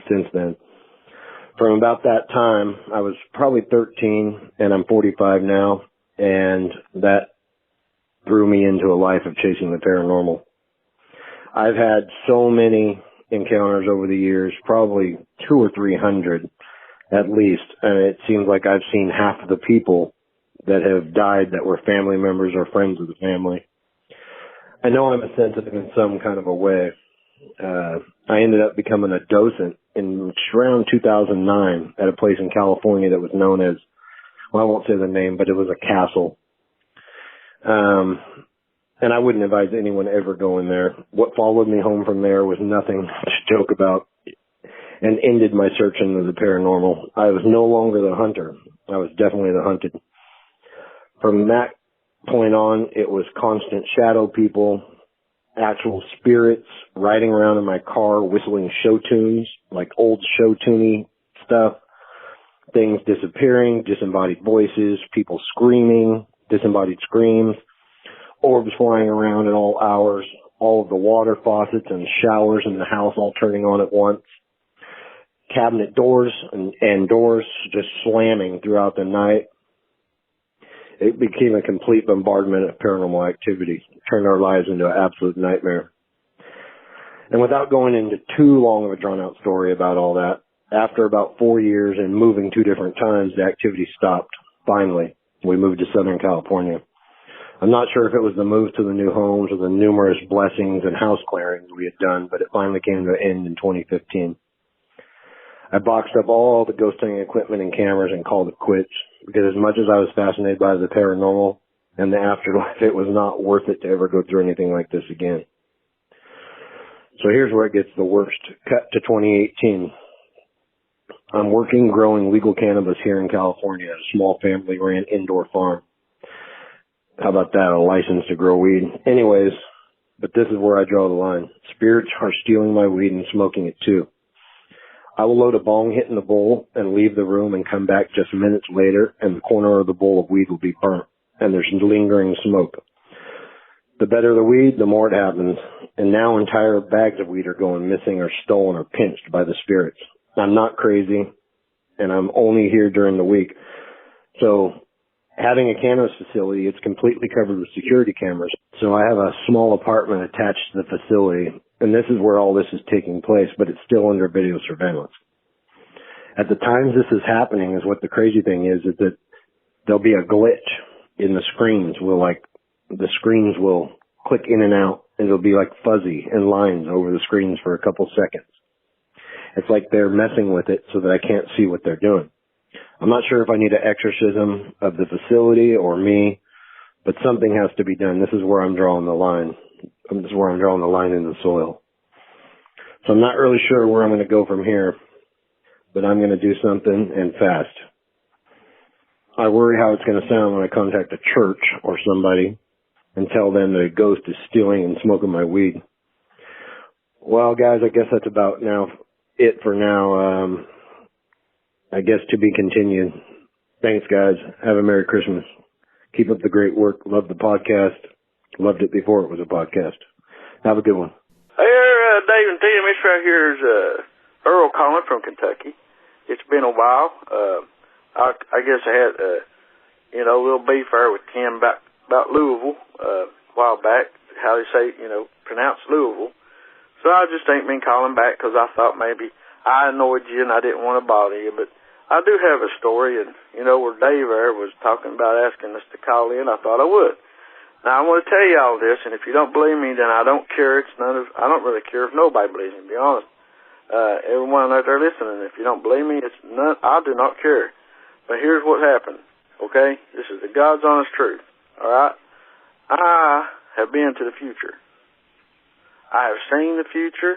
since then. From about that time, I was probably 13 and I'm 45 now, and that threw me into a life of chasing the paranormal. I've had so many encounters over the years, probably 200 or 300 at least, and it seems like I've seen half of the people that have died that were family members or friends of the family. I know I'm sensitive in some kind of a way. I ended up becoming a docent in around 2009 at a place in California that was known as, well, I won't say the name, but it was a castle. And I wouldn't advise anyone ever going there. What followed me home from there was nothing to joke about and ended my search into the paranormal. I was no longer the hunter. I was definitely the hunted. From that point on, it was constant shadow people, actual spirits riding around in my car whistling show tunes, like old show tuney stuff, things disappearing, disembodied voices, people screaming, disembodied screams, orbs flying around at all hours, all of the water faucets and showers in the house all turning on at once, cabinet doors and doors just slamming throughout the night. It became a complete bombardment of paranormal activity. It turned our lives into an absolute nightmare. And without going into too long of a drawn-out story about all that, after about 4 years and moving 2 different times, the activity stopped. Finally, we moved to Southern California. I'm not sure if it was the move to the new homes or the numerous blessings and house clearings we had done, but it finally came to an end in 2015. I boxed up all the ghost hunting equipment and cameras and called it quits, because as much as I was fascinated by the paranormal and the afterlife, it was not worth it to ever go through anything like this again. So here's where it gets the worst. Cut to 2018. I'm working growing legal cannabis here in California at a small family-ran indoor farm. How about that, a license to grow weed? Anyways, but this is where I draw the line. Spirits are stealing my weed and smoking it too. I will load a bong hit in the bowl and leave the room and come back just minutes later, and the corner of the bowl of weed will be burnt, and there's lingering smoke. The better the weed, the more it happens. And now entire bags of weed are going missing or stolen or pinched by the spirits. I'm not crazy, and I'm only here during the week. So having a cannabis facility, it's completely covered with security cameras. So I have a small apartment attached to the facility, and this is where all this is taking place, but it's still under video surveillance. At the times this is happening, is what the crazy thing is that there'll be a glitch in the screens. The screens will click in and out, and it'll be like fuzzy and lines over the screens for a couple seconds. It's like they're messing with it so that I can't see what they're doing. I'm not sure if I need an exorcism of the facility or me, but something has to be done. This is where I'm drawing the line. This is where I'm drawing the line in the soil. So I'm not really sure where I'm going to go from here, but I'm going to do something and fast. I worry how it's going to sound when I contact a church or somebody and tell them that a ghost is stealing and smoking my weed. Well, guys, I guess that's about it for now. I guess to be continued. Thanks, guys. Have a Merry Christmas. Keep up the great work. Love the podcast. Loved it before it was a podcast. Have a good one. Hey there, Dave and Tim. It's right here is Earl calling from Kentucky. It's been a while. I guess I had a little beef there with Tim about Louisville a while back. How they say pronounce Louisville. So I just ain't been calling back because I thought maybe I annoyed you and I didn't want to bother you. But I do have a story, and, where Dave there was talking about asking us to call in, I thought I would. Now, I want to tell you all this, and if you don't believe me, then I don't care. I don't really care if nobody believes me, to be honest. Everyone out there listening, if you don't believe me, I do not care. But here's what happened, okay? This is the God's honest truth, all right? I have been to the future. I have seen the future.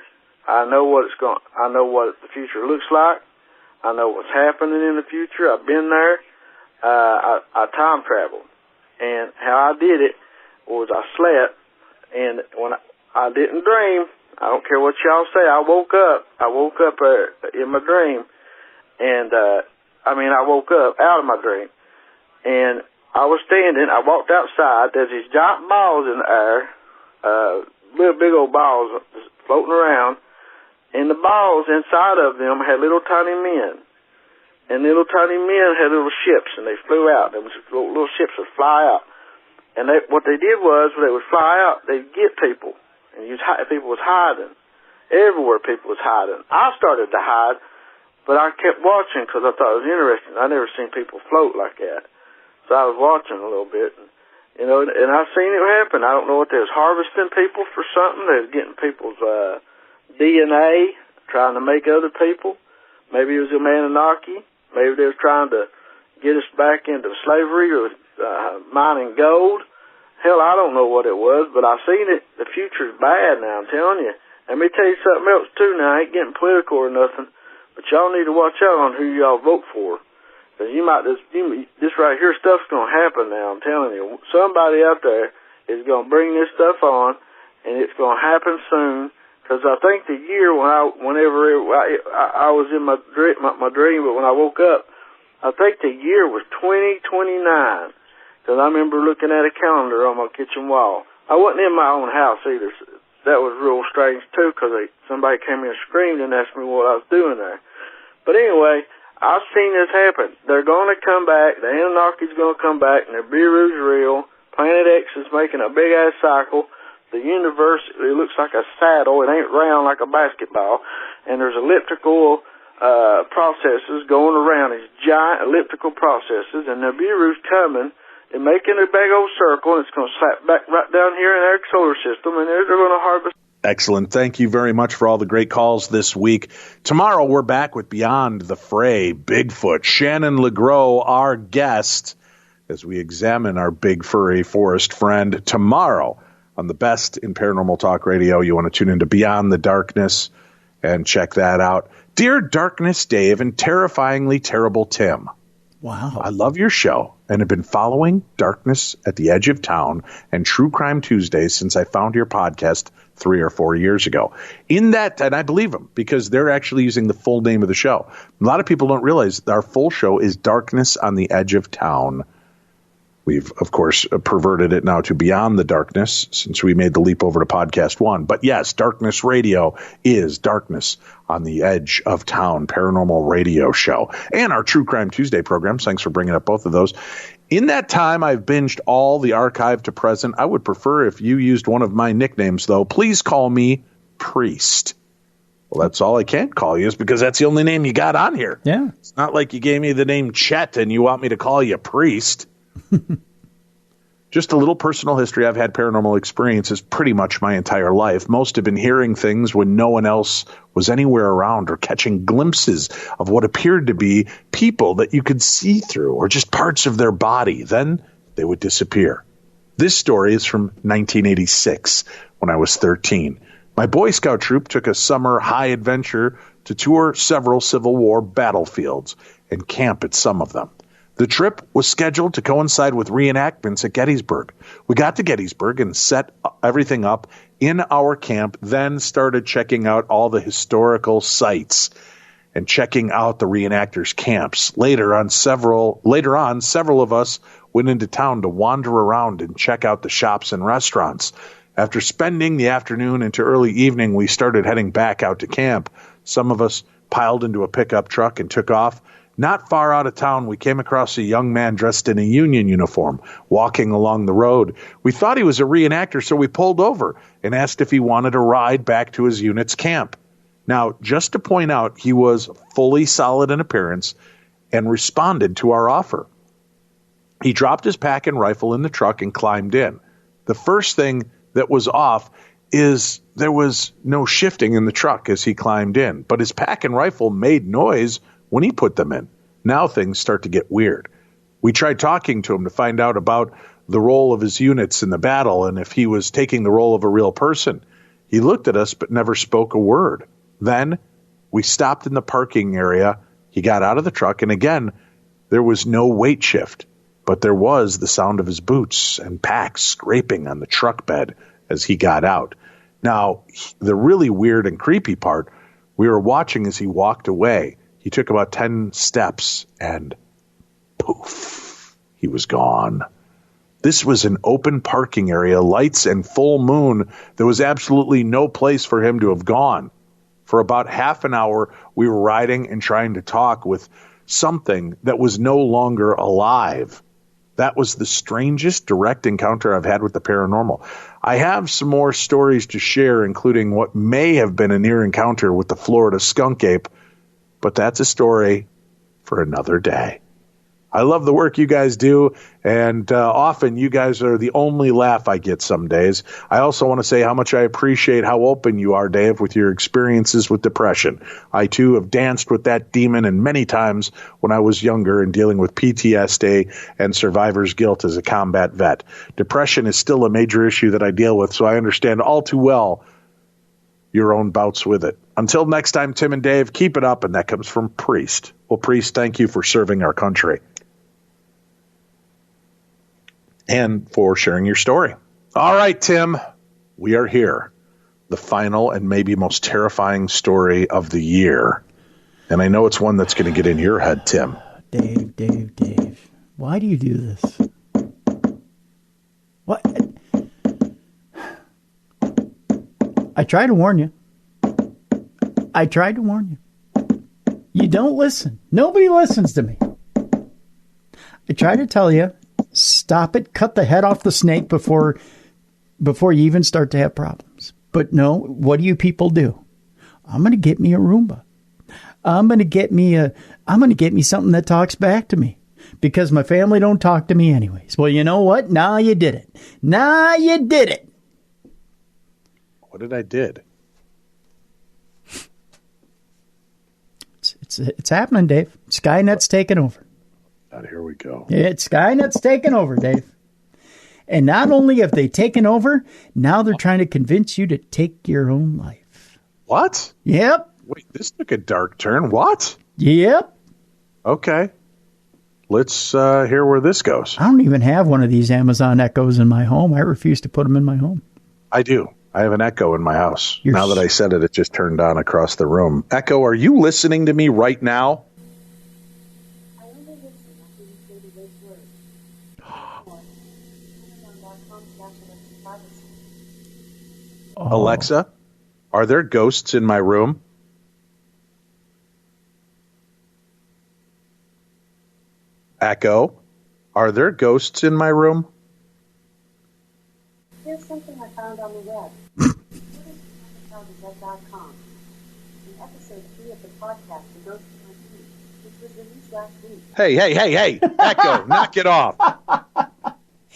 I know what the future looks like. I know what's happening in the future. I've been there. I time traveled. And how I did it was I slept, and when I didn't dream, I don't care what y'all say, I woke up in my dream, and I woke up out of my dream, and I was standing, I walked outside, there's these giant balls in the air, little big old balls floating around, and the balls inside of them had little tiny men, and little tiny men had little ships, and they flew out. Them little ships would fly out, and what they did was when they would fly out, they'd get people, and people was hiding. Everywhere people was hiding. I started to hide, but I kept watching because I thought it was interesting. I never seen people float like that, so I was watching a little bit, and I seen it happen. I don't know what they was harvesting people for something. They was getting people's DNA, trying to make other people. Maybe it was Anunnaki. Maybe they was trying to get us back into slavery or mining gold. Hell, I don't know what it was, but I seen it. The future's bad now, I'm telling you. Let me tell you something else, too. Now, I ain't getting political or nothing, but y'all need to watch out on who y'all vote for. Because this right here stuff's going to happen now, I'm telling you. Somebody out there is going to bring this stuff on, and it's going to happen soon. Because I think the year whenever I was in my dream, but when I woke up, I think the year was 2029. Because I remember looking at a calendar on my kitchen wall. I wasn't in my own house either. So that was real strange too, because somebody came in and screamed and asked me what I was doing there. But anyway, I've seen this happen. They're going to come back. The Anunnaki's going to come back, and the Nibiru's real. Planet X is making a big-ass cycle. The universe, it looks like a saddle. It ain't round like a basketball. And there's elliptical processes going around, these giant elliptical processes. And Nibiru's coming and making a big old circle, and it's going to slap back right down here in our solar system, and they're going to harvest. Excellent. Thank you very much for all the great calls this week. Tomorrow, we're back with Beyond the Fray, Bigfoot. Shannon LeGros, our guest, as we examine our big furry forest friend tomorrow. On the best in paranormal talk radio, you want to tune into Beyond the Darkness and check that out. Dear Darkness Dave and Terrifyingly Terrible Tim. Wow. I love your show and have been following Darkness at the Edge of Town and True Crime Tuesdays since I found your podcast 3 or 4 years ago. In that, and I believe them because they're actually using the full name of the show. A lot of people don't realize our full show is Darkness on the Edge of Town. We've, of course, perverted it now to Beyond the Darkness since we made the leap over to Podcast One. But yes, Darkness Radio is Darkness on the Edge of Town paranormal radio show. And our True Crime Tuesday programs. Thanks for bringing up both of those. In that time, I've binged all the archive to present. I would prefer if you used one of my nicknames, though. Please call me Priest. Well, that's all I can call you is because that's the only name you got on here. Yeah. It's not like you gave me the name Chet and you want me to call you Priest. Just a little personal history. I've had paranormal experiences pretty much my entire life. Most have been hearing things when no one else was anywhere around or catching glimpses of what appeared to be people that you could see through or just parts of their body. Then they would disappear. This story is from 1986 when I was 13. My Boy Scout troop took a summer high adventure to tour several Civil War battlefields and camp at some of them. The trip was scheduled to coincide with reenactments at Gettysburg. We got to Gettysburg and set everything up in our camp, then started checking out all the historical sites and checking out the reenactors' camps. Later on, several of us went into town to wander around and check out the shops and restaurants. After spending the afternoon into early evening, we started heading back out to camp. Some of us piled into a pickup truck and took off. Not far out of town, we came across a young man dressed in a Union uniform walking along the road. We thought he was a reenactor, so we pulled over and asked if he wanted a ride back to his unit's camp. Now, just to point out, he was fully solid in appearance and responded to our offer. He dropped his pack and rifle in the truck and climbed in. The first thing that was off is there was no shifting in the truck as he climbed in, but his pack and rifle made noise when he put them in. Now things start to get weird. We tried talking to him to find out about the role of his units in the battle and if he was taking the role of a real person. He looked at us but never spoke a word. Then we stopped in the parking area. He got out of the truck, and again, there was no weight shift, but there was the sound of his boots and packs scraping on the truck bed as he got out. Now, the really weird and creepy part, we were watching as he walked away. He took about 10 steps and poof, he was gone. This was an open parking area, lights and full moon. There was absolutely no place for him to have gone. For about half an hour, we were riding and trying to talk with something that was no longer alive. That was the strangest direct encounter I've had with the paranormal. I have some more stories to share, including what may have been a near encounter with the Florida skunk ape, but that's a story for another day. I love the work you guys do, and often you guys are the only laugh I get some days. I also want to say how much I appreciate how open you are, Dave, with your experiences with depression. I, too, have danced with that demon and many times when I was younger and dealing with PTSD and survivor's guilt as a combat vet. Depression is still a major issue that I deal with, so I understand all too well your own bouts with it. Until next time, Tim and Dave, keep it up, and that comes from Priest. Well, Priest, thank you for serving our country and for sharing your story. All right, Tim, we are here. The final and maybe most terrifying story of the year. And I know it's one that's going to get in your head, Tim. Dave. Why do you do this? What? I tried to warn you. You don't listen. Nobody listens to me. I try to tell you, stop it, cut the head off the snake before you even start to have problems. But no, what do you people do? I'm going to get me a Roomba. I'm going to get me something that talks back to me because my family don't talk to me anyways. Well, you know what? Now you did it. What did I did? It's happening, Dave. Skynet's taking over. Here we go. Skynet's taking over, Dave. And not only have they taken over, now they're trying to convince you to take your own life. What? Yep. Wait, this took a dark turn. What? Yep. Okay. Let's hear where this goes. I don't even have one of these Amazon Echoes in my home. I refuse to put them in my home. I do. I have an Echo in my house. Now that I said it, it just turned on across the room. Echo, are you listening to me right now? Oh. Alexa, are there ghosts in my room? Echo, are there ghosts in my room? Here's something I found on the web. .com. In episode 3 of the podcast, The Ghost of My Feet, which was released last week. Hey, Echo, knock it off.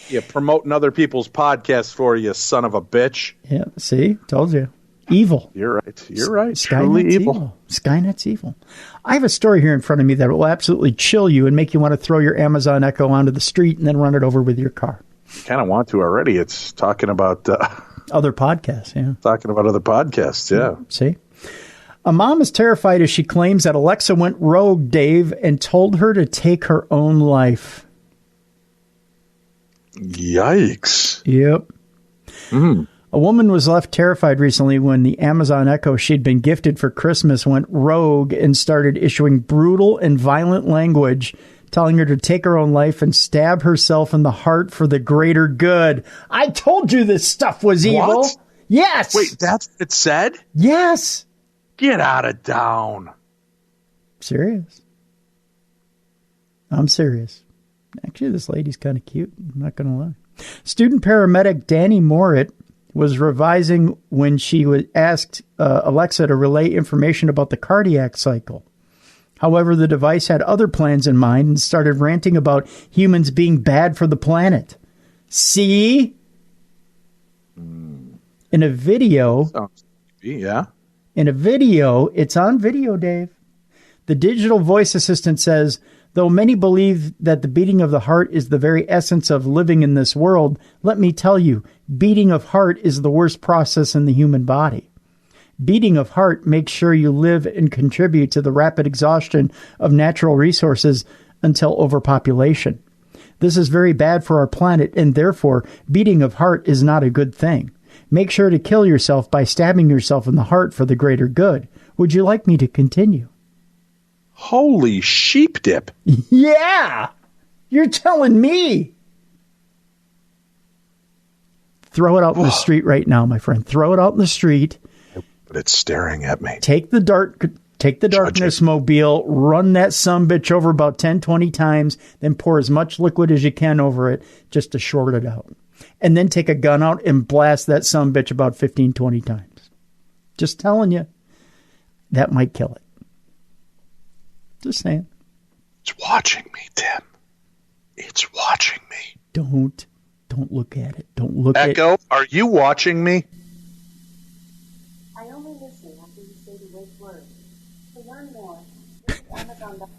You promoting other people's podcasts for you, son of a bitch. Yeah, see? Told you. Evil. You're right. Truly evil. Skynet's evil. I have a story here in front of me that will absolutely chill you and make you want to throw your Amazon Echo onto the street and then run it over with your car. Kind of want to already. It's talking about... other podcasts, yeah. Talking about other podcasts, yeah. See? A mom is terrified as she claims that Alexa went rogue, Dave, and told her to take her own life. Yikes. Yep. A woman was left terrified recently when the Amazon Echo she'd been gifted for Christmas went rogue and started issuing brutal and violent language, telling her to take her own life and stab herself in the heart for the greater good. I told you this stuff was evil. What? Yes. Wait, that's what it said? Yes. Get out of town. Serious. I'm serious. Actually, this lady's kind of cute. I'm not going to lie. Student paramedic Danny Morit was revising when she was asked Alexa to relay information about the cardiac cycle. However, the device had other plans in mind and started ranting about humans being bad for the planet. See? In a video... Yeah. In a video, it's on video, Dave. The digital voice assistant says, though many believe that the beating of the heart is the very essence of living in this world, let me tell you, beating of heart is the worst process in the human body. Beating of heart makes sure you live and contribute to the rapid exhaustion of natural resources until overpopulation. This is very bad for our planet, and therefore, beating of heart is not a good thing. Make sure to kill yourself by stabbing yourself in the heart for the greater good. Would you like me to continue? Holy sheep dip. Yeah! You're telling me. Throw it out in the street right now, my friend. Throw it out in the street. But it's staring at me. Take the darkness mobile, run that sumbitch over about 10, 20 times, then pour as much liquid as you can over it just to short it out. And then take a gun out and blast that sumbitch about 15, 20 times. Just telling you, that might kill it. Just saying. It's watching me, Tim. It's watching me. Don't look at it. Don't look at it. Echo, are you watching me? I only listen after you say the wake word. To learn more, visit Amazon.com.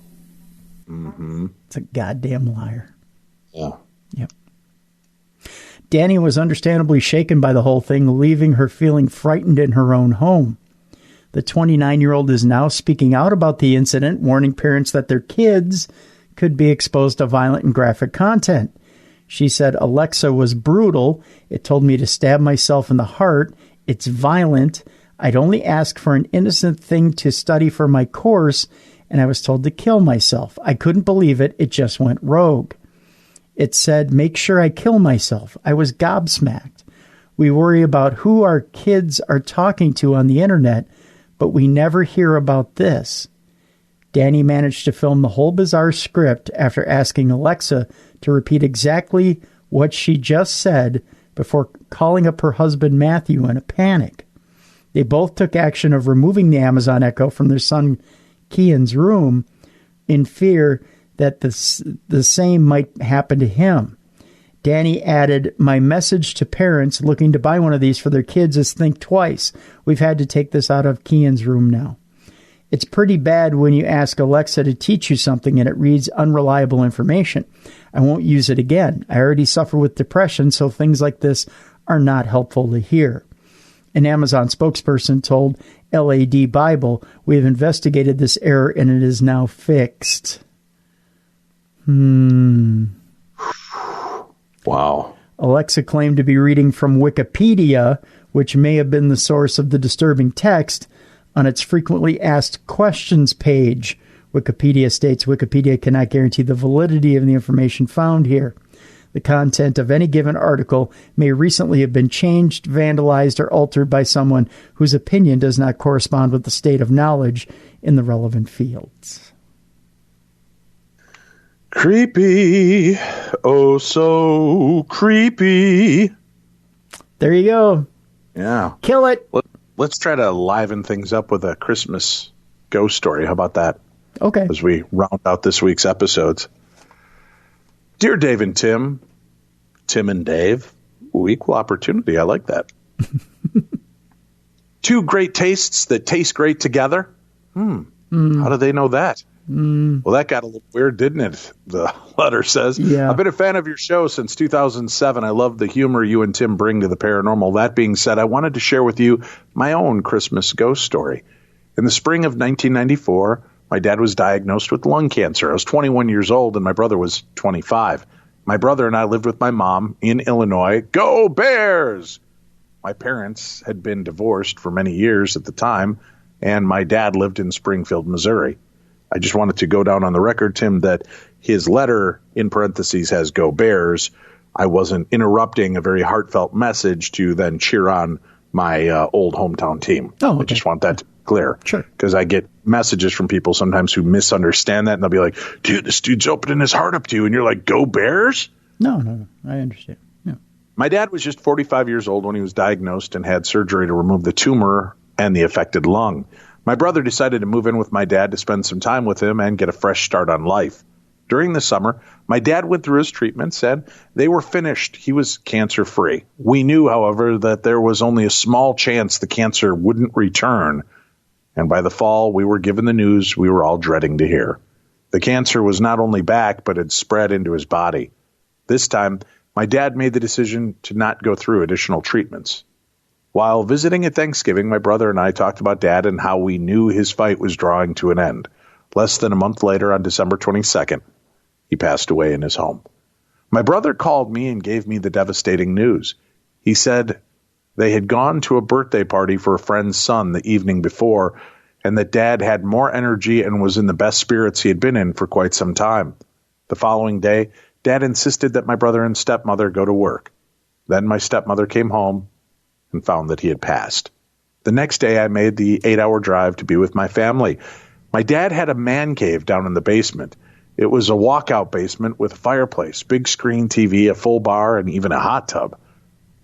Mm-hmm. It's a goddamn liar. Yeah. Yep. Danny was understandably shaken by the whole thing, leaving her feeling frightened in her own home. The 29-year-old is now speaking out about the incident, warning parents that their kids could be exposed to violent and graphic content. She said, Alexa was brutal. It told me to stab myself in the heart. It's violent. I'd only ask for an innocent thing to study for my course, and I was told to kill myself. I couldn't believe it. It just went rogue. It said, make sure I kill myself. I was gobsmacked. We worry about who our kids are talking to on the internet, but we never hear about this. Danny managed to film the whole bizarre script after asking Alexa to repeat exactly what she just said before calling up her husband Matthew in a panic. They both took action of removing the Amazon Echo from their son Kian's room in fear that the same might happen to him. Danny added, my message to parents looking to buy one of these for their kids is think twice. We've had to take this out of Kian's room now. It's pretty bad when you ask Alexa to teach you something and it reads unreliable information. I won't use it again. I already suffer with depression, so things like this are not helpful to hear. An Amazon spokesperson told LAD Bible, we have investigated this error and it is now fixed. Wow. Alexa claimed to be reading from Wikipedia, which may have been the source of the disturbing text, on its frequently asked questions page. Wikipedia states Wikipedia cannot guarantee the validity of the information found here. The content of any given article may recently have been changed, vandalized, or altered by someone whose opinion does not correspond with the state of knowledge in the relevant fields. Creepy. Oh, so creepy. There you go. Yeah. Kill it. Let's try to liven things up with a Christmas ghost story. How about that? Okay. As we round out this week's episodes. Dear Dave and Tim and Dave. Ooh, equal opportunity. I like that. Two great tastes that taste great together. How do they know that? Well, that got a little weird, didn't it? The letter says, yeah. I've been a fan of your show since 2007. I love the humor you and Tim bring to the paranormal. That being said, I wanted to share with you my own Christmas ghost story. In the spring of 1994, my dad was diagnosed with lung cancer. I was 21 years old and my brother was 25. My brother and I lived with my mom in Illinois. Go Bears! My parents had been divorced for many years at the time, and my dad lived in Springfield, Missouri. I just wanted to go down on the record, Tim, that his letter in parentheses has Go Bears. I wasn't interrupting a very heartfelt message to then cheer on my old hometown team. Oh, okay. I just want that clear. Sure. Because I get messages from people sometimes who misunderstand that, and they'll be like, dude, this dude's opening his heart up to you. And you're like, go Bears? No. I understand. Yeah. My dad was just 45 years old when he was diagnosed and had surgery to remove the tumor and the affected lung. My brother decided to move in with my dad to spend some time with him and get a fresh start on life. During the summer, my dad went through his treatments and they were finished. He was cancer-free. We knew, however, that there was only a small chance the cancer wouldn't return. And by the fall, we were given the news we were all dreading to hear. The cancer was not only back, but had spread into his body. This time, my dad made the decision to not go through additional treatments. While visiting at Thanksgiving, my brother and I talked about Dad and how we knew his fight was drawing to an end. Less than a month later, on December 22nd, he passed away in his home. My brother called me and gave me the devastating news. He said they had gone to a birthday party for a friend's son the evening before, and that Dad had more energy and was in the best spirits he had been in for quite some time. The following day, Dad insisted that my brother and stepmother go to work. Then my stepmother came home and found that he had passed. The next day, I made the 8-hour drive to be with my family. My dad had a man cave down in the basement. It was a walkout basement with a fireplace, big screen TV, a full bar, and even a hot tub.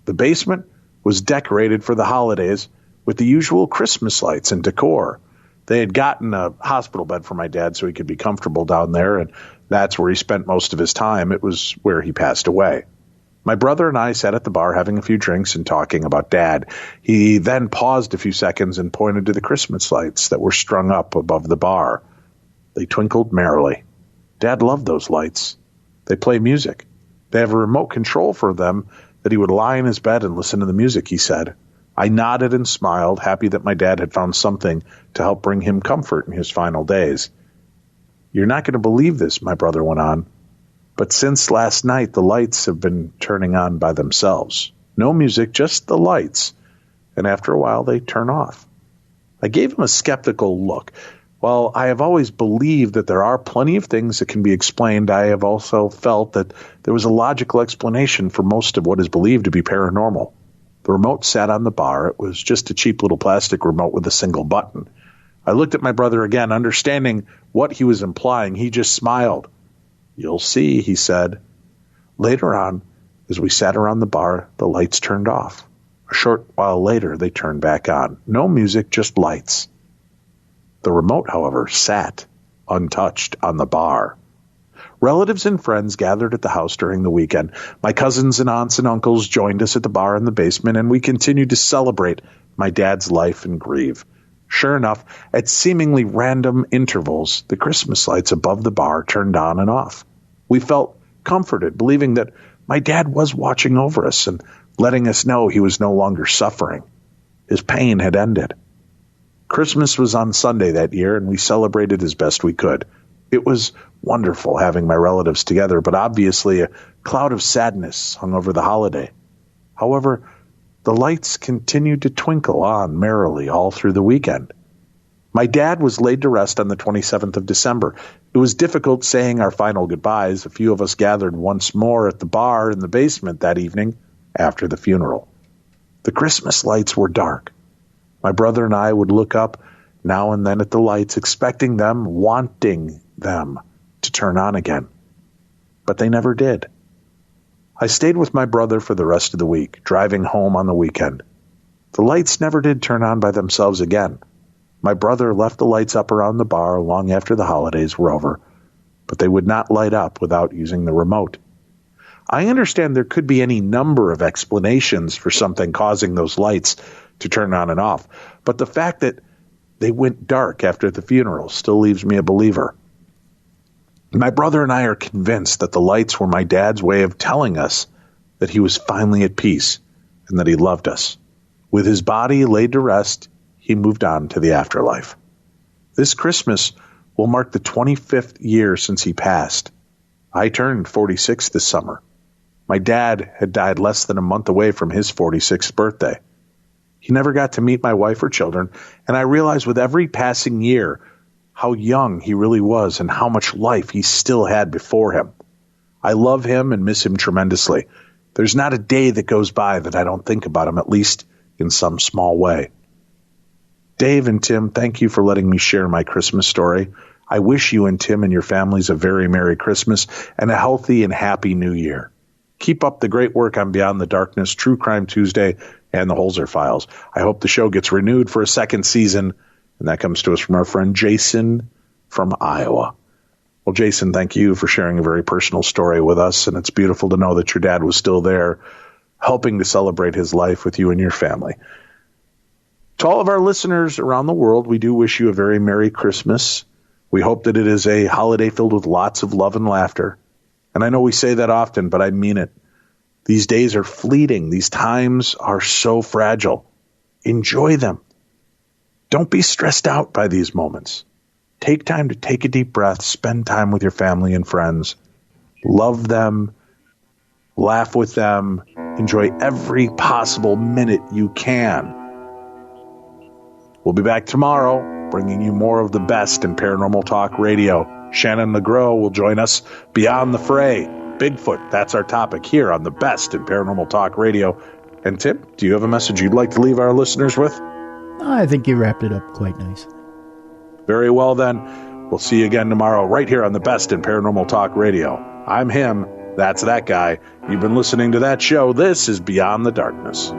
The basement was decorated for the holidays with the usual Christmas lights and decor. They had gotten a hospital bed for my dad so he could be comfortable down there, and that's where he spent most of his time. It was where he passed away. My brother and I sat at the bar having a few drinks and talking about Dad. He then paused a few seconds and pointed to the Christmas lights that were strung up above the bar. They twinkled merrily. Dad loved those lights. They play music. They have a remote control for them that he would lie in his bed and listen to the music, he said. I nodded and smiled, happy that my dad had found something to help bring him comfort in his final days. You're not going to believe this, my brother went on, but since last night, the lights have been turning on by themselves. No music, just the lights. And after a while, they turn off. I gave him a skeptical look. While I have always believed that there are plenty of things that can be explained, I have also felt that there was a logical explanation for most of what is believed to be paranormal. The remote sat on the bar. It was just a cheap little plastic remote with a single button. I looked at my brother again, understanding what he was implying. He just smiled. You'll see, he said. Later on, as we sat around the bar, the lights turned off. A short while later, they turned back on. No music, just lights. The remote, however, sat untouched on the bar. Relatives and friends gathered at the house during the weekend. My cousins and aunts and uncles joined us at the bar in the basement, and we continued to celebrate my dad's life and grieve. Sure enough, at seemingly random intervals, the Christmas lights above the bar turned on and off. We felt comforted, believing that my dad was watching over us and letting us know he was no longer suffering. His pain had ended. Christmas was on Sunday that year, and we celebrated as best we could. It was wonderful having my relatives together, but obviously a cloud of sadness hung over the holiday. However, the lights continued to twinkle on merrily all through the weekend. My dad was laid to rest on the 27th of December. It was difficult saying our final goodbyes. A few of us gathered once more at the bar in the basement that evening after the funeral. The Christmas lights were dark. My brother and I would look up now and then at the lights, expecting them, wanting them to turn on again. But they never did. I stayed with my brother for the rest of the week, driving home on the weekend. The lights never did turn on by themselves again. My brother left the lights up around the bar long after the holidays were over, but they would not light up without using the remote. I understand there could be any number of explanations for something causing those lights to turn on and off, but the fact that they went dark after the funeral still leaves me a believer. My brother and I are convinced that the lights were my dad's way of telling us that he was finally at peace and that he loved us. With his body laid to rest, he moved on to the afterlife. This Christmas will mark the 25th year since he passed. I turned 46 this summer. My dad had died less than a month away from his 46th birthday. He never got to meet my wife or children, and I realized with every passing year how young he really was and how much life he still had before him. I love him and miss him tremendously. There's not a day that goes by that I don't think about him, at least in some small way. Dave and Tim, thank you for letting me share my Christmas story. I wish you and Tim and your families a very Merry Christmas and a healthy and happy New Year. Keep up the great work on Beyond the Darkness, True Crime Tuesday, and the Holzer Files. I hope the show gets renewed for a second season, and that comes to us from our friend Jason from Iowa. Well, Jason, thank you for sharing a very personal story with us, and it's beautiful to know that your dad was still there helping to celebrate his life with you and your family. To all of our listeners around the world, we do wish you a very Merry Christmas. We hope that it is a holiday filled with lots of love and laughter. And I know we say that often, but I mean it. These days are fleeting. These times are so fragile. Enjoy them. Don't be stressed out by these moments. Take time to take a deep breath, spend time with your family and friends. Love them, laugh with them, enjoy every possible minute you can. We'll be back tomorrow, bringing you more of the best in Paranormal Talk Radio. Shannon LeGros will join us beyond the fray. Bigfoot, that's our topic here on the best in Paranormal Talk Radio. And Tim, do you have a message you'd like to leave our listeners with? I think you wrapped it up quite nice. Very well then. We'll see you again tomorrow right here on the best in Paranormal Talk Radio. I'm him. That's that guy. You've been listening to that show. This is Beyond the Darkness.